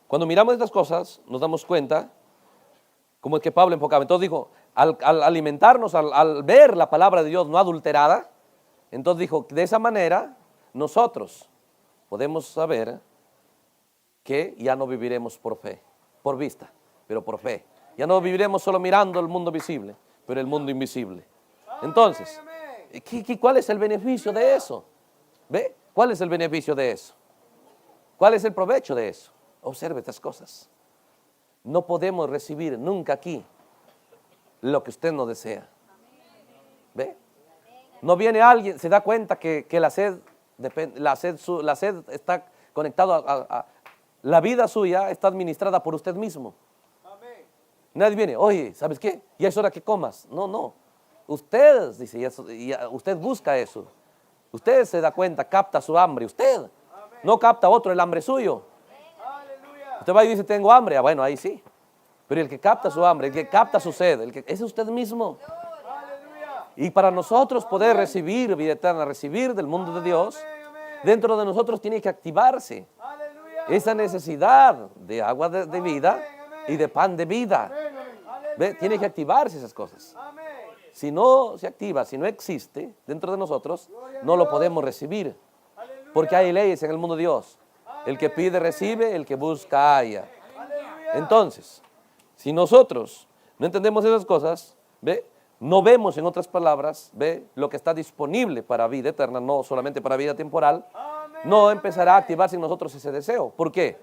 cuando miramos estas cosas, nos damos cuenta cómo es que Pablo enfocaba. Entonces dijo, al alimentarnos, al ver la palabra de Dios no adulterada, entonces dijo, de esa manera nosotros podemos saber que ya no viviremos por fe, por vista, pero por fe. Ya no viviremos solo mirando el mundo visible, pero el mundo invisible. Entonces, ¿cuál es el beneficio de eso? ¿Ve? ¿Cuál es el beneficio de eso? ¿Cuál es el provecho de eso? Observe estas cosas. No podemos recibir nunca aquí lo que usted no desea. ¿Ve? No viene alguien, se da cuenta que la sed está conectada a la vida suya, está administrada por usted mismo. Nadie viene, oye, ¿sabes qué? Ya es hora que comas. No. Usted dice, usted busca eso. Usted se da cuenta, capta su hambre. Usted no capta otro el hambre suyo. Usted va y dice, tengo hambre. Bueno, ahí sí. Pero el que capta su hambre, el que capta su sed, ese es usted mismo. Y para nosotros poder recibir vida eterna, recibir del mundo de Dios, dentro de nosotros tiene que activarse esa necesidad de agua de vida y de pan de vida. ¿Ve? Tiene que activarse esas cosas. Si no se activa, si no existe dentro de nosotros, no lo podemos recibir. Porque hay leyes en el mundo de Dios. El que pide recibe, el que busca halla. Entonces, si nosotros no entendemos esas cosas, ¿ve? No vemos, en otras palabras, ¿ve? Lo que está disponible para vida eterna, no solamente para vida temporal, no empezará a activarse en nosotros ese deseo. ¿Por qué?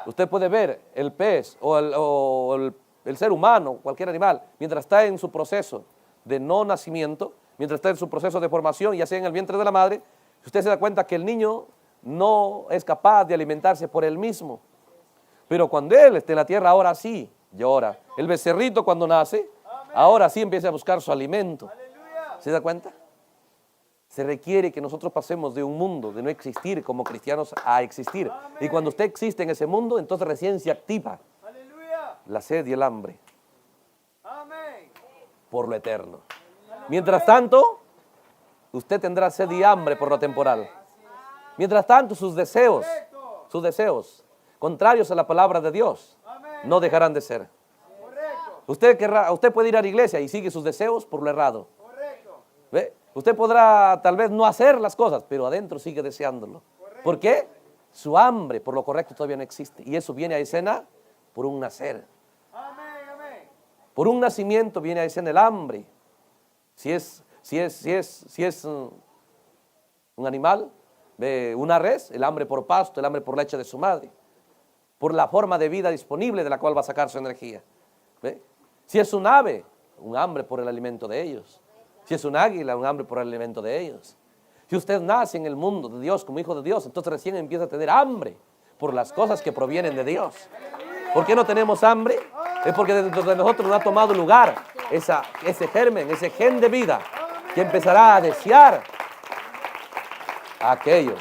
Usted puede ver el pez o el ser humano, cualquier animal, mientras está en su proceso de no nacimiento, mientras está en su proceso de formación, ya sea en el vientre de la madre, usted se da cuenta que el niño no es capaz de alimentarse por él mismo. Pero cuando él esté en la tierra, ahora sí llora. El becerrito cuando nace, ahora sí empieza a buscar su alimento. ¿Se da cuenta? Se requiere que nosotros pasemos de un mundo de no existir como cristianos a existir. Y cuando usted existe en ese mundo, entonces recién se activa la sed y el hambre por lo eterno. Mientras tanto, usted tendrá sed y hambre por lo temporal. Mientras tanto, sus deseos, contrarios a la palabra de Dios, no dejarán de ser. Usted puede ir a la iglesia y sigue sus deseos por lo errado. ¿Ve? Usted podrá tal vez no hacer las cosas, pero adentro sigue deseándolo. ¿Por qué? Su hambre por lo correcto todavía no existe. Y eso viene a escena por un nacer. Por un nacimiento viene a escena el hambre. Si es un animal, ve, una res, el hambre por pasto, el hambre por leche de su madre. Por la forma de vida disponible de la cual va a sacar su energía. ¿Ve? Si es un ave, un hambre por el alimento de ellos. Si es un águila, un hambre por el alimento de ellos. Si usted nace en el mundo de Dios como hijo de Dios, entonces recién empieza a tener hambre por las cosas que provienen de Dios. ¿Por qué no tenemos hambre? Es porque dentro de nosotros no ha tomado lugar ese germen, ese gen de vida que empezará a desear aquello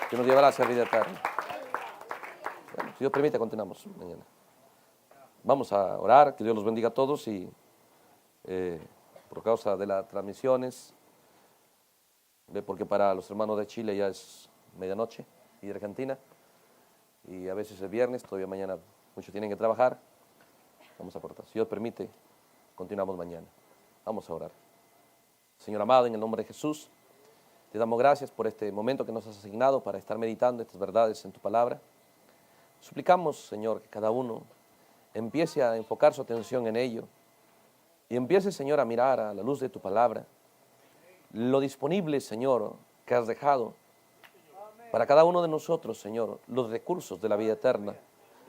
que nos llevará hacia la vida eterna. Bueno, si Dios permite, continuamos mañana. Vamos a orar, que Dios los bendiga a todos y por causa de las transmisiones, porque para los hermanos de Chile ya es medianoche y de Argentina, y a veces es viernes, todavía mañana muchos tienen que trabajar. Vamos a aportar. Si Dios permite, continuamos mañana. Vamos a orar. Señor amado, en el nombre de Jesús, te damos gracias por este momento que nos has asignado para estar meditando estas verdades en tu palabra. Suplicamos, Señor, que cada uno empiece a enfocar su atención en ello y empiece, Señor, a mirar a la luz de tu palabra lo disponible, Señor, que has dejado para cada uno de nosotros, Señor, los recursos de la vida eterna,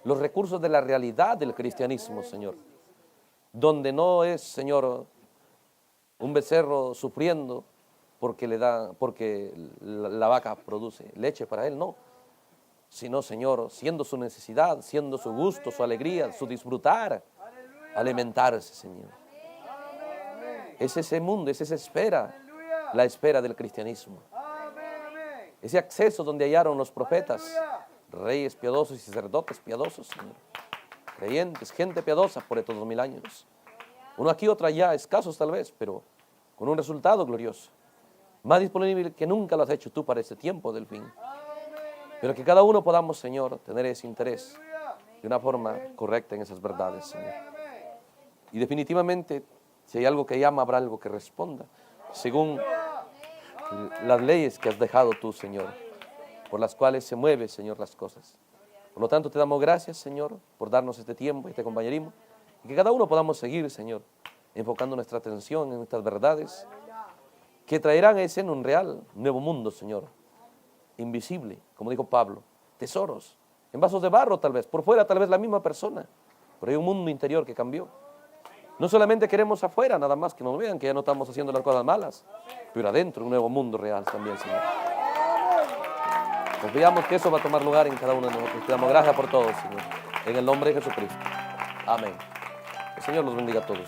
los recursos de la realidad del cristianismo, Señor, donde no es, Señor, un becerro sufriendo porque la vaca produce leche para él, no, sino, Señor, siendo su necesidad, siendo su gusto, su alegría, su disfrutar, alimentarse, Señor. Es ese mundo, es esa espera, la espera del cristianismo. Ese acceso donde hallaron los profetas, reyes piadosos y sacerdotes piadosos, Señor. Creyentes, gente piadosa por estos 2000 años. Uno aquí, otro allá, escasos tal vez, pero con un resultado glorioso. Más disponible que nunca lo has hecho tú para este tiempo del fin. Pero que cada uno podamos, Señor, tener ese interés de una forma correcta en esas verdades, Señor. Y definitivamente, si hay algo que llama, habrá algo que responda, según las leyes que has dejado tú, Señor, por las cuales se mueven, Señor, las cosas. Por lo tanto, te damos gracias, Señor, por darnos este tiempo, este compañerismo, y que cada uno podamos seguir, Señor, enfocando nuestra atención en estas verdades que traerán a escena un real nuevo mundo, Señor, invisible, como dijo Pablo, tesoros, en vasos de barro tal vez, por fuera tal vez la misma persona, pero hay un mundo interior que cambió. No solamente queremos afuera, nada más que nos vean que ya no estamos haciendo las cosas malas, pero adentro un nuevo mundo real también, Señor. Confiamos que eso va a tomar lugar en cada uno de nosotros. Te damos gracias por todo, Señor, en el nombre de Jesucristo. Amén. El Señor los bendiga a todos.